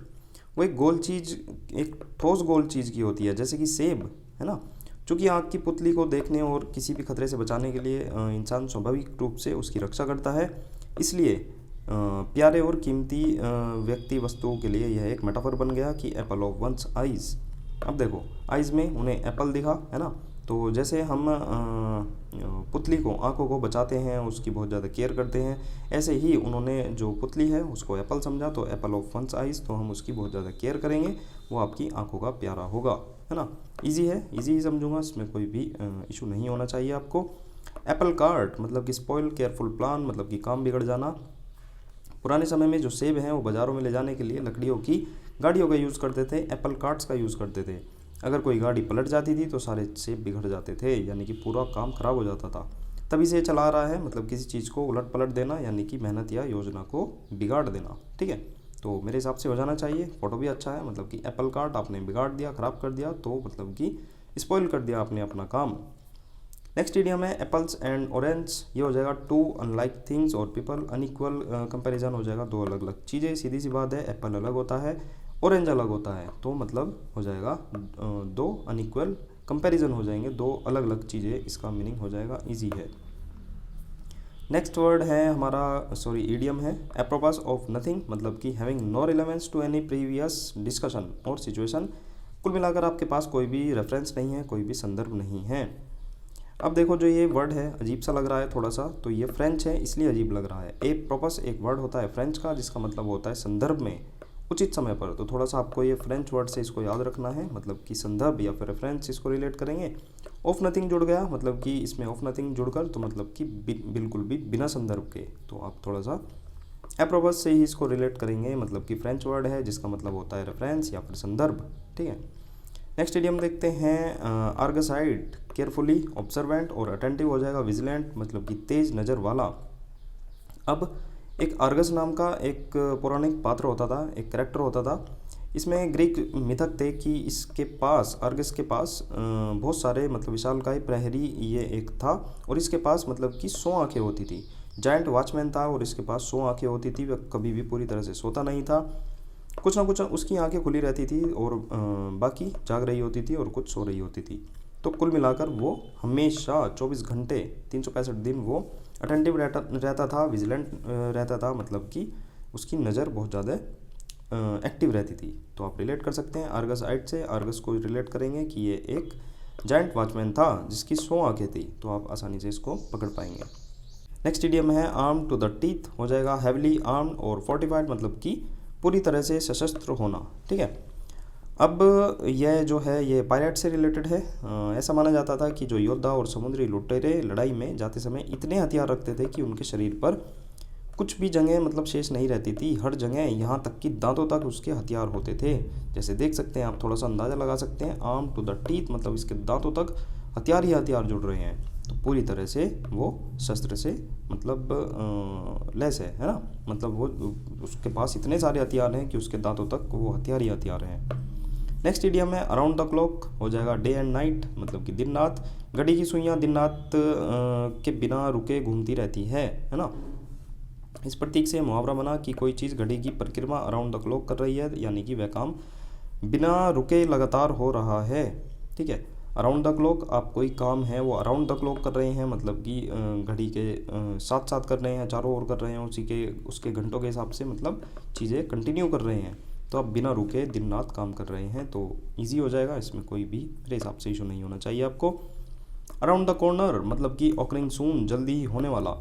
S1: वो एक गोल चीज़, एक ठोस गोल चीज़ की होती है, जैसे कि सेब, है ना। चूँकि आँख की पुतली को देखने और किसी भी खतरे से बचाने के लिए इंसान स्वाभाविक रूप से उसकी रक्षा करता है, इसलिए प्यारे और कीमती व्यक्ति वस्तुओं के लिए यह एक मेटाफर बन गया कि एप्पल ऑफ वंस आइज़। अब देखो, आइज़ में उन्हें एप्पल दिखा, है ना। तो जैसे हम पुतली को, आंखों को बचाते हैं, उसकी बहुत ज़्यादा केयर करते हैं, ऐसे ही उन्होंने जो पुतली है उसको एप्पल समझा, तो एप्पल ऑफ वंस आइज़, तो हम उसकी बहुत ज़्यादा केयर करेंगे, वो आपकी आंखों का प्यारा होगा, है ना। इजी है, इजी ही समझूंगा, इसमें कोई भी इशू नहीं होना चाहिए आपको। एप्पल कार्ट मतलब कि स्पॉइल केयरफुल प्लान, मतलब कि काम बिगड़ जाना। पुराने समय में जो सेब हैं वो बाज़ारों में ले जाने के लिए लकड़ियों की गाड़ियों का यूज़ करते थे, एप्पल कार्ट्स का यूज़ करते थे। अगर कोई गाड़ी पलट जाती थी तो सारे सेब बिगड़ जाते थे, यानी कि पूरा काम खराब हो जाता था। तभी से चला रहा है, मतलब किसी चीज़ को उलट पलट देना, यानी कि मेहनत या योजना को बिगाड़ देना, ठीक है। तो मेरे हिसाब से हो जाना चाहिए। फोटो भी अच्छा है, मतलब कि एप्पल कार्ट आपने बिगाड़ दिया, ख़राब कर दिया, तो मतलब कि स्पॉइल कर दिया आपने अपना काम। नेक्स्ट इडियम है एप्पल्स एंड ऑरेंज, ये हो जाएगा टू अनलाइक थिंग्स और पीपल, अनइक्वल कंपैरिजन हो जाएगा, दो अलग अलग चीज़ें। सीधी सी बात है, एप्पल अलग होता है, ऑरेंज अलग होता है, तो मतलब हो जाएगा दो अनइक्वल कंपैरिजन हो जाएंगे, दो अलग अलग चीज़ें, इसका मीनिंग हो जाएगा, इजी है। नेक्स्ट वर्ड है हमारा, सॉरी इडियम है एप्रोपास ऑफ नथिंग, मतलब कि having no relevance to any previous discussion और सिचुएशन। कुल मिलाकर आपके पास कोई भी रेफरेंस नहीं है, कोई भी संदर्भ नहीं है। अब देखो, जो ये वर्ड है अजीब सा लग रहा है थोड़ा सा, तो ये फ्रेंच है इसलिए अजीब लग रहा है। एप्रोपस एक वर्ड होता है फ्रेंच का, जिसका मतलब होता है संदर्भ में, उचित समय पर। तो थोड़ा सा आपको ये फ्रेंच वर्ड से इसको याद रखना है, मतलब कि संदर्भ या फिर रेफरेंस, इसको रिलेट करेंगे। ऑफ नथिंग जुड़ गया, मतलब कि इसमें ऑफ नथिंग जुड़कर, तो मतलब कि बिल्कुल भी बिना संदर्भ के, तो आप थोड़ा सा एप्रोपस से ही इसको रिलेट करेंगे, मतलब कि फ्रेंच वर्ड है जिसका मतलब होता है रेफरेंस या फिर संदर्भ, ठीक है। नेक्स्ट इडियम देखते हैं आर्गसाइड, केयरफुली, ऑब्जर्वेंट और अटेंटिव हो जाएगा, विजिलेंट मतलब कि तेज नज़र वाला। अब एक आर्गस नाम का एक पौराणिक पात्र होता था, एक कैरेक्टर होता था। इसमें ग्रीक मिथक थे कि इसके पास, आर्गस के पास बहुत सारे मतलब विशालकाय प्रहरी ये एक था, और इसके पास मतलब कि 100 आँखें होती थी। जायंट वॉचमैन था और इसके पास 100 आँखें होती थी, वह कभी भी पूरी तरह से सोता नहीं था। कुछ ना कुछ उसकी आंखें खुली रहती थी और बाकी जाग रही होती थी और कुछ सो रही होती थी। तो कुल मिलाकर वो हमेशा 24 घंटे 365 दिन वो अटेंटिव रहता था, विजिलेंट रहता था, मतलब कि उसकी नज़र बहुत ज़्यादा एक्टिव रहती थी। तो आप रिलेट कर सकते हैं आर्गस आइट से, आर्गस को रिलेट करेंगे कि ये एक जायंट वॉचमैन था जिसकी 100 आंखें थी, तो आप आसानी से इसको पकड़ पाएंगे। नेक्स्ट इडियम है आर्म टू द टीथ, हो जाएगा हैवली आर्म्ड और फोर्टिफाइड, मतलब कि पूरी तरह से सशस्त्र होना, ठीक है। अब यह जो है ये पायरेट से रिलेटेड है। ऐसा माना जाता था कि जो योद्धा और समुद्री लुटेरे लड़ाई में जाते समय इतने हथियार रखते थे कि उनके शरीर पर कुछ भी जगह मतलब शेष नहीं रहती थी, हर जगह यहाँ तक कि दांतों तक उसके हथियार होते थे। जैसे देख सकते हैं आप, थोड़ा सा अंदाज़ा लगा सकते हैं, आर्म टू द टीथ मतलब इसके दांतों तक हथियार ही हथियार जुड़ रहे हैं, तो पूरी तरह से वो शस्त्र से मतलब लेस है ना, मतलब वो उसके पास इतने सारे हथियार हैं कि उसके दांतों तक वो हथियार ही हथियार हैं। नेक्स्ट इडियम है अराउंड द क्लॉक, हो जाएगा डे एंड नाइट, मतलब कि दिन रात। घड़ी की सुइयाँ दिन रात के बिना रुके घूमती रहती है ना। इस प्रतीक से मुहावरा बना कि कोई चीज़ घड़ी की परिक्रमा अराउंड द क्लॉक कर रही है, यानी कि वह काम बिना रुके लगातार हो रहा है, ठीक है। अराउंड द क्लॉक, आप कोई काम है वो अराउंड द क्लॉक कर रहे हैं, मतलब कि घड़ी के साथ साथ कर रहे हैं, चारों ओर कर रहे हैं, उसके घंटों के हिसाब से मतलब चीज़ें कंटिन्यू कर रहे हैं, तो आप बिना रुके दिन रात काम कर रहे हैं, तो इजी हो जाएगा, इसमें कोई भी मेरे हिसाब से इशू नहीं होना चाहिए आपको। अराउंड द कॉर्नर मतलब कि ऑकरिंग सून, जल्दी ही होने वाला।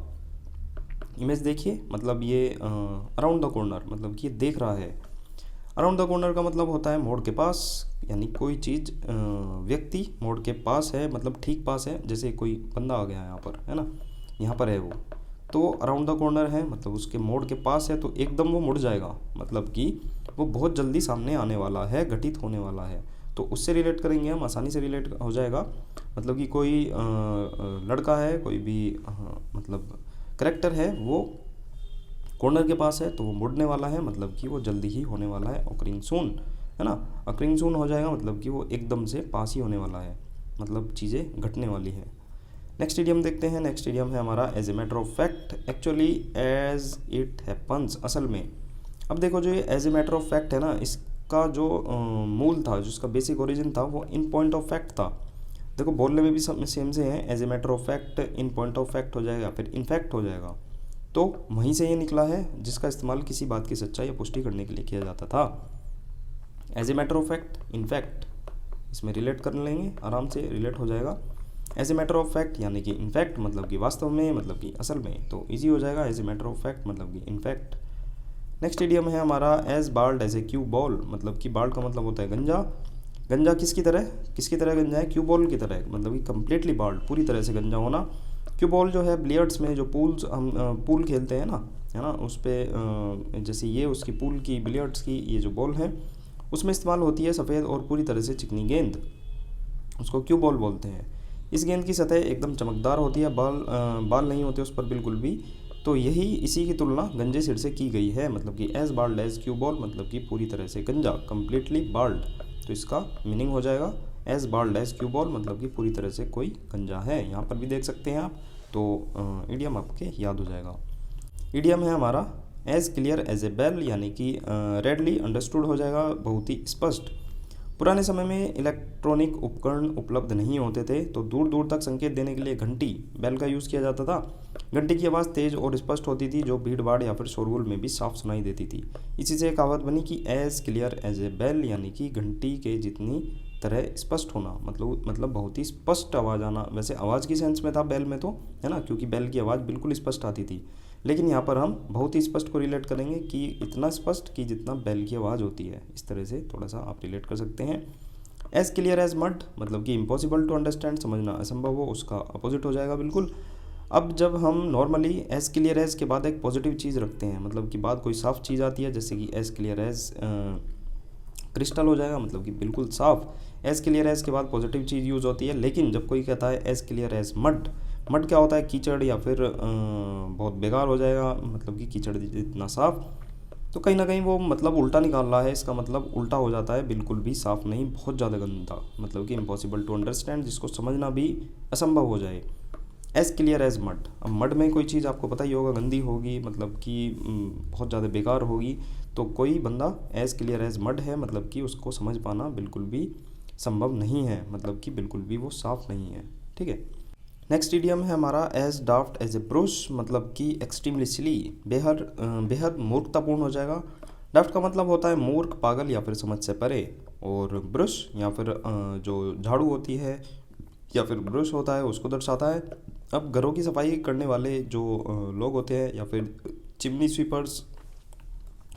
S1: इमेज देखिए, मतलब ये अराउंड द कॉर्नर मतलब कि ये देख रहा है। अराउंड द कॉर्नर का मतलब होता है मोड़ के पास, यानी कोई चीज़ व्यक्ति मोड़ के पास है, मतलब ठीक पास है। जैसे कोई बंदा आ गया यहाँ पर, है ना, यहाँ पर है वो, तो अराउंड द कॉर्नर है मतलब उसके मोड़ के पास है, तो एकदम वो मुड़ जाएगा, मतलब कि वो बहुत जल्दी सामने आने वाला है, घटित होने वाला है। तो उससे रिलेट करेंगे हम, आसानी से रिलेट हो जाएगा। मतलब कि कोई लड़का है, कोई भी मतलब करेक्टर है, वो कॉर्नर के पास है तो वो मुड़ने वाला है, मतलब कि वो जल्दी ही होने वाला है। ऑकरिंग सून, है ना, ऑकरिंग सून हो जाएगा, मतलब कि वो एकदम से पास ही होने वाला है, मतलब चीज़ें घटने वाली है। नेक्स्ट इडियम देखते हैं। नेक्स्ट इडियम है हमारा as a matter of fact, actually, as it happens, असल में। अब देखो जो ये as a matter of fact है ना, इसका जो मूल था, जो इसका बेसिक ओरिजिन था, वो इन पॉइंट ऑफ फैक्ट था। देखो बोलने में भी सब सेम से है, as a matter of fact, in point of fact हो जाएगा, फिर इन फैक्ट हो जाएगा। तो वहीं से ये निकला है, जिसका इस्तेमाल किसी बात की सच्चाई या पुष्टि करने के लिए किया जाता था। As a matter of fact, in fact, इसमें रिलेट कर लेंगे, आराम से रिलेट हो जाएगा। As a matter of fact यानी कि इन फैक्ट मतलब कि वास्तव में, मतलब कि असल में, तो इजी हो जाएगा। As a matter of fact मतलब कि इन फैक्ट। नेक्स्ट इडियम है हमारा as bald as a cue ball, मतलब कि बाल्ड का मतलब होता है गंजा। गंजा किसकी तरह गंजा है? क्यू बॉल की तरह, मतलब कि कम्प्लीटली बाल्ड, पूरी तरह से गंजा होना। क्यू बॉल जो है बिलियर्ड्स में जो पूल्स हम पूल खेलते हैं ना, है ना, उस पर जैसे ये उसकी पूल की, बिलियर्ड्स की ये जो बॉल है उसमें इस्तेमाल होती है सफ़ेद और पूरी तरह से चिकनी गेंद, उसको क्यू बॉल बोलते हैं। इस गेंद की सतह एकदम चमकदार होती है, बाल नहीं होते उस पर बिल्कुल भी। तो यही इसी की तुलना गंजे सिर से की गई है, मतलब कि as bald as cue ball, मतलब कि पूरी तरह से गंजा, कम्प्लीटली बाल्ड। तो इसका मीनिंग हो जाएगा as bald as cue ball, मतलब कि पूरी तरह से कोई गंजा है। यहाँ पर भी देख सकते हैं आप, तो इडियम आपके याद हो जाएगा। इडियम है हमारा as clear as a bell, यानी कि रेडली अंडरस्टूड हो जाएगा, बहुत ही स्पष्ट। पुराने समय में इलेक्ट्रॉनिक उपकरण उपलब्ध नहीं होते थे, तो दूर दूर तक संकेत देने के लिए घंटी, बेल का यूज़ किया जाता था। घंटी की आवाज़ तेज़ और स्पष्ट होती थी, जो भीड़ भाड़ या फिर शोरगुल में भी साफ सुनाई देती थी। इसी से कहावत बनी कि as clear as a bell, यानी कि घंटी के जितनी तरह स्पष्ट होना, मतलब बहुत ही स्पष्ट आवाज़ आना। वैसे आवाज़ की सेंस में था बेल में, तो है ना, क्योंकि बेल की आवाज़ बिल्कुल स्पष्ट आती थी, लेकिन यहाँ पर हम बहुत ही स्पष्ट को रिलेट करेंगे कि इतना स्पष्ट कि जितना बेल की आवाज़ होती है। इस तरह से थोड़ा सा आप रिलेट कर सकते हैं। एज क्लियर एज मड, मतलब कि इम्पॉसिबल टू अंडरस्टैंड, समझना असंभव हो, उसका अपोजिट हो जाएगा बिल्कुल। अब जब हम नॉर्मली एज क्लियर एज के बाद एक पॉजिटिव चीज़ रखते हैं, मतलब कि बाद कोई साफ चीज़ आती है, जैसे कि एज क्लियर एज क्रिस्टल हो जाएगा, मतलब कि बिल्कुल साफ। एज क्लियर एज के बाद पॉजिटिव चीज़ यूज़ होती है। लेकिन जब कोई कहता है as clear as mud, mud क्या होता है? कीचड़, या फिर बहुत बेकार हो जाएगा, मतलब कि कीचड़ जितना साफ। तो कहीं ना कहीं वो मतलब उल्टा निकाल रहा है, इसका मतलब उल्टा हो जाता है, बिल्कुल भी साफ नहीं, बहुत ज़्यादा गंदा, मतलब कि इम्पॉसिबल टू अंडरस्टैंड, जिसको समझना भी असंभव हो जाए। एज क्लियर एज मड, अब मड में कोई चीज़ आपको पता ही होगा गंदी होगी, मतलब कि बहुत ज़्यादा बेकार होगी। तो कोई बंदा एज क्लियर एज मड है, मतलब कि उसको समझ पाना बिल्कुल भी संभव नहीं है, मतलब कि बिल्कुल भी वो साफ़ नहीं है। ठीक है। नेक्स्ट इडियम है हमारा as daft as a brush, मतलब कि एक्सट्रीमली सिली, बेहद मूर्खतापूर्ण हो जाएगा। डाफ्ट का मतलब होता है मूर्ख, पागल या फिर समझ से परे। और ब्रश या फिर जो झाड़ू होती है या फिर ब्रश होता है, उसको दर्शाता है। अब घरों की सफाई करने वाले जो लोग होते हैं या फिर चिमनी स्वीपर्स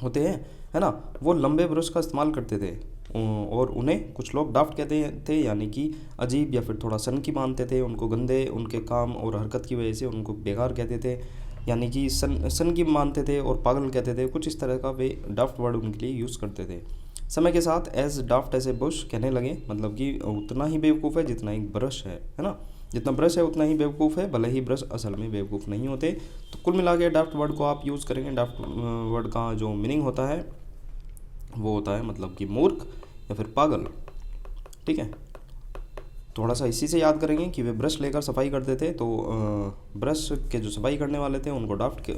S1: होते हैं, है ना, वो लंबे ब्रश का इस्तेमाल करते थे, और उन्हें कुछ लोग डाफ्ट कहते थे, यानी कि अजीब या फिर थोड़ा सनकी मानते थे उनको, गंदे उनके काम और हरकत की वजह से उनको बेकार कहते थे, यानी कि सनकी मानते थे और पागल कहते थे। कुछ इस तरह का वे डाफ्ट वर्ड उनके लिए यूज़ करते थे। समय के साथ as daft as a bush कहने लगे, मतलब कि उतना ही बेवकूफ़ है जितना एक ब्रश है ना, जितना ब्रश है उतना ही बेवकूफ़ है, भले ही ब्रश असल में बेवकूफ़ नहीं होते। तो कुल मिला के डाफ्ट वर्ड को आप यूज़ करेंगे। डाफ्ट वर्ड का जो मीनिंग होता है वो होता है मतलब कि मूर्ख या फिर पागल। ठीक है, थोड़ा सा इसी से याद करेंगे कि वे ब्रश लेकर सफाई करते थे, तो ब्रश के जो सफाई करने वाले थे उनको डाफ्ट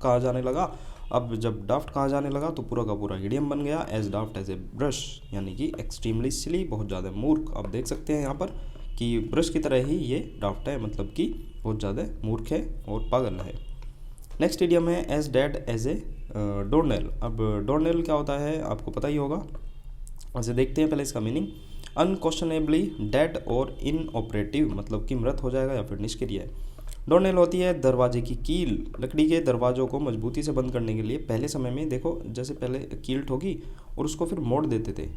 S1: कहा जाने लगा। अब जब डाफ्ट कहा जाने लगा तो पूरा का पूरा इडियम बन गया as daft as a brush, यानी कि एक्सट्रीमली सिली, बहुत ज़्यादा मूर्ख। आप देख सकते हैं यहाँ पर कि ब्रश की तरह ही ये डाफ्ट है, मतलब कि बहुत ज़्यादा मूर्ख है और पागल है। नेक्स्ट इडियम है एज डेड एज ए डोरनेल। अब डोरनेल क्या होता है आपको पता ही होगा, वैसे देखते हैं पहले इसका मीनिंग। अनक्वेश्चनेबली डेड और इनऑपरेटिव, मतलब कि मृत हो जाएगा या फिर निष्क्रिय। डोर नेल होती है दरवाजे की कील। लकड़ी के दरवाज़ों को मजबूती से बंद करने के लिए पहले समय में देखो, जैसे पहले कील ठोकी और उसको फिर मोड़ देते थे।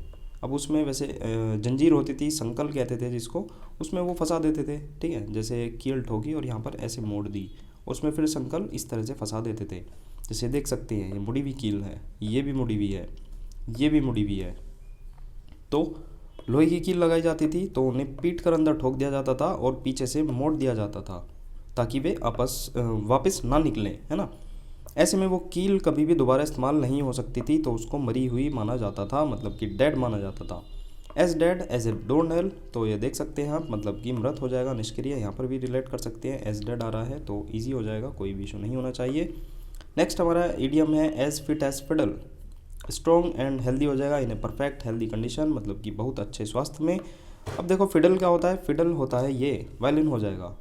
S1: अब उसमें वैसे जंजीर होती थी, संकल कहते थे जिसको, उसमें वो फंसा देते थे। ठीक है, जैसे कील ठोकी और यहाँ पर ऐसे मोड़ दी, उसमें फिर संकल इस तरह से फंसा देते थे। जैसे देख सकते हैं ये मुड़ी हुई कील है, ये भी मुड़ी हुई है, ये भी मुड़ी हुई है। तो लोहे की कील लगाई जाती थी तो उन्हें पीट कर अंदर ठोक दिया जाता था और पीछे से मोड़ दिया जाता था ताकि वे वापस ना निकलें, है ना। ऐसे में वो कील कभी भी दोबारा इस्तेमाल नहीं हो सकती थी, तो उसको मरी हुई माना जाता था, मतलब कि डेड माना जाता था। As dead as a doornail, तो ये देख सकते हैं आप, मतलब कि मृत हो जाएगा, निष्क्रिय, यहाँ पर भी रिलेट कर सकते हैं। एज डेड आ रहा है तो ईजी हो जाएगा, कोई भी इशू नहीं होना चाहिए। नेक्स्ट हमारा इडियम है as fit as fiddle. Strong and healthy हो जाएगा in a perfect healthy condition, मतलब कि बहुत अच्छे स्वास्थ्य में। अब देखो फिडल क्या होता है, फिडल होता है ये वायलिन हो जाएगा।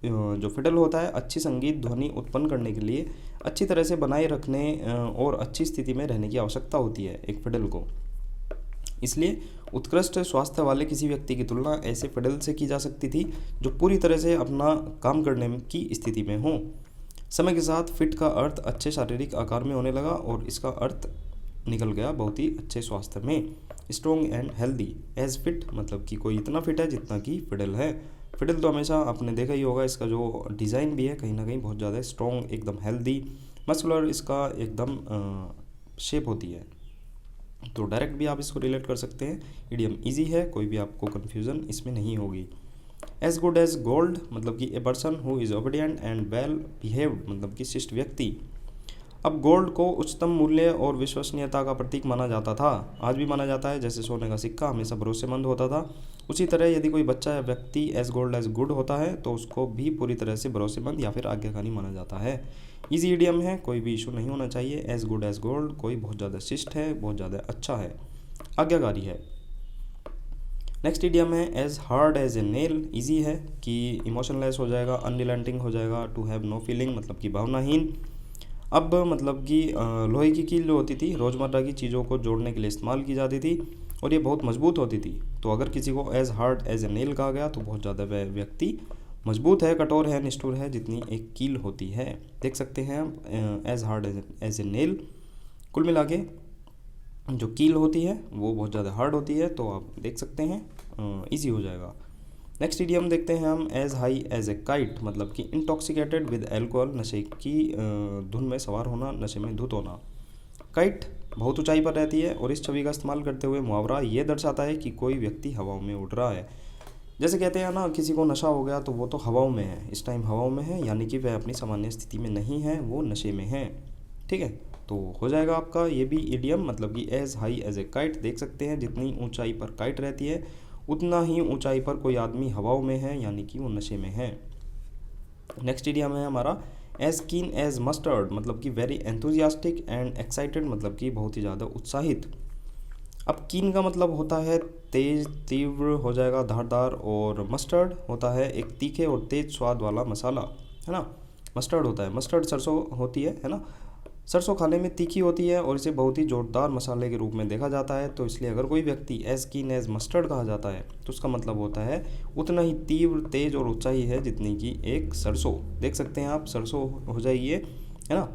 S1: जो फिडल होता है अच्छी संगीत ध्वनि उत्पन्न करने के लिए अच्छी तरह से बनाए रखने और अच्छी स्थिति में रहने की आवश्यकता होती है एक फिडल को। इसलिए उत्कृष्ट स्वास्थ्य वाले किसी व्यक्ति की तुलना ऐसे फिडल से की जा सकती थी जो पूरी तरह से अपना काम करने की स्थिति में हो। समय के साथ फिट का अर्थ अच्छे शारीरिक आकार में होने लगा और इसका अर्थ निकल गया बहुत ही अच्छे स्वास्थ्य में। Strong and healthy as fit, मतलब कि कोई इतना फिट है जितना कि फिडल है। फिडल तो हमेशा आपने देखा ही होगा, इसका जो डिज़ाइन भी है कहीं ना कहीं बहुत ज़्यादा स्ट्रॉन्ग, एकदम हेल्दी, मस्कुलर इसका एकदम शेप होती है। तो डायरेक्ट भी आप इसको रिलेट कर सकते हैं। इडियम इजी है, कोई भी आपको कन्फ्यूज़न इसमें नहीं होगी। एज गुड एज गोल्ड, मतलब कि ए person who is obedient and well behaved, मतलब कि शिष्ट व्यक्ति। अब गोल्ड को उच्चतम मूल्य और विश्वसनीयता का प्रतीक माना जाता था, आज भी माना जाता है। जैसे सोने का सिक्का हमेशा भरोसेमंद होता था, उसी तरह यदि कोई बच्चा या व्यक्ति एज गोल्ड एज गुड होता है तो उसको भी पूरी तरह से भरोसेमंद या फिर आज्ञाकारी माना जाता है। इजी इडियम है, कोई भी इशू नहीं होना चाहिए। एज गुड एज गोल्ड, कोई बहुत ज़्यादा शिष्ट है, बहुत ज़्यादा अच्छा है, आज्ञाकारी है। नेक्स्ट इडियम है as hard as a nail. Easy है कि इमोशनलेस हो जाएगा, अनरिलेंटिंग हो जाएगा, टू हैव नो फीलिंग, मतलब कि भावनाहीन। अब मतलब कि लोहे की कील जो होती थी रोज़मर्रा की चीज़ों को जोड़ने के लिए इस्तेमाल की जाती थी और ये बहुत मजबूत होती थी। तो अगर किसी को as hard as a nail कहा गया तो बहुत ज़्यादा वह व्यक्ति मजबूत है, कठोर है, निष्ठुर है, जितनी एक कील होती है। देख सकते हैं आप as hard as a nail. कुल मिला के जो कील होती है वो बहुत ज़्यादा हार्ड होती है, तो आप देख सकते हैं ईजी हो जाएगा। नेक्स्ट इडियम देखते हैं हम as high as a kite, मतलब कि इंटॉक्सिकेटेड विद एल्कोहल, नशे की धुन में सवार होना, नशे में धुत होना। काइट बहुत ऊंचाई पर रहती है और इस छवि का इस्तेमाल करते हुए मुहावरा ये दर्शाता है कि कोई व्यक्ति हवाओं में उड़ रहा है। जैसे कहते हैं ना, किसी को नशा हो गया तो वो तो हवाओं में है, इस टाइम हवाओं में है, यानी कि वह अपनी सामान्य स्थिति में नहीं है, वो नशे में है। ठीक है, तो हो जाएगा आपका ये भी इडियम, मतलब कि as high as a kite. देख सकते हैं जितनी ऊंचाई पर काइट रहती है उतना ही ऊंचाई पर कोई आदमी हवाओं में है, यानी कि वो नशे में है। नेक्स्ट इडियम है हमारा एज कीन एज मस्टर्ड, मतलब कि वेरी एंथुजियास्टिक एंड एक्साइटेड, मतलब कि बहुत ही ज़्यादा उत्साहित। अब कीन का मतलब होता है तेज, तीव्र हो जाएगा, धारदार, और मस्टर्ड होता है एक तीखे और तेज स्वाद वाला मसाला, है ना। मस्टर्ड होता है, मस्टर्ड सरसों होती है ना। सरसों खाने में तीखी होती है और इसे बहुत ही जोरदार मसाले के रूप में देखा जाता है, तो इसलिए अगर कोई व्यक्ति एज कीन एज मस्टर्ड कहा जाता है तो उसका मतलब होता है उतना ही तीव्र, तेज और ऊंचाई है जितनी कि एक सरसों। देख सकते हैं आप, सरसों हो जाएगी है ना,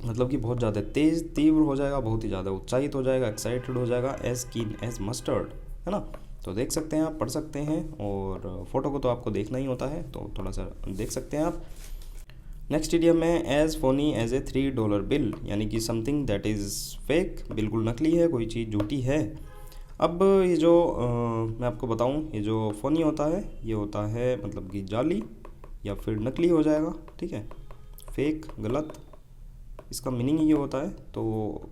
S1: मतलब कि बहुत ज़्यादा तेज, तीव्र हो जाएगा, बहुत ही ज़्यादा उत्साहित हो जाएगा, एक्साइटेड हो जाएगा, एज कीन एज मस्टर्ड, है ना। तो देख सकते हैं आप, पढ़ सकते हैं, और फोटो को तो आपको देखना ही होता है, तो थोड़ा सा देख सकते हैं आप। नेक्स्ट इडियम में as phoney as a $3 bill, यानी कि समथिंग दैट इज़ फेक, बिल्कुल नकली है, कोई चीज़ झूठी है। अब ये जो मैं आपको बताऊं, ये जो फ़ोनी होता है ये होता है मतलब कि जाली या फिर नकली हो जाएगा। ठीक है, फेक, गलत, इसका मीनिंग ये होता है। तो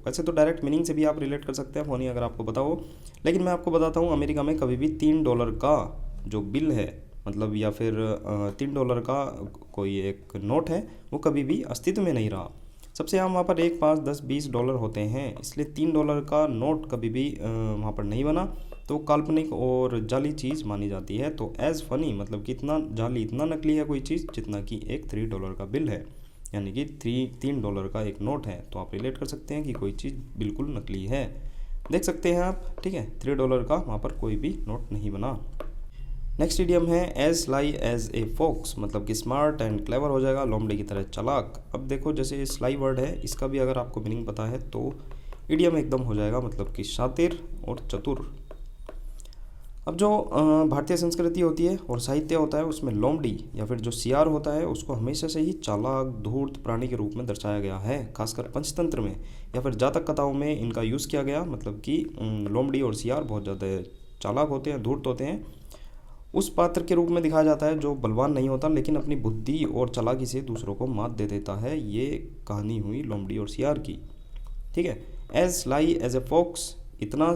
S1: वैसे तो डायरेक्ट मीनिंग से भी आप रिलेट कर सकते हैं फ़ोनी, अगर आपको पता हो, लेकिन मैं आपको बताता हूँ अमेरिका में कभी भी $3 का जो बिल है, मतलब या फिर $3 का कोई एक नोट है, वो कभी भी अस्तित्व में नहीं रहा। सबसे आम वहाँ पर 1, 5, 10, $20 होते हैं, इसलिए $3 का नोट कभी भी वहाँ पर नहीं बना, तो काल्पनिक और जाली चीज़ मानी जाती है। तो एज़ फनी मतलब कि इतना जाली, इतना नकली है कोई चीज़ जितना कि एक $3 का बिल है, यानी कि $3 का एक नोट है। तो आप रिलेट कर सकते हैं कि कोई चीज़ बिल्कुल नकली है। देख सकते हैं आप, ठीक है, $3 का वहाँ पर कोई भी नोट नहीं बना। नेक्स्ट इडियम है as sly as a fox, मतलब कि स्मार्ट एंड क्लेवर हो जाएगा, लोमड़ी की तरह चालाक। अब देखो जैसे स्लाई वर्ड है, इसका भी अगर आपको मीनिंग पता है तो इडियम एकदम हो जाएगा, मतलब कि शातिर और चतुर। अब जो भारतीय संस्कृति होती है और साहित्य होता है, उसमें लोमड़ी या फिर जो सियार होता है उसको हमेशा से ही चालाक धूर्त प्राणी के रूप में दर्शाया गया है। खासकर पंचतंत्र में या फिर जातक कथाओं में इनका यूज़ किया गया, मतलब कि लोमड़ी और सियार बहुत ज़्यादा चालाक होते हैं, धूर्त होते हैं। उस पात्र के रूप में दिखाया जाता है जो बलवान नहीं होता लेकिन अपनी बुद्धि और चालाकी से दूसरों को मात दे देता है। ये कहानी हुई लोमड़ी और सियार की, ठीक है। As sly as a fox, इतना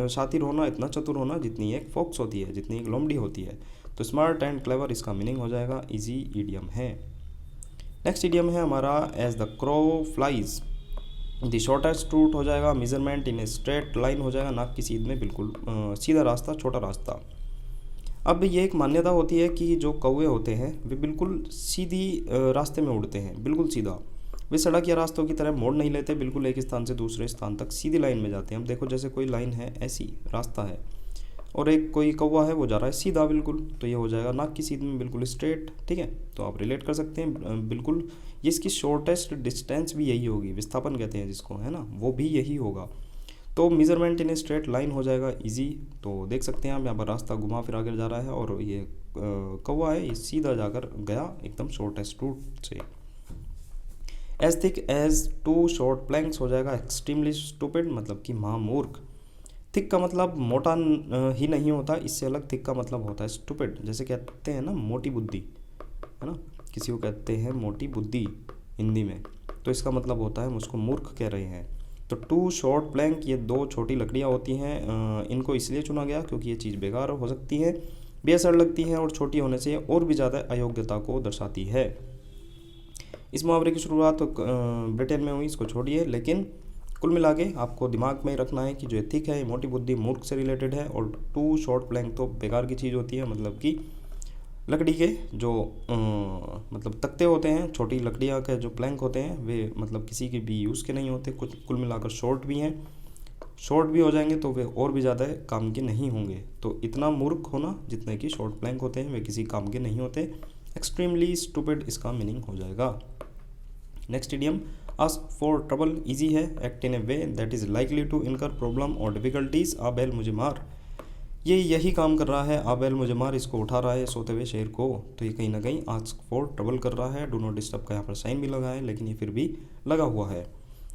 S1: शातिर होना, इतना चतुर होना जितनी एक फॉक्स होती है, जितनी एक लोमड़ी होती है। तो स्मार्ट एंड क्लेवर इसका मीनिंग हो जाएगा, इजी ईडियम है। नेक्स्ट ईडियम है हमारा as the crow flies, the shortest route हो जाएगा, measurement in a straight line हो जाएगा, नाक की सीध में बिल्कुल सीधा रास्ता, छोटा रास्ता। अब ये एक मान्यता होती है कि जो कौवे होते हैं वे बिल्कुल सीधी रास्ते में उड़ते हैं, बिल्कुल सीधा। वे सड़क या रास्तों की तरह मोड़ नहीं लेते, बिल्कुल एक स्थान से दूसरे स्थान तक सीधी लाइन में जाते हैं। अब देखो जैसे कोई लाइन है ऐसी, रास्ता है, और एक कोई कौवा है वो जा रहा है सीधा बिल्कुल, तो ये हो जाएगा नाक की सीध में बिल्कुल स्ट्रेट, ठीक है। तो आप रिलेट कर सकते हैं बिल्कुल। ये इसकी शॉर्टेस्ट डिस्टेंस भी यही होगी, विस्थापन कहते हैं जिसको, है ना, वो भी यही होगा। तो measurement in a straight line हो जाएगा, इजी। तो देख सकते हैं आप यहाँ पर रास्ता घुमा फिरा कर जा रहा है और ये कौवा है ये सीधा जाकर गया एकदम शॉर्टेस्ट रूट से। As thick as two short planks हो जाएगा, एक्सट्रीमली स्टूपिड, मतलब कि महामूर्ख। थिक का मतलब मोटा ही नहीं होता, इससे अलग थिक का मतलब होता है स्टूपिड। जैसे कहते हैं ना मोटी बुद्धि, है ना, किसी को कहते हैं मोटी बुद्धि हिंदी में, तो इसका मतलब होता है हम उसको मूर्ख कह रहे हैं। तो टू शॉर्ट प्लैंक, ये दो छोटी लकड़ियाँ होती हैं, इनको इसलिए चुना गया क्योंकि ये चीज़ बेकार हो सकती है, बेअसर लगती है और छोटी होने से और भी ज़्यादा अयोग्यता को दर्शाती है। इस मुहावरे की शुरुआत ब्रिटेन में हुई, इसको छोड़िए, लेकिन कुल मिला के आपको दिमाग में रखना है कि जो एथिक है मोटी बुद्धि मूर्ख से रिलेटेड है, और टू शॉर्ट प्लैंक तो बेकार की चीज़ होती है, मतलब कि लकड़ी के जो मतलब तख्ते होते हैं, छोटी लकड़ियाँ के जो प्लैंक होते हैं वे मतलब किसी के भी यूज़ के नहीं होते, कुछ कुल मिलाकर शॉर्ट भी हैं, शॉर्ट भी हो जाएंगे तो वे और भी ज़्यादा काम के नहीं होंगे। तो इतना मूर्ख होना जितने कि शॉर्ट प्लैंक होते हैं वे किसी काम के नहीं होते, एक्सट्रीमली स्टूपिड इसका मीनिंग हो जाएगा। Next idiom ask for trouble, easy है, act in a way that is likely to incur problem और डिफिकल्टीज, आ बैल मुझे मार। ये यही काम कर रहा है, आ बैल मुझे मार, इसको उठा रहा है सोते हुए शेर को, तो ये कहीं ना कहीं आस्क फॉर ट्रबल कर रहा है। डू नॉट डिस्टर्ब का यहाँ पर साइन भी लगा है, लेकिन ये फिर भी लगा हुआ है।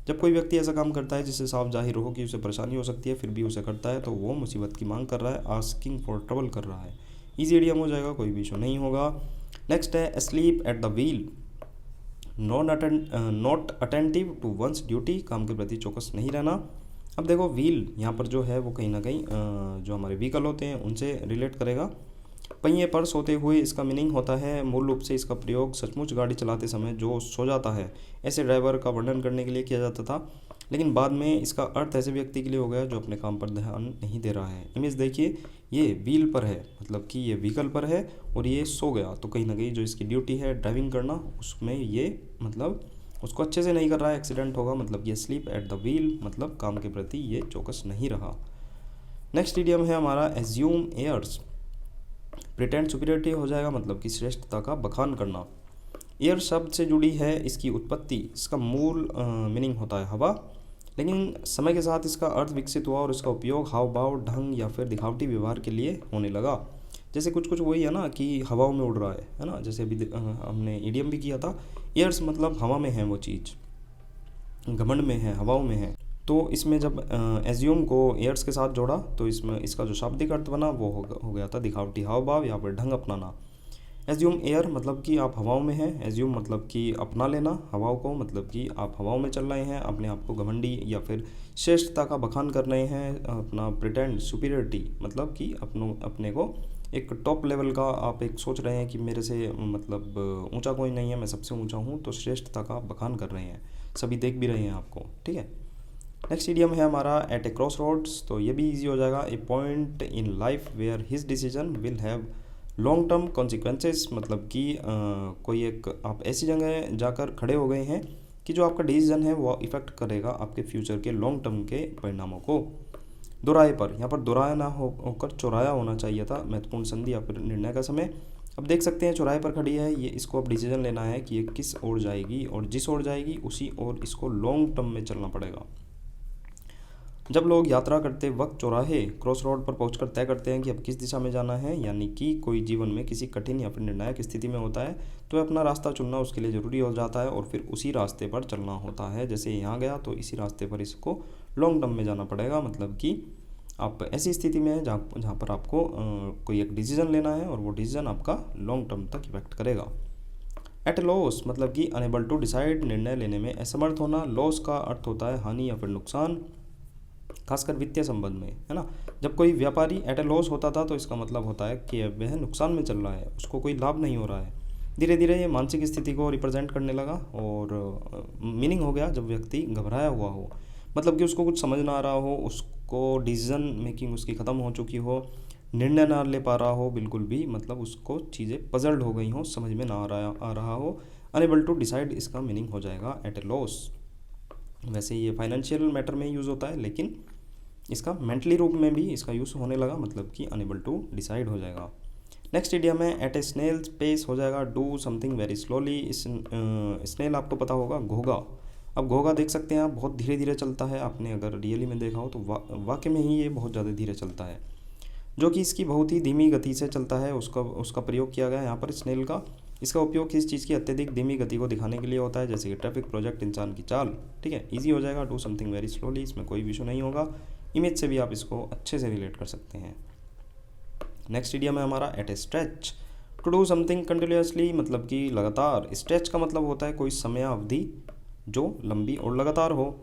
S1: जब कोई व्यक्ति ऐसा काम करता है जिससे साफ जाहिर हो कि उसे परेशानी हो सकती है फिर भी उसे करता है, तो वो मुसीबत की मांग कर रहा है, आस्किंग फॉर ट्रबल कर रहा है। ईजी इडियम हो जाएगा, कोई भी इशू नहीं होगा। नेक्स्ट है asleep at the wheel, not attentive to one's duty, काम के प्रति चौकस नहीं रहना। अब देखो व्हील यहाँ पर जो है वो कहीं ना कहीं जो हमारे व्हीकल होते हैं उनसे रिलेट करेगा। पहिए पर सोते हुए इसका मीनिंग होता है, मूल रूप से इसका प्रयोग सचमुच गाड़ी चलाते समय जो सो जाता है ऐसे ड्राइवर का वर्णन करने के लिए किया जाता था, लेकिन बाद में इसका अर्थ ऐसे व्यक्ति के लिए हो गया जो अपने काम पर ध्यान नहीं दे रहा है। इमेज देखिए, ये व्हील पर है, मतलब कि ये व्हीकल पर है और ये सो गया, तो कहीं ना कहीं जो इसकी ड्यूटी है ड्राइविंग करना उसमें ये मतलब उसको अच्छे से नहीं कर रहा है, एक्सीडेंट होगा, मतलब ये स्लीप एट द व्हील, मतलब काम के प्रति ये चौकस नहीं रहा। नेक्स्ट इडियम है हमारा एज्यूम एयर्स, प्रिटेंड सुपीरियरिटी हो जाएगा, मतलब कि श्रेष्ठता का बखान करना। एयर शब्द से जुड़ी है इसकी उत्पत्ति, इसका मूल मीनिंग होता है हवा, लेकिन समय के साथ इसका अर्थ विकसित हुआ और इसका उपयोग हाव भाव ढंग या फिर दिखावटी व्यवहार के लिए होने लगा। जैसे कुछ कुछ वही है ना कि हवाओं में उड़ रहा है ना, जैसे अभी हमने इडियम भी किया था, एयर्स मतलब हवा में है वो चीज़, घमंड में है, हवाओं में है। तो इसमें जब एज्यूम को एयर्स के साथ जोड़ा तो इसमें इसका जो शाब्दिक अर्थ बना वो हो गया था दिखावटी हाव भाव या फिर ढंग अपनाना। एज्यूम एयर मतलब कि आप हवाओं में हैं, एज्यूम मतलब कि अपना लेना हवाओं को, मतलब कि आप हवाओं में चल रहे हैं, अपने आप को घमंडी या फिर श्रेष्ठता का बखान कर रहे हैं। अपना प्रिटेंड सुपीरियरिटी मतलब कि अपने को एक टॉप लेवल का आप एक सोच रहे हैं कि मेरे से मतलब ऊंचा कोई नहीं है, मैं सबसे ऊंचा हूँ, तो श्रेष्ठता का बखान कर रहे हैं, सभी देख भी रहे हैं आपको, ठीक है। नेक्स्ट इडियम है हमारा एट ए क्रॉस रोड्स, तो ये भी इजी हो जाएगा, a point in life where his decision will have long term consequences, मतलब कि कोई एक आप ऐसी जगह जाकर खड़े हो गए हैं कि जो आपका डिसीजन है वो इफेक्ट करेगा आपके फ्यूचर के लॉन्ग टर्म के परिणामों को। दोराहे पर, यहाँ पर दोराया ना होकर चौराया होना चाहिए था, महत्वपूर्ण संधि या फिर निर्णय का समय। अब देख सकते हैं चौराहे पर खड़ी है, ये इसको अब डिसीजन लेना है कि ये किस ओर जाएगी, और जिस ओर जाएगी उसी ओर इसको लॉन्ग टर्म में चलना पड़ेगा। जब लोग यात्रा करते वक्त चौराहे क्रॉस रोड पर पहुंचकर तय करते हैं कि अब किस दिशा में जाना है, यानी कि कोई जीवन में किसी कठिन या फिर निर्णायक स्थिति में होता है तो अपना रास्ता चुनना उसके लिए ज़रूरी हो जाता है और फिर उसी रास्ते पर चलना होता है। जैसे यहाँ गया तो इसी रास्ते पर इसको लॉन्ग टर्म में जाना पड़ेगा, मतलब कि आप ऐसी स्थिति में हैं जहाँ पर आपको कोई एक डिसीजन लेना है और वो डिसीजन आपका लॉन्ग टर्म तक इफेक्ट करेगा। एट लॉस मतलब कि अनेबल टू डिसाइड, निर्णय लेने में असमर्थ होना। लॉस का अर्थ होता है हानि या फिर नुकसान, खासकर वित्तीय संबंध में, है ना। जब कोई व्यापारी एट ए लॉस होता था तो इसका मतलब होता है कि वह नुकसान में चल रहा है, उसको कोई लाभ नहीं हो रहा है। धीरे धीरे ये मानसिक स्थिति को रिप्रेजेंट करने लगा और मीनिंग हो गया जब व्यक्ति घबराया हुआ हो, मतलब कि उसको कुछ समझ ना आ रहा हो, उसको डिसीजन मेकिंग उसकी ख़त्म हो चुकी हो, निर्णय ना ले पा रहा हो बिल्कुल भी, मतलब उसको चीज़ें पजल्ड हो गई हों, समझ में ना आ रहा हो। अनेबल टू डिसाइड इसका मीनिंग हो जाएगा एट ए लॉस। वैसे ये फाइनेंशियल मैटर में यूज़ होता है, लेकिन इसका मेंटली रूप में भी इसका यूज़ होने लगा, मतलब कि अनेबल टू डिसाइड हो जाएगा। नेक्स्ट इडियम है एट ए स्नेल्स पेस, हो जाएगा do something very slowly. Snail आपको पता होगा घोगा। अब घोगा देख सकते हैं आप, बहुत धीरे धीरे चलता है, आपने अगर रियली में देखा हो तो वाकई में ही ये बहुत ज़्यादा धीरे चलता है, जो कि इसकी बहुत ही धीमी गति से चलता है, उसका प्रयोग किया गया है यहाँ पर स्नेल का। इसका उपयोग किस चीज़ की अत्यधिक धीमी गति को दिखाने के लिए होता है, जैसे कि ट्रैफिक, प्रोजेक्ट, इंसान की चाल। ठीक है, इजी हो जाएगा, डू समथिंग वेरी स्लोली, इसमें कोई भी इशू नहीं होगा। इमेज से भी आप इसको अच्छे से रिलेट कर सकते हैं। नेक्स्ट इडियम है हमारा at a stretch, to do something continuously, मतलब कि लगातार। स्ट्रेच का मतलब होता है कोई समय अवधि जो लंबी और लगातार हो।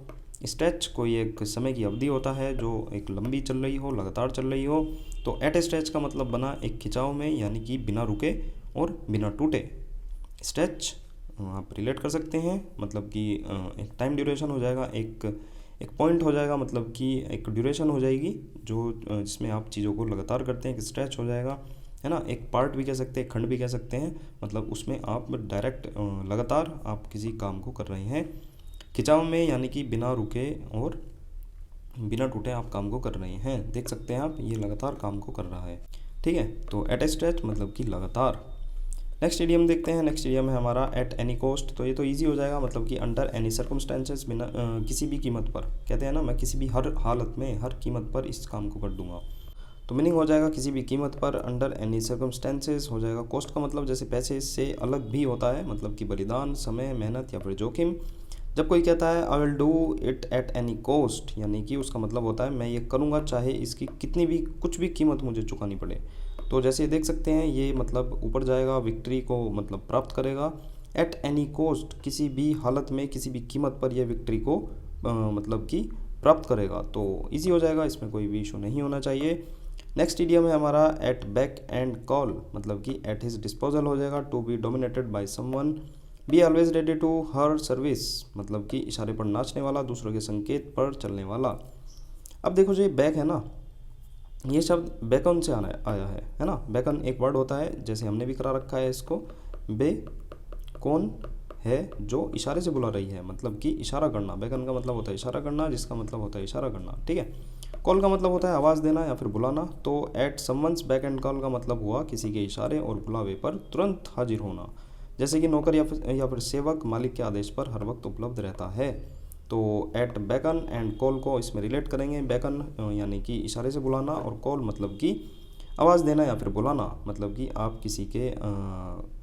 S1: स्ट्रेच कोई एक समय की अवधि होता है जो एक लंबी चल रही हो, लगातार चल रही हो। तो एट ए स्ट्रेच का मतलब बना एक खिंचाव में, यानी कि बिना रुके और बिना टूटे। स्ट्रेच आप रिलेट कर सकते हैं, मतलब कि एक टाइम ड्यूरेशन हो जाएगा, एक पॉइंट हो जाएगा, मतलब कि एक ड्यूरेशन हो जाएगी जो जिसमें आप चीज़ों को लगातार करते हैं, एक स्ट्रेच हो जाएगा, है ना। एक पार्ट भी कह सकते हैं, खंड भी कह सकते हैं, मतलब उसमें आप डायरेक्ट लगातार आप किसी काम को कर रहे हैं। खिंचाव में यानी कि बिना रुके और बिना टूटे आप काम को कर रहे हैं। देख सकते हैं आप, ये लगातार काम को कर रहा है। ठीक है, तो एट ए स्ट्रेच मतलब कि लगातार। नेक्स्ट इडियम देखते हैं। नेक्स्ट इडियम है हमारा एट एनी कॉस्ट, तो ये तो इजी हो जाएगा, मतलब कि अंडर एनी सर्कमस्टेंसेस, बिना किसी भी कीमत पर। कहते हैं ना, मैं किसी भी हर हालत में हर कीमत पर इस काम को कर दूंगा, तो मीनिंग हो जाएगा किसी भी कीमत पर, अंडर एनी सर्कमस्टेंसेस हो जाएगा। कॉस्ट का मतलब जैसे पैसे से अलग भी होता है, मतलब कि बलिदान, समय, मेहनत या फिर जोखिम। जब कोई कहता है I will do it at any cost, यानी कि उसका मतलब होता है मैं ये करूँगा चाहे इसकी कितनी भी कुछ भी कीमत मुझे चुकानी पड़े। तो जैसे देख सकते हैं ये मतलब ऊपर जाएगा, विक्ट्री को मतलब प्राप्त करेगा। एट एनी कॉस्ट किसी भी हालत में किसी भी कीमत पर यह विक्ट्री को मतलब कि प्राप्त करेगा। तो इजी हो जाएगा, इसमें कोई भी इशू नहीं होना चाहिए। नेक्स्ट इडियम है हमारा एट बैक एंड कॉल, मतलब कि एट हिज डिस्पोजल हो जाएगा। To be dominated by someone, be always ready to her service, मतलब कि इशारे पर नाचने वाला, दूसरों के संकेत पर चलने वाला। अब देखो जो ये बैक है ना, ये शब्द बेकन से आया है ना। बेकन एक वर्ड होता है, जैसे हमने भी करा रखा है इसको, बे कौन है जो इशारे से बुला रही है, मतलब कि इशारा करना। बेकन का मतलब होता है इशारा करना, जिसका मतलब होता है इशारा करना। ठीक है, कॉल का मतलब होता है आवाज़ देना या फिर बुलाना। तो at someone's beck and call का मतलब हुआ किसी के इशारे और बुलावे पर तुरंत हाजिर होना, जैसे कि नौकर या फिर सेवक मालिक के आदेश पर हर वक्त उपलब्ध रहता है। तो एट बेकन एंड कॉल को इसमें रिलेट करेंगे। बेकन यानी कि इशारे से बुलाना, और कॉल मतलब कि आवाज़ देना या फिर बुलाना, मतलब कि आप किसी के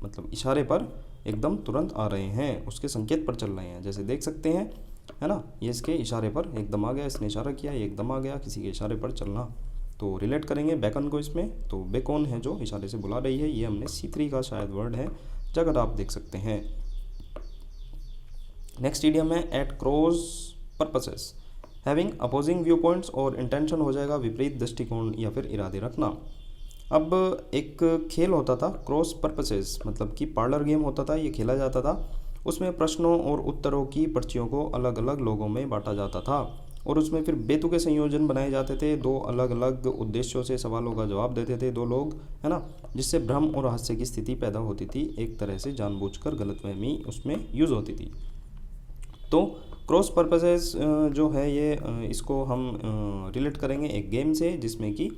S1: मतलब इशारे पर एकदम तुरंत आ रहे हैं, उसके संकेत पर चल रहे हैं। जैसे देख सकते हैं, है ना, ये इसके इशारे पर एकदम आ गया, इसने इशारा किया, ये एकदम आ गया, किसी के इशारे पर चलना। तो रिलेट करेंगे बेकन को इसमें। तो बेकॉन है जो इशारे से बुला रही है, ये हमने C3 का शायद वर्ड है, जगह आप देख सकते हैं। नेक्स्ट इडियम है at cross purposes, having opposing view points, और इंटेंशन हो जाएगा विपरीत दृष्टिकोण या फिर इरादे रखना। अब एक खेल होता था क्रॉस पर्पसेस, मतलब कि पार्लर गेम होता था, ये खेला जाता था। उसमें प्रश्नों और उत्तरों की पर्चियों को अलग अलग लोगों में बांटा जाता था, और उसमें फिर बेतुके संयोजन बनाए जाते थे। दो अलग अलग उद्देश्यों से सवालों का जवाब देते थे दो लोग, है ना, जिससे भ्रम और हास्य की स्थिति पैदा होती थी। एक तरह से जानबूझकर गलतफहमी उसमें यूज़ होती थी। तो क्रॉस पर्पसेस जो है ये इसको हम रिलेट करेंगे एक गेम से, जिसमें कि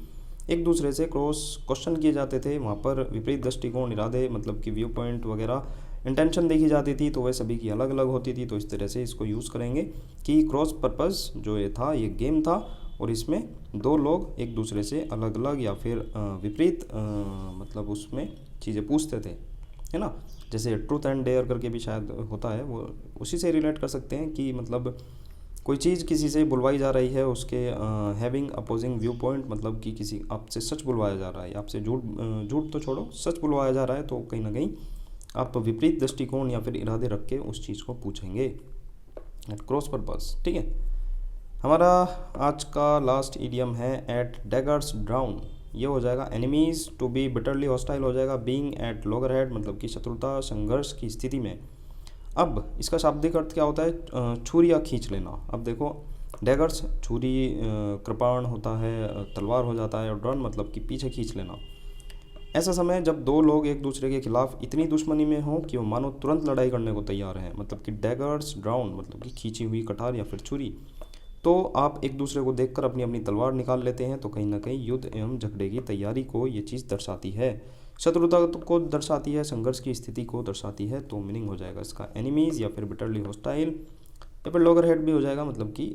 S1: एक दूसरे से क्रॉस क्वेश्चन किए जाते थे। वहाँ पर विपरीत दृष्टिकोण, इरादे, मतलब कि व्यू पॉइंट वगैरह, इंटेंशन देखी जाती थी, तो वह सभी की अलग अलग होती थी। तो इस तरह से इसको यूज़ करेंगे कि क्रॉस पर्पस जो ये था, ये गेम था, और इसमें दो लोग एक दूसरे से अलग अलग या फिर विपरीत मतलब उसमें चीज़ें पूछते थे, है ना। जैसे ट्रूथ एंड डेयर करके भी शायद होता है, वो उसी से रिलेट कर सकते हैं कि मतलब कोई चीज़ किसी से बुलवाई जा रही है, उसके हैविंग अपोजिंग व्यू पॉइंट, मतलब कि किसी आपसे सच बुलवाया जा रहा है, आपसे झूठ तो छोड़ो, सच बुलवाया जा रहा है, तो कहीं ना कहीं आप विपरीत दृष्टिकोण या फिर इरादे रख के उस चीज़ को पूछेंगे एट क्रॉस पर्पस। ठीक है, हमारा आज का लास्ट इडियम है एट डैगर्स ड्राउन। ये हो जाएगा enemies, to be bitterly hostile हो जाएगा, बीइंग एट लॉगर हेड, मतलब कि शत्रुता संघर्ष की स्थिति में। अब इसका शाब्दिक अर्थ क्या होता है, छुरी या खींच लेना। अब देखो, डैगर्स छुरी, कृपाण होता है, तलवार हो जाता है, और ड्रॉन मतलब कि पीछे खींच लेना। ऐसा समय जब दो लोग एक दूसरे के खिलाफ इतनी दुश्मनी में हों कि वो मानो तुरंत लड़ाई करने को तैयार हैं, मतलब कि डैगर्स ड्राउन मतलब कि खींची हुई कटार या फिर छुरी। तो आप एक दूसरे को देखकर अपनी अपनी तलवार निकाल लेते हैं, तो कहीं ना कहीं युद्ध एवं झगड़े की तैयारी को ये चीज़ दर्शाती है, शत्रुता को दर्शाती है, संघर्ष की स्थिति को दर्शाती है। तो मीनिंग हो जाएगा इसका एनिमीज़ या फिर बिटरली हॉस्टाइल, या फिर लॉगर हेड भी हो जाएगा, मतलब कि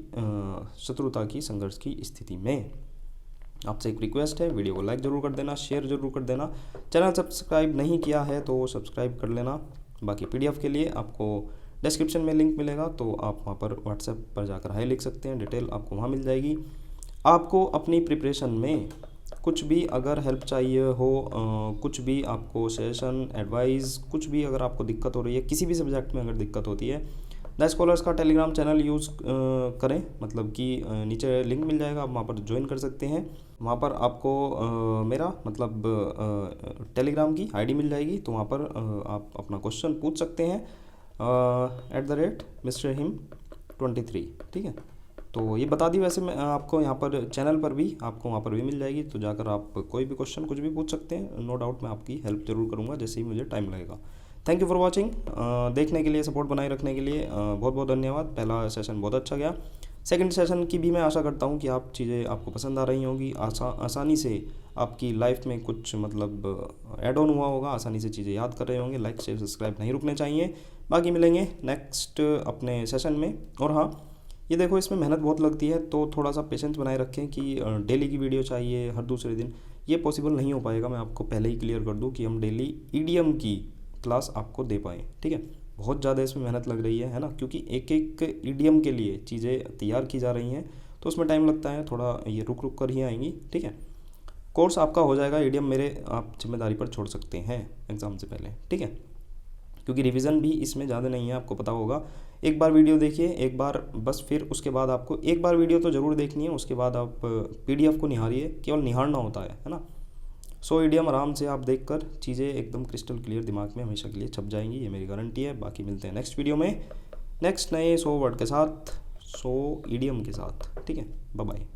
S1: शत्रुता की, संघर्ष की स्थिति में। आपसे एक रिक्वेस्ट है, वीडियो को लाइक ज़रूर कर देना, शेयर ज़रूर कर देना, चैनल सब्सक्राइब नहीं किया है तो सब्सक्राइब कर लेना। बाकी पीडीएफ के लिए आपको डिस्क्रिप्शन में लिंक मिलेगा, तो आप वहाँ पर व्हाट्सएप पर जाकर हाई लिख सकते हैं, डिटेल आपको वहाँ मिल जाएगी। आपको अपनी प्रिपरेशन में कुछ भी अगर हेल्प चाहिए हो, कुछ भी आपको सजेशन, एडवाइस, कुछ भी अगर आपको दिक्कत हो रही है, किसी भी सब्जेक्ट में अगर दिक्कत होती है, द स्कॉलर्स का टेलीग्राम चैनल यूज़ करें, मतलब कि नीचे लिंक मिल जाएगा, आप वहाँ पर ज्वाइन कर सकते हैं। वहाँ पर आपको मेरा मतलब टेलीग्राम की आईडी मिल जाएगी, तो वहाँ पर आप अपना क्वेश्चन पूछ सकते हैं @Mr. Him 23। ठीक है, तो ये बता दी। वैसे मैं आपको यहाँ पर चैनल पर भी, आपको वहाँ पर भी मिल जाएगी, तो जाकर आप कोई भी क्वेश्चन कुछ भी पूछ सकते हैं। नो डाउट मैं आपकी हेल्प ज़रूर करूँगा जैसे ही मुझे टाइम लगेगा। Thank you for watching. देखने के लिए, सपोर्ट बनाए रखने के लिए बहुत बहुत धन्यवाद। पहला सेशन बहुत अच्छा गया। सेकंड सेशन की भी मैं आशा करता हूँ कि आप चीज़ें आपको पसंद आ रही होंगी, आसानी से आपकी लाइफ में कुछ मतलब ऐड ऑन हुआ होगा, आसानी से चीज़ें याद कर रहे होंगे। लाइक शेयर सब्सक्राइब नहीं रुकने चाहिए। बाकी मिलेंगे नेक्स्ट अपने सेशन में। और हाँ, ये देखो, इसमें मेहनत बहुत लगती है, तो थोड़ा सा पेशेंस बनाए रखें कि डेली की वीडियो चाहिए हर दूसरे दिन, ये पॉसिबल नहीं हो पाएगा। मैं आपको पहले ही क्लियर कर दूँ कि हम डेली ईडीएम की क्लास आपको दे पाएँ। ठीक है, बहुत ज़्यादा इसमें मेहनत लग रही है ना, क्योंकि एक एक ईडीएम के लिए चीज़ें तैयार की जा रही हैं, तो उसमें टाइम लगता है थोड़ा, ये रुक रुक कर ही आएंगी। ठीक है, कोर्स आपका हो जाएगा ईडीएम मेरे आप जिम्मेदारी पर छोड़ सकते हैं एग्ज़ाम से पहले। ठीक है, क्योंकि रिवीजन भी इसमें ज़्यादा नहीं है, आपको पता होगा। एक बार वीडियो देखिए, एक बार बस, फिर उसके बाद आपको एक बार वीडियो तो ज़रूर देखनी है, उसके बाद आप पीडीएफ को निहारिए, केवल निहारना होता है ना। सो ईडीएम आराम से आप देखकर चीज़ें एकदम क्रिस्टल क्लियर दिमाग में हमेशा के लिए छप जाएंगी, ये मेरी गारंटी है। बाकी मिलते हैं नेक्स्ट वीडियो में, नेक्स्ट नए 100 वर्ड के साथ, 100 ईडीएम के साथ। ठीक है, बाय बाय।